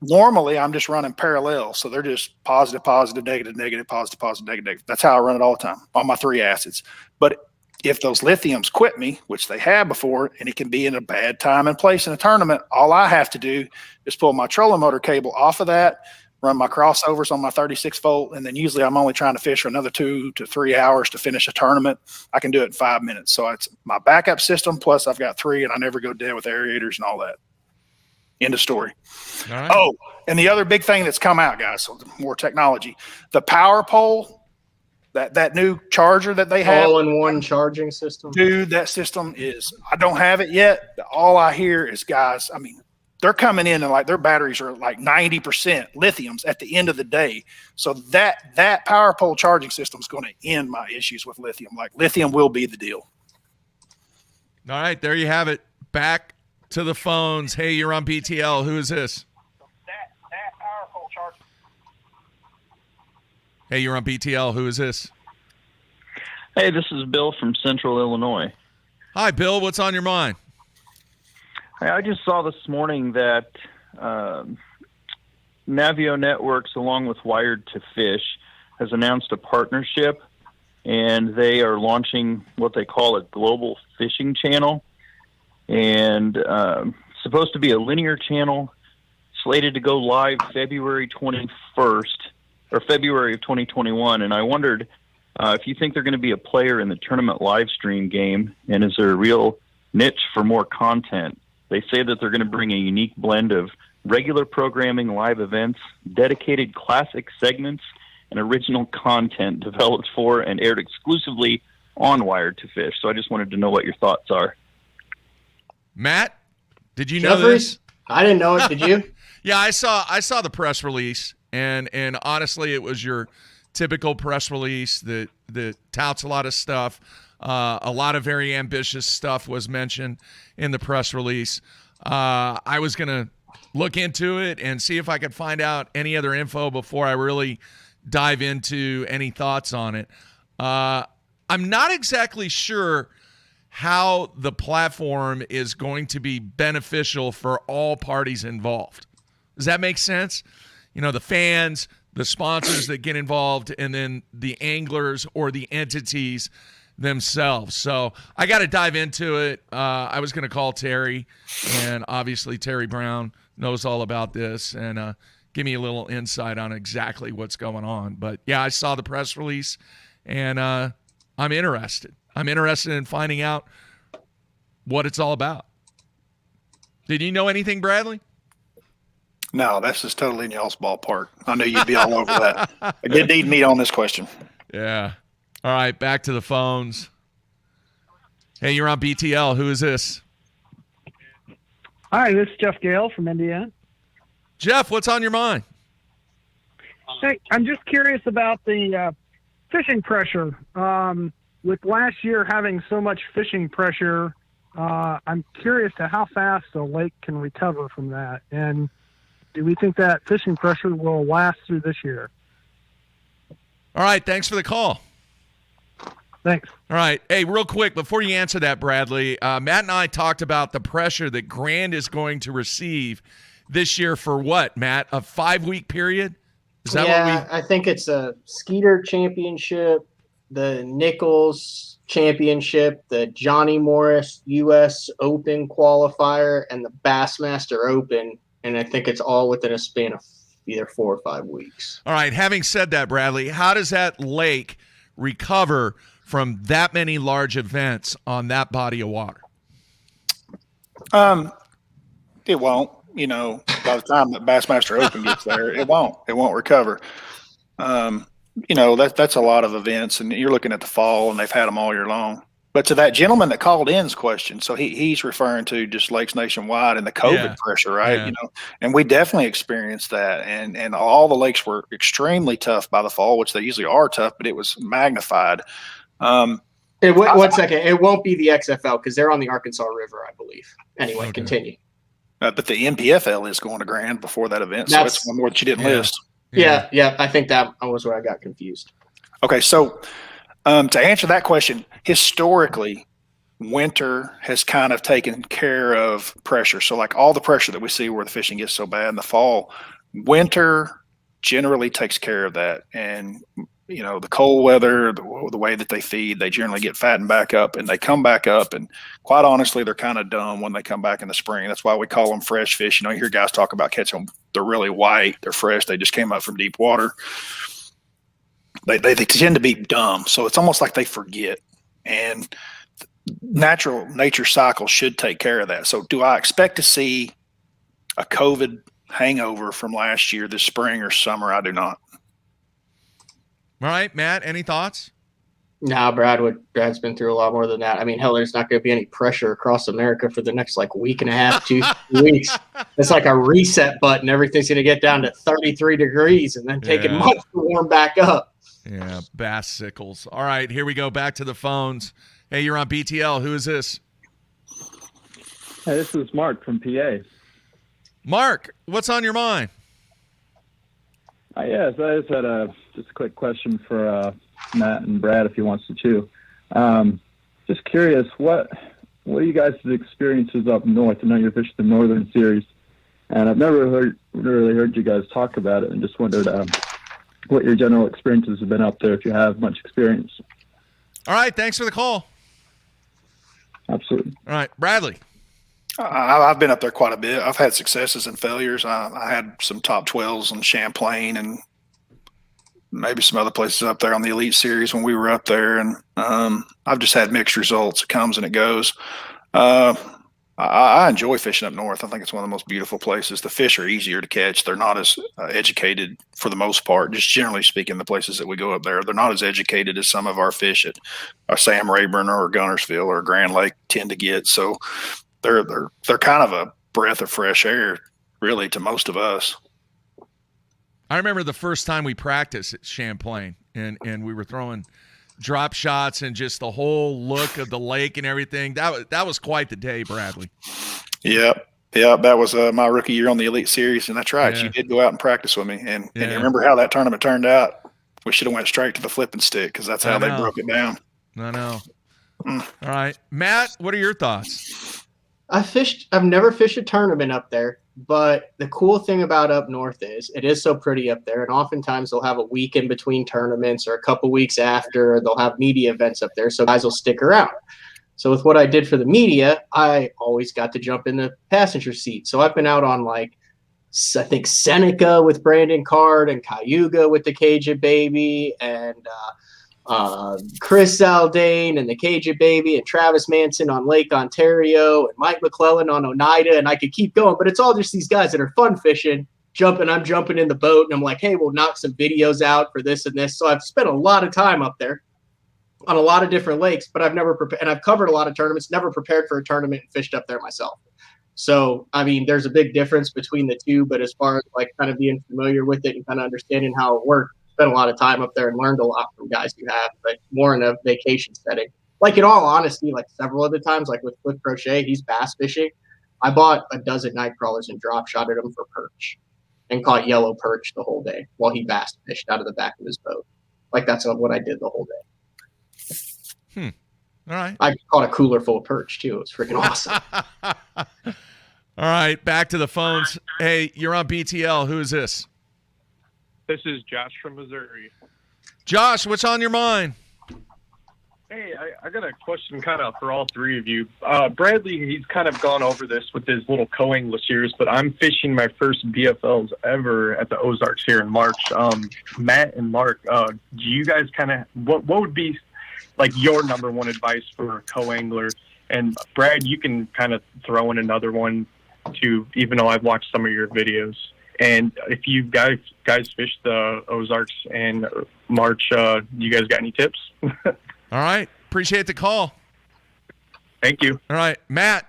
[SPEAKER 3] normally I'm just running parallel. So they're just positive, positive, negative, negative, positive, positive, negative, negative. That's how I run it all the time on my 3 acids. But if those lithiums quit me, which they have before, and it can be in a bad time and place in a tournament, all I have to do is pull my trolling motor cable off of that, run my crossovers on my 36-volt, and then usually I'm only trying to fish for another 2 to 3 hours to finish a tournament. I can do it in 5 minutes. So it's my backup system, plus I've got 3, and I never go dead with aerators and all that. End of story.
[SPEAKER 2] All right.
[SPEAKER 3] Oh, and the other big thing that's come out, guys, so more technology, the power pole, that new charger that they have,
[SPEAKER 1] all-in-one charging system.
[SPEAKER 3] Dude, that system is, I don't have it yet. All I hear is guys, I mean, they're coming in and like their batteries are like 90% lithiums at the end of the day. So that power pole charging system is going to end my issues with lithium. Like lithium will be the deal.
[SPEAKER 2] All right, there you have it. Back to the phones. Hey, you're on BTL. Who is this?
[SPEAKER 3] That power pole charging.
[SPEAKER 2] Hey, you're on BTL. Who is this?
[SPEAKER 11] Hey, this is Bill from Central Illinois.
[SPEAKER 2] Hi, Bill. What's on your mind?
[SPEAKER 11] Hey, I just saw this morning that Navio Networks, along with Wired to Fish, has announced a partnership, and they are launching what they call a global fishing channel, and supposed to be a linear channel, slated to go live February 21st or February of 2021. And I wondered if you think they're going to be a player in the tournament live stream game, and is there a real niche for more content? They say that they're going to bring a unique blend of regular programming, live events, dedicated classic segments, and original content developed for and aired exclusively on Wired to Fish. So I just wanted to know what your thoughts are.
[SPEAKER 2] Matt, did you know
[SPEAKER 1] Jeffries?
[SPEAKER 2] this?
[SPEAKER 1] I didn't know it. Did you?
[SPEAKER 2] Yeah, I saw the press release, and honestly, it was your typical press release that touts a lot of stuff. A lot of very ambitious stuff was mentioned in the press release. I was going to look into it and see if I could find out any other info before I really dive into any thoughts on it. I'm not exactly sure how the platform is going to be beneficial for all parties involved. Does that make sense? You know, the fans, the sponsors that get involved, and then the anglers or the entities themselves. So I got to dive into it. I was going to call Terry, and obviously Terry Brown knows all about this, and give me a little insight on exactly what's going on. But yeah, I saw the press release, and I'm interested. I'm interested in finding out what it's all about. Did you know anything, Bradley?
[SPEAKER 3] No, that's just totally in y'all's ballpark. I knew you'd be all over that. I did need me on this question.
[SPEAKER 2] Yeah. All right, back to the phones. Hey, you're on BTL. Who is this?
[SPEAKER 14] Hi, this is Jeff Gale from Indiana.
[SPEAKER 2] Jeff, what's on your mind?
[SPEAKER 14] Hey, I'm just curious about the fishing pressure. With last year having so much fishing pressure, I'm curious to how fast a lake can recover from that. And do we think that fishing pressure will last through this year?
[SPEAKER 2] All right, thanks for the call.
[SPEAKER 14] Thanks.
[SPEAKER 2] All right. Hey, real quick, before you answer that, Bradley, Matt and I talked about the pressure that Grand is going to receive this year for what, Matt? A 5-week period? Is that what
[SPEAKER 1] I think it's a Skeeter Championship, the Nichols Championship, the Johnny Morris U.S. Open qualifier, and the Bassmaster Open. And I think it's all within a span of either 4 or 5 weeks.
[SPEAKER 2] All right. Having said that, Bradley, how does that lake recover from that many large events on that body of water?
[SPEAKER 3] It won't. You know, by the time the Bassmaster Open gets there, it won't recover. that's a lot of events, and you're looking at the fall, and they've had them all year long. But to that gentleman that called in's question, so he's referring to just lakes nationwide and the COVID pressure, right?
[SPEAKER 2] Yeah.
[SPEAKER 3] And we definitely experienced that, and all the lakes were extremely tough by the fall, which they usually are tough, but it was magnified.
[SPEAKER 1] One second, it won't be the XFL because they're on the Arkansas River, I believe. Anyway, continue.
[SPEAKER 3] But the NPFL is going to Grand before that event, so it's one more that you didn't list.
[SPEAKER 1] Yeah. I think that was where I got confused.
[SPEAKER 3] Okay, so to answer that question, historically, winter has kind of taken care of pressure. So like all the pressure that we see where the fishing gets so bad in the fall, winter generally takes care of that. And, the cold weather, the way that they feed, they generally get fattened back up, and they come back up. And quite honestly, they're kind of dumb when they come back in the spring. That's why we call them fresh fish. You hear guys talk about catching them. They're really white. They're fresh. They just came up from deep water. They tend to be dumb. So it's almost like they forget. And nature cycle should take care of that. So do I expect to see a COVID hangover from last year this spring or summer? I do not.
[SPEAKER 2] All right, Matt, any thoughts?
[SPEAKER 1] No, Brad's been through a lot more than that. I mean, hell, there's not going to be any pressure across America for the next week and a half, 2 weeks. It's like a reset button. Everything's going to get down to 33 degrees and then taking months to warm back up.
[SPEAKER 2] Yeah, bass sickles. All right, here we go. Back to the phones. Hey, you're on BTL. Who is this?
[SPEAKER 12] Hey, this is Mark from PA.
[SPEAKER 2] Mark, what's on your mind?
[SPEAKER 12] Yes, I just had a quick question for Matt and Brad, if he wants to too. Just curious, what are you guys' experiences up north? I know you're fishing the Northern Series, and I've never really heard you guys talk about it, and just wondered what your general experiences have been up there, if you have much experience.
[SPEAKER 2] All right, thanks for the call.
[SPEAKER 12] Absolutely.
[SPEAKER 2] All right, Bradley.
[SPEAKER 3] I've been up there quite a bit. I've had successes and failures. I had some top 12s in Champlain and maybe some other places up there on the Elite Series when we were up there. And I've just had mixed results. It comes and it goes. I enjoy fishing up north. I think it's one of the most beautiful places. The fish are easier to catch. They're not as educated for the most part. Just generally speaking, the places that we go up there, they're not as educated as some of our fish at Sam Rayburn or Gunnersville or Grand Lake tend to get. So they're kind of a breath of fresh air, really, to most of us.
[SPEAKER 2] I remember the first time we practiced at Champlain, and we were throwing drop shots and just the whole look of the lake and everything. That was quite the day, Bradley.
[SPEAKER 3] Yep. That was my rookie year on the Elite Series, and that's right.
[SPEAKER 2] Yeah.
[SPEAKER 3] You did go out and practice with me, and you remember how that tournament turned out? We should have went straight to the flipping stick because that's how they broke it down.
[SPEAKER 2] I know. All right, Matt, what are your thoughts?
[SPEAKER 1] I've never fished a tournament up there, but the cool thing about up north is it is so pretty up there, and oftentimes they'll have a week in between tournaments or a couple weeks after, or they'll have media events up there, so guys will stick around. So with what I did for the media, I always got to jump in the passenger seat. So I've been out on I think Seneca with Brandon Card and Cayuga with the Cajun Baby and Chris Zaldane and the Cajun Baby and Travis Manson on Lake Ontario and Mike McClellan on Oneida, and I could keep going, but it's all just these guys that are fun fishing, I'm jumping in the boat, and I'm like, hey, we'll knock some videos out for this and this. So I've spent a lot of time up there on a lot of different lakes, but I've never prepared, and I've covered a lot of tournaments, never prepared for a tournament and fished up there myself. So, I mean, there's a big difference between the two, but as far as kind of being familiar with it and kind of understanding how it works, spent a lot of time up there and learned a lot from guys who have, but more in a vacation setting. In all honesty, several of the times, with Cliff Crochet, he's bass fishing. I bought a dozen night crawlers and drop shotted them for perch and caught yellow perch the whole day while he bass fished out of the back of his boat. That's what I did the whole day.
[SPEAKER 2] All right.
[SPEAKER 1] I caught a cooler full of perch too. It was freaking awesome.
[SPEAKER 2] All right, back to the phones. Hey, you're on BTL. Who is this?
[SPEAKER 15] This is Josh from Missouri.
[SPEAKER 2] Josh, what's on your mind?
[SPEAKER 15] Hey, I got a question kind of for all three of you. Bradley, he's kind of gone over this with his little co-anglers years, but I'm fishing my first BFLs ever at the Ozarks here in March. Matt and Mark, do you guys kind of, what would be your number one advice for a co-angler? And Brad, you can kind of throw in another one too, even though I've watched some of your videos. And if you guys fish the Ozarks and March. You guys got any tips?
[SPEAKER 2] All right. Appreciate the call.
[SPEAKER 15] Thank you.
[SPEAKER 2] All right, Matt.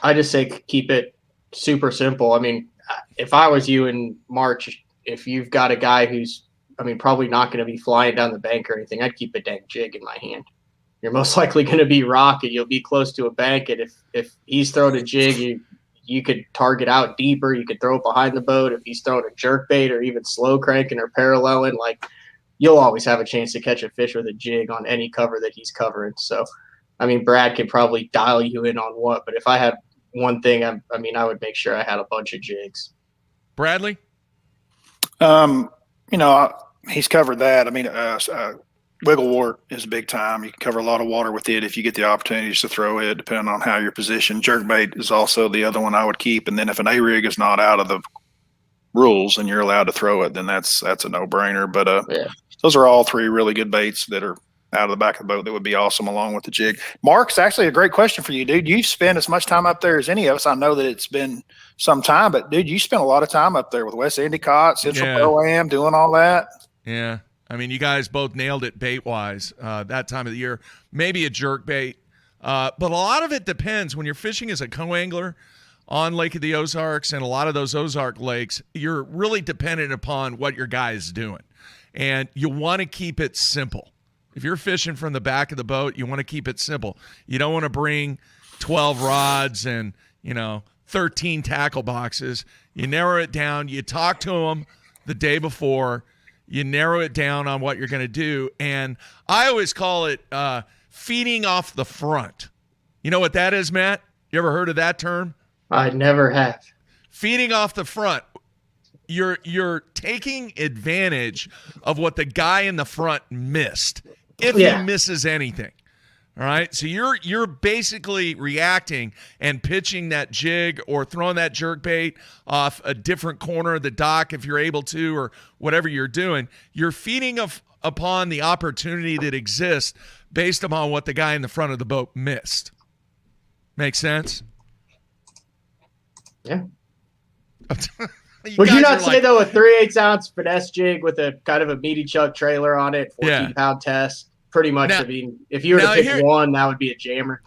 [SPEAKER 1] I just say keep it super simple. I mean, if I was you in March, if you've got a guy who's, probably not going to be flying down the bank or anything, I'd keep a dang jig in my hand. You're most likely going to be rocking. You'll be close to a bank, and if he's throwing a jig, you could target out deeper. You could throw it behind the boat. If he's throwing a jerk bait or even slow cranking or paralleling, like, you'll always have a chance to catch a fish with a jig on any cover that he's covering. So, Brad could probably dial you in on what, but if I had one thing, I would make sure I had a bunch of jigs.
[SPEAKER 2] Bradley?
[SPEAKER 3] He's covered that. Wiggle wart is big time. You can cover a lot of water with it if you get the opportunities to throw it, depending on how you're positioned. Jerkbait is also the other one I would keep. And then if an A-rig is not out of the rules and you're allowed to throw it, then that's a no-brainer. But those are all three really good baits that are out of the back of the boat that would be awesome along with the jig. Mark's actually a great question for you, dude. You spend as much time up there as any of us. I know that it's been some time, but dude, you spent a lot of time up there with West Endicott, Central Pro-Am, doing all that.
[SPEAKER 2] Yeah. You guys both nailed it bait-wise that time of the year. Maybe a jerk bait. But a lot of it depends. When you're fishing as a co-angler on Lake of the Ozarks and a lot of those Ozark lakes, you're really dependent upon what your guy is doing. And you want to keep it simple. If you're fishing from the back of the boat, you want to keep it simple. You don't want to bring 12 rods and, 13 tackle boxes. You narrow it down. You talk to them the day before. You narrow it down on what you're going to do. And I always call it feeding off the front. You know what that is, Matt? You ever heard of that term?
[SPEAKER 1] I never have.
[SPEAKER 2] Feeding off the front. You're taking advantage of what the guy in the front missed, if he misses anything. All right, so you're basically reacting and pitching that jig or throwing that jerk bait off a different corner of the dock if you're able to, or whatever you're doing. You're feeding upon the opportunity that exists based upon what the guy in the front of the boat missed. Make sense?
[SPEAKER 1] Yeah. Would you not say, though, a 3/8 ounce finesse jig with a kind of a meaty chuck trailer on it, 14-pound test? Pretty much, if you were to pick one, that would be a jammer.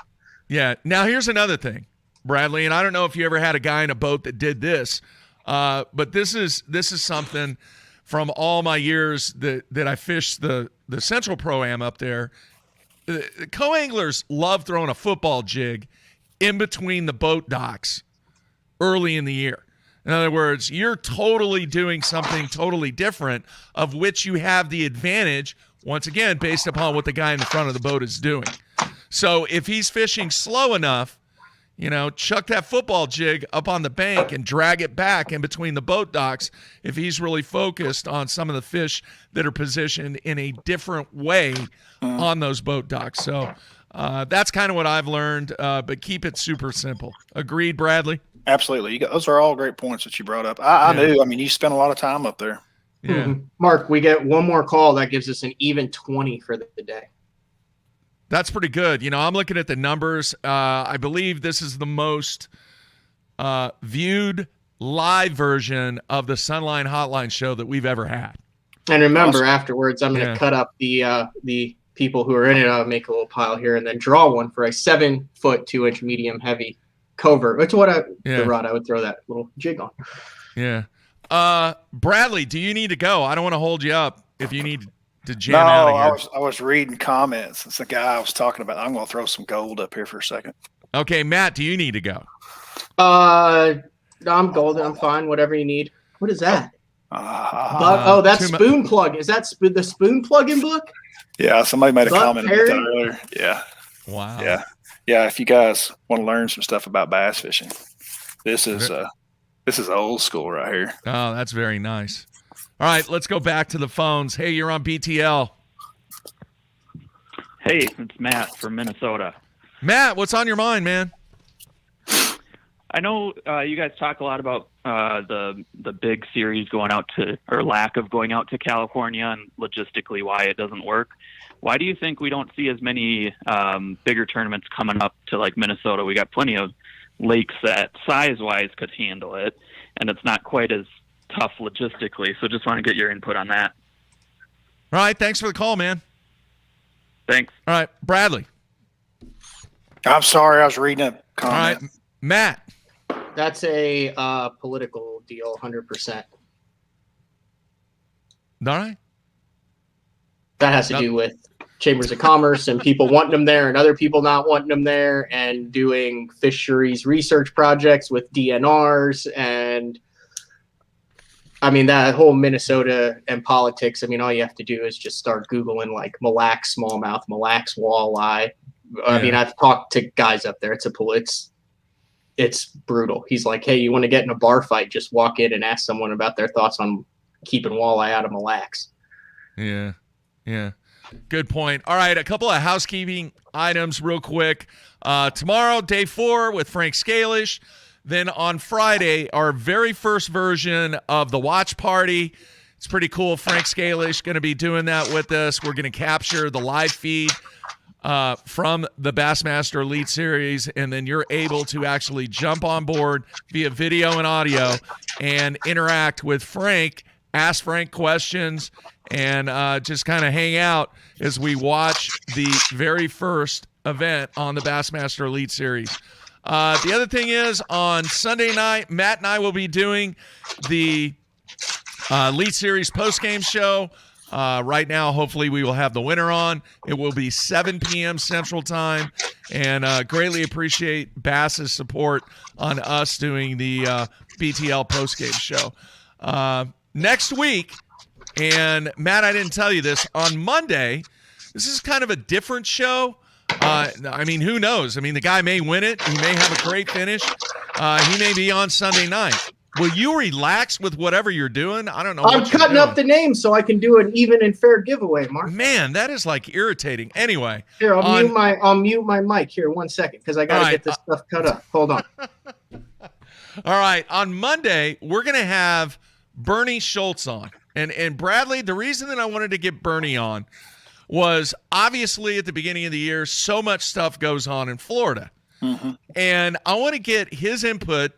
[SPEAKER 2] Yeah. Now, here's another thing, Bradley, and I don't know if you ever had a guy in a boat that did this, but this is something from all my years that I fished the Central Pro-Am up there. The co-anglers love throwing a football jig in between the boat docks early in the year. In other words, you're totally doing something totally different, of which you have the advantage, once again, based upon what the guy in the front of the boat is doing. So if he's fishing slow enough, chuck that football jig up on the bank and drag it back in between the boat docks if he's really focused on some of the fish that are positioned in a different way on those boat docks. So that's kind of what I've learned, but keep it super simple. Agreed, Bradley?
[SPEAKER 3] Absolutely. Those are all great points that you brought up. I knew. You spent a lot of time up there.
[SPEAKER 2] Yeah.
[SPEAKER 1] Mm-hmm. Mark, we get one more call. That gives us an even 20 for the day.
[SPEAKER 2] That's pretty good. I'm looking at the numbers. I believe this is the most viewed live version of the Sunline Hotline show that we've ever had.
[SPEAKER 1] And remember, afterwards, I'm going to cut up the people who are in it. I'll make a little pile here and then draw one for a 7-foot 2-inch medium heavy covert. That's what the rod I would throw that little jig on.
[SPEAKER 2] Yeah. Bradley, do you need to go? I don't want to hold you up if you need to jam out of here.
[SPEAKER 3] I was reading comments. It's the guy I was talking about. I'm going to throw some gold up here for a second.
[SPEAKER 2] Okay, Matt, do you need to go?
[SPEAKER 1] I'm golden. I'm fine. Whatever you need. What is that? That's Spoon Plug. Is that the Spoon Plug-in book?
[SPEAKER 3] Yeah, somebody made a comment about that earlier. Yeah.
[SPEAKER 2] Wow.
[SPEAKER 3] Yeah. Yeah, if you guys want to learn some stuff about bass fishing, this is old school right here.
[SPEAKER 2] Oh, that's very nice. All right, let's go back to the phones. Hey, you're on BTL.
[SPEAKER 13] Hey, it's Matt from Minnesota.
[SPEAKER 2] Matt, what's on your mind, man?
[SPEAKER 13] I know you guys talk a lot about the big series going out to, or lack of going out to California, and logistically why it doesn't work. Why do you think we don't see as many bigger tournaments coming up to like Minnesota? We got plenty of lakes that size-wise could handle it, and it's not quite as tough logistically. So just want to get your input on that.
[SPEAKER 2] All right, thanks for the call, man.
[SPEAKER 13] Thanks.
[SPEAKER 2] All right, Bradley.
[SPEAKER 3] I'm sorry, I was reading a comment.
[SPEAKER 2] All right, Matt.
[SPEAKER 1] That's a political deal, 100%.
[SPEAKER 2] All right.
[SPEAKER 1] That has to do with chambers of commerce and people wanting them there and other people not wanting them there, and doing fisheries research projects with DNRs. And I mean, that whole Minnesota and politics, I mean, all you have to do is just start Googling like Mille Lacs smallmouth, Mille Lacs walleye. I mean, I've talked to guys up there. It's brutal. He's like, hey, you want to get in a bar fight, just walk in and ask someone about their thoughts on keeping walleye out of Mille Lacs.
[SPEAKER 2] Yeah. Good point. All right, a couple of housekeeping items real quick. Tomorrow, day 4 with Frank Scalish. Then on Friday, our very first version of the watch party. It's pretty cool. Frank Scalish going to be doing that with us. We're going to capture the live feed from the Bassmaster Elite Series, and then you're able to actually jump on board via video and audio and interact with Frank, ask Frank questions, and just kind of hang out as we watch the very first event on the Bassmaster Elite Series. The other thing is, on Sunday night, Matt and I will be doing the Elite Series postgame show. Right now, hopefully, we will have the winner on. It will be 7 p.m. Central Time, and greatly appreciate Bass's support on us doing the BTL postgame show. Next week, and Matt, I didn't tell you this, on Monday, this is kind of a different show. I mean, who knows? I mean, the guy may win it. He may have a great finish. He may be on Sunday night. Will you relax with whatever you're doing? I don't know.
[SPEAKER 1] I'm cutting up the names so I can do an even and fair giveaway, Mark.
[SPEAKER 2] Man, that is like irritating. Anyway,
[SPEAKER 1] here, I'll mute my mic here 1 second because I got to get this stuff cut up. Hold on.
[SPEAKER 2] All right. On Monday, we're going to have Bernie Schultz on. And Bradley, the reason that I wanted to get Bernie on was obviously at the beginning of the year, so much stuff goes on in Florida.
[SPEAKER 3] Mm-hmm.
[SPEAKER 2] And I want to get his input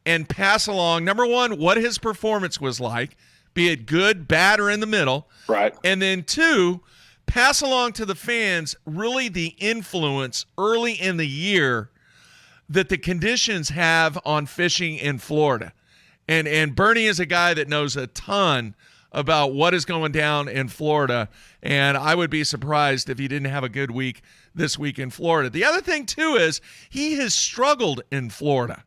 [SPEAKER 2] and pass along, number one, what his performance was like, be it good, bad, or in the middle.
[SPEAKER 3] Right.
[SPEAKER 2] And then 2, pass along to the fans really the influence early in the year that the conditions have on fishing in Florida. And Bernie is a guy that knows a ton about what is going down in Florida, and I would be surprised if he didn't have a good week this week in Florida. The other thing, too, is he has struggled in Florida.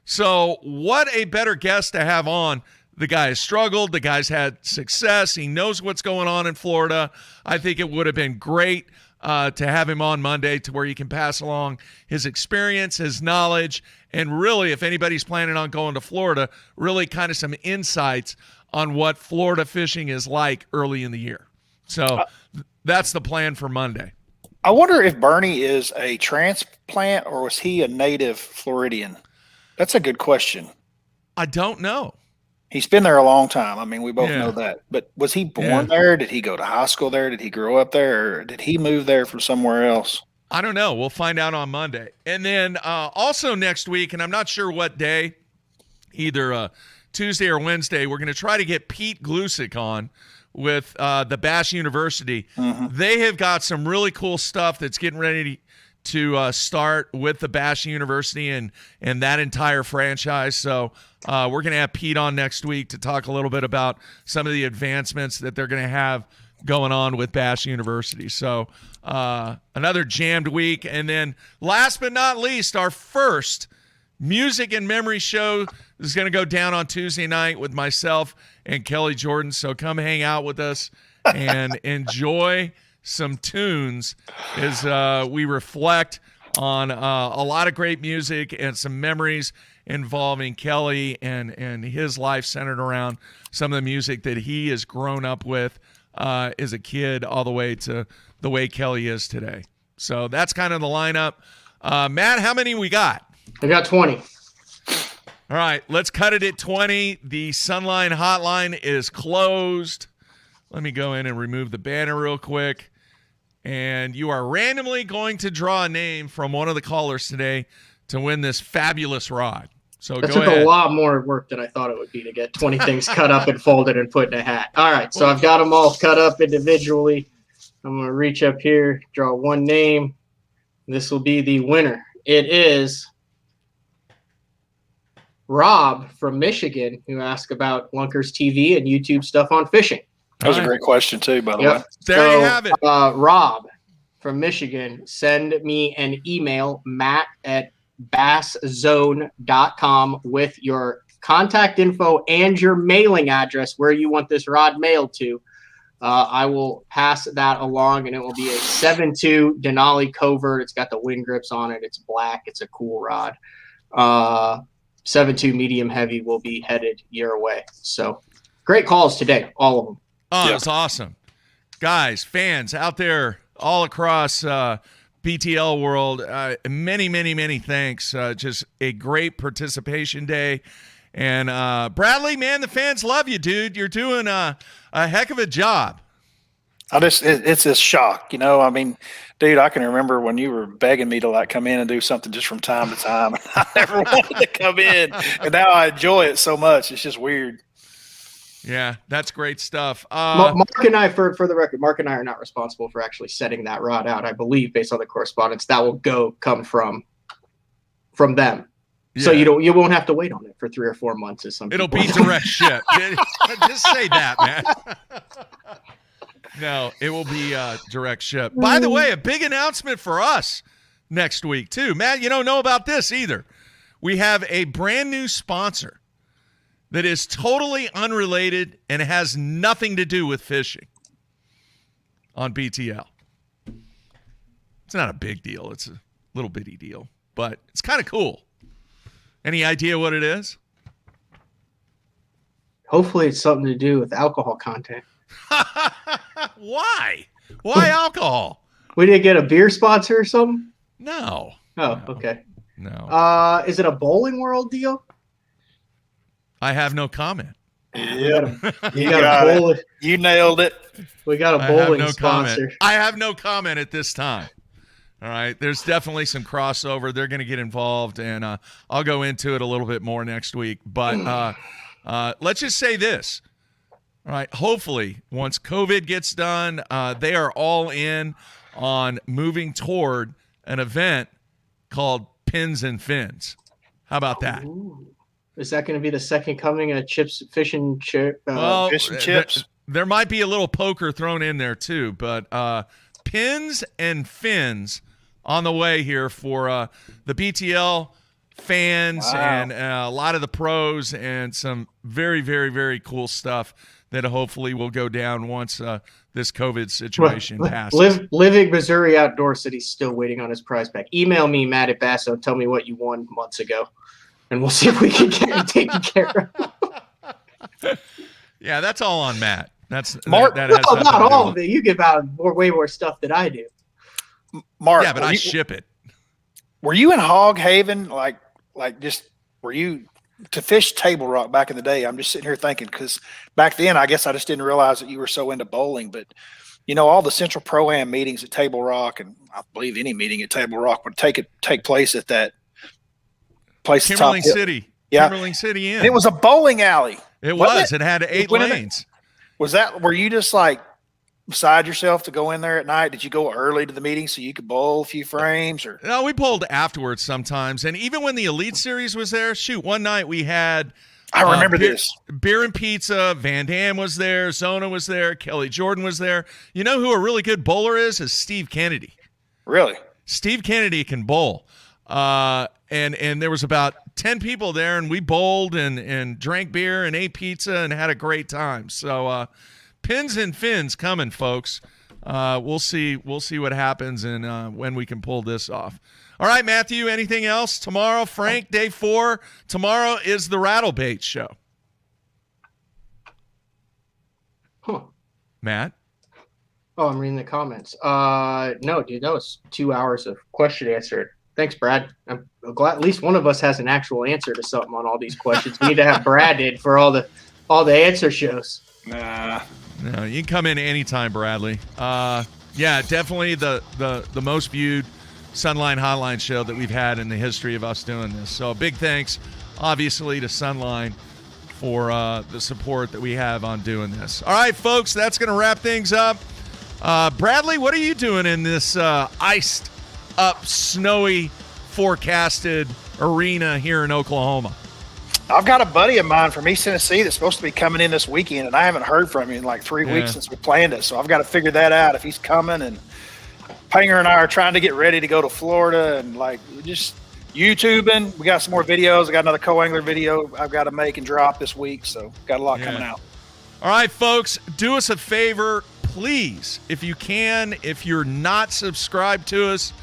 [SPEAKER 2] So what a better guest to have on. The guy has struggled. The guy's had success. He knows what's going on in Florida. I think it would have been great to have him on Monday to where he can pass along his experience, his knowledge, and really, if anybody's planning on going to Florida, really kind of some insights on what Florida fishing is like early in the year. So that's the plan for Monday.
[SPEAKER 3] I wonder if Bernie is a transplant or was he a native Floridian? That's a good question.
[SPEAKER 2] I don't know.
[SPEAKER 3] He's been there a long time. I mean, we both know that. But was he born there? Did he go to high school there? Did he grow up there? Or did he move there from somewhere else?
[SPEAKER 2] I don't know. We'll find out on Monday. And then also next week, and I'm not sure what day, either Tuesday or Wednesday, we're going to try to get Pete Glusick on with the Bass University.
[SPEAKER 3] Mm-hmm.
[SPEAKER 2] They have got some really cool stuff that's getting ready to start with the Bass University and that entire franchise. So we're going to have Pete on next week to talk a little bit about some of the advancements that they're going to have going on with Bass University. So another jammed week. And then last but not least, our first Music and Memory show is going to go down on Tuesday night with myself and Kelly Jordan. So come hang out with us and enjoy some tunes as we reflect on a lot of great music and some memories involving Kelly and his life centered around some of the music that he has grown up with as a kid all the way to the way Kelly is today. So that's kind of the lineup. Matt, how many we got?
[SPEAKER 1] I got 20.
[SPEAKER 2] All right, let's cut it at 20. The Sunline hotline is closed. Let me go in and remove the banner real quick. And you are randomly going to draw a name from one of the callers today to win this fabulous rod. So
[SPEAKER 1] that
[SPEAKER 2] go
[SPEAKER 1] took
[SPEAKER 2] ahead.
[SPEAKER 1] a lot more work than I thought it would be to get 20 things cut up and folded and put in a hat. All right, so I've got them all cut up individually. I'm going to reach up here, draw one name. This will be the winner. It is Rob from Michigan, who asked about Lunkers TV and YouTube stuff on fishing.
[SPEAKER 3] That was a great question, too, by the way.
[SPEAKER 2] There you have it.
[SPEAKER 1] Rob from Michigan, send me an email, matt@basszone.com, with your contact info and your mailing address where you want this rod mailed to. I will pass that along, and it will be a 7.2 Denali covert. It's got the wind grips on it. It's black. It's a cool rod. 7.2 medium heavy will be headed your way. So great calls today, all of them.
[SPEAKER 2] Oh, That's awesome. Guys, fans out there all across BTL world, many, many, many thanks. Just a great participation day. And Bradley, man, the fans love you, dude. You're doing a heck of a job.
[SPEAKER 3] It's a shock, you know. I mean, dude, I can remember when you were begging me to like come in and do something just from time to time. I never wanted to come in, and now I enjoy it so much. It's just weird.
[SPEAKER 2] Yeah, that's great stuff.
[SPEAKER 1] Mark and I, for the record, Mark and I are not responsible for actually setting that rod out. I believe, based on the correspondence, that will come from them. Yeah. So you won't have to wait on it for 3 or 4 months.
[SPEAKER 2] It'll be direct ship. Just say that, man. No, it will be direct ship. By the way, a big announcement for us next week too, Matt. You don't know about this either. We have a brand new sponsor that is totally unrelated and has nothing to do with fishing on BTL. It's not a big deal. It's a little bitty deal, but it's kind of cool. Any idea what it is?
[SPEAKER 1] Hopefully it's something to do with alcohol content.
[SPEAKER 2] Why? Why alcohol?
[SPEAKER 1] We didn't get a beer sponsor or something?
[SPEAKER 2] No.
[SPEAKER 1] Oh, okay.
[SPEAKER 2] No.
[SPEAKER 1] Is it a Bowling World deal?
[SPEAKER 2] I have no comment.
[SPEAKER 3] Yeah.
[SPEAKER 1] You
[SPEAKER 3] nailed it.
[SPEAKER 1] We got a bowling sponsor.
[SPEAKER 2] Comment. I have no comment at this time. All right. There's definitely some crossover. They're going to get involved, and I'll go into it a little bit more next week. But let's just say this. All right. Hopefully, once COVID gets done, they are all in on moving toward an event called Pins and Fins. How about that?
[SPEAKER 1] Ooh. Is that going to be the second coming of Chips Fish and Chips?
[SPEAKER 2] There might be a little poker thrown in there too, but Pins and Fins on the way here for the BTL fans and a lot of the pros, and some very, very, very cool stuff that hopefully will go down once this COVID situation passes.
[SPEAKER 1] Living Missouri Outdoor City's still waiting on his prize pack. Email me, Matt at Basso. Tell me what you won months ago, and we'll see if we can get it taken care of.
[SPEAKER 2] Yeah, that's all on Matt. That's
[SPEAKER 1] Mark.
[SPEAKER 2] That has
[SPEAKER 1] not all of it. You give out way more stuff than I do.
[SPEAKER 3] Mark,
[SPEAKER 2] yeah, but I ship it.
[SPEAKER 3] Were you in Hog Haven? Were you to fish Table Rock back in the day? I'm just sitting here thinking, because back then I guess I just didn't realize that you were so into bowling. But you know, all the Central Pro-Am meetings at Table Rock, and I believe any meeting at Table Rock would take place at that place.
[SPEAKER 2] Kimberling City.
[SPEAKER 3] Yeah,
[SPEAKER 2] Kimberling City Inn.
[SPEAKER 3] It was a bowling alley.
[SPEAKER 2] It was. It had 8 lanes.
[SPEAKER 3] Were you just like beside yourself to go in there at night? Did you go early to the meeting so you could bowl a few frames? Or
[SPEAKER 2] no, we bowled afterwards sometimes. And even when the Elite Series was there, one night we had
[SPEAKER 3] I remember this.
[SPEAKER 2] Beer and pizza. Van Dam was there. Zona was there. Kelly Jordan was there. You know who a really good bowler is Steve Kennedy.
[SPEAKER 3] Really?
[SPEAKER 2] Steve Kennedy can bowl. And there was about 10 people there, and we bowled and drank beer and ate pizza and had a great time. So Pins and Fins coming, folks. We'll see what happens and when we can pull this off. All right, Matthew, anything else? Tomorrow, Frank, day 4. Tomorrow is the Rattlebait show.
[SPEAKER 1] Huh.
[SPEAKER 2] Matt?
[SPEAKER 1] Oh, I'm reading the comments. No, dude, that was 2 hours of question answered. Thanks, Brad. I'm glad at least one of us has an actual answer to something on all these questions. We need to have Brad in for all the answer shows.
[SPEAKER 3] Nah.
[SPEAKER 2] No, you can come in anytime, Bradley. Yeah, definitely the most viewed Sunline Hotline show that we've had in the history of us doing this. So big thanks obviously to Sunline for the support that we have on doing this. All right, folks, that's going to wrap things up. Bradley, what are you doing in this iced up, snowy, forecasted arena here in Oklahoma?
[SPEAKER 3] I've got a buddy of mine from East Tennessee that's supposed to be coming in this weekend, and I haven't heard from him in like 3 weeks since we planned it. So I've got to figure that out if he's coming. And Panger and I are trying to get ready to go to Florida and like just YouTubing. We got some more videos. I got another co-angler video I've got to make and drop this week. So got a lot coming out.
[SPEAKER 2] All right, folks, do us a favor, please. If you can, if you're not subscribed to us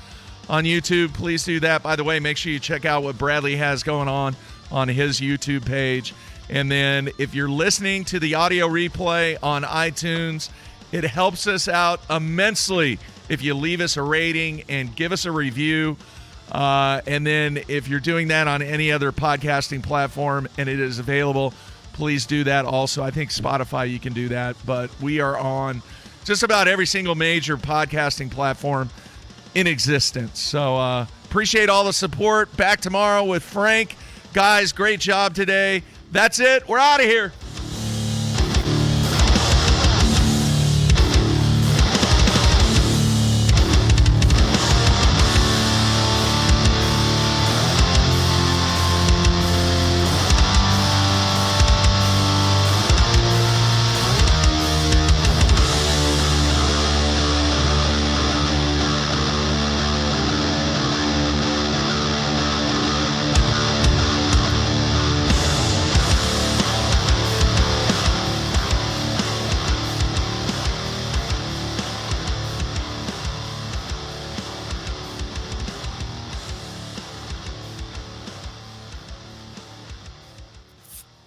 [SPEAKER 2] on YouTube, please do that. By the way, make sure you check out what Bradley has going on his YouTube page. And then if you're listening to the audio replay on iTunes, it helps us out immensely if you leave us a rating and give us a review. And then if you're doing that on any other podcasting platform and it is available, please do that also. I think Spotify, you can do that. But we are on just about every single major podcasting platform in existence. So appreciate all the support. Back tomorrow with Frank. Guys, great job today. That's it. We're out of here.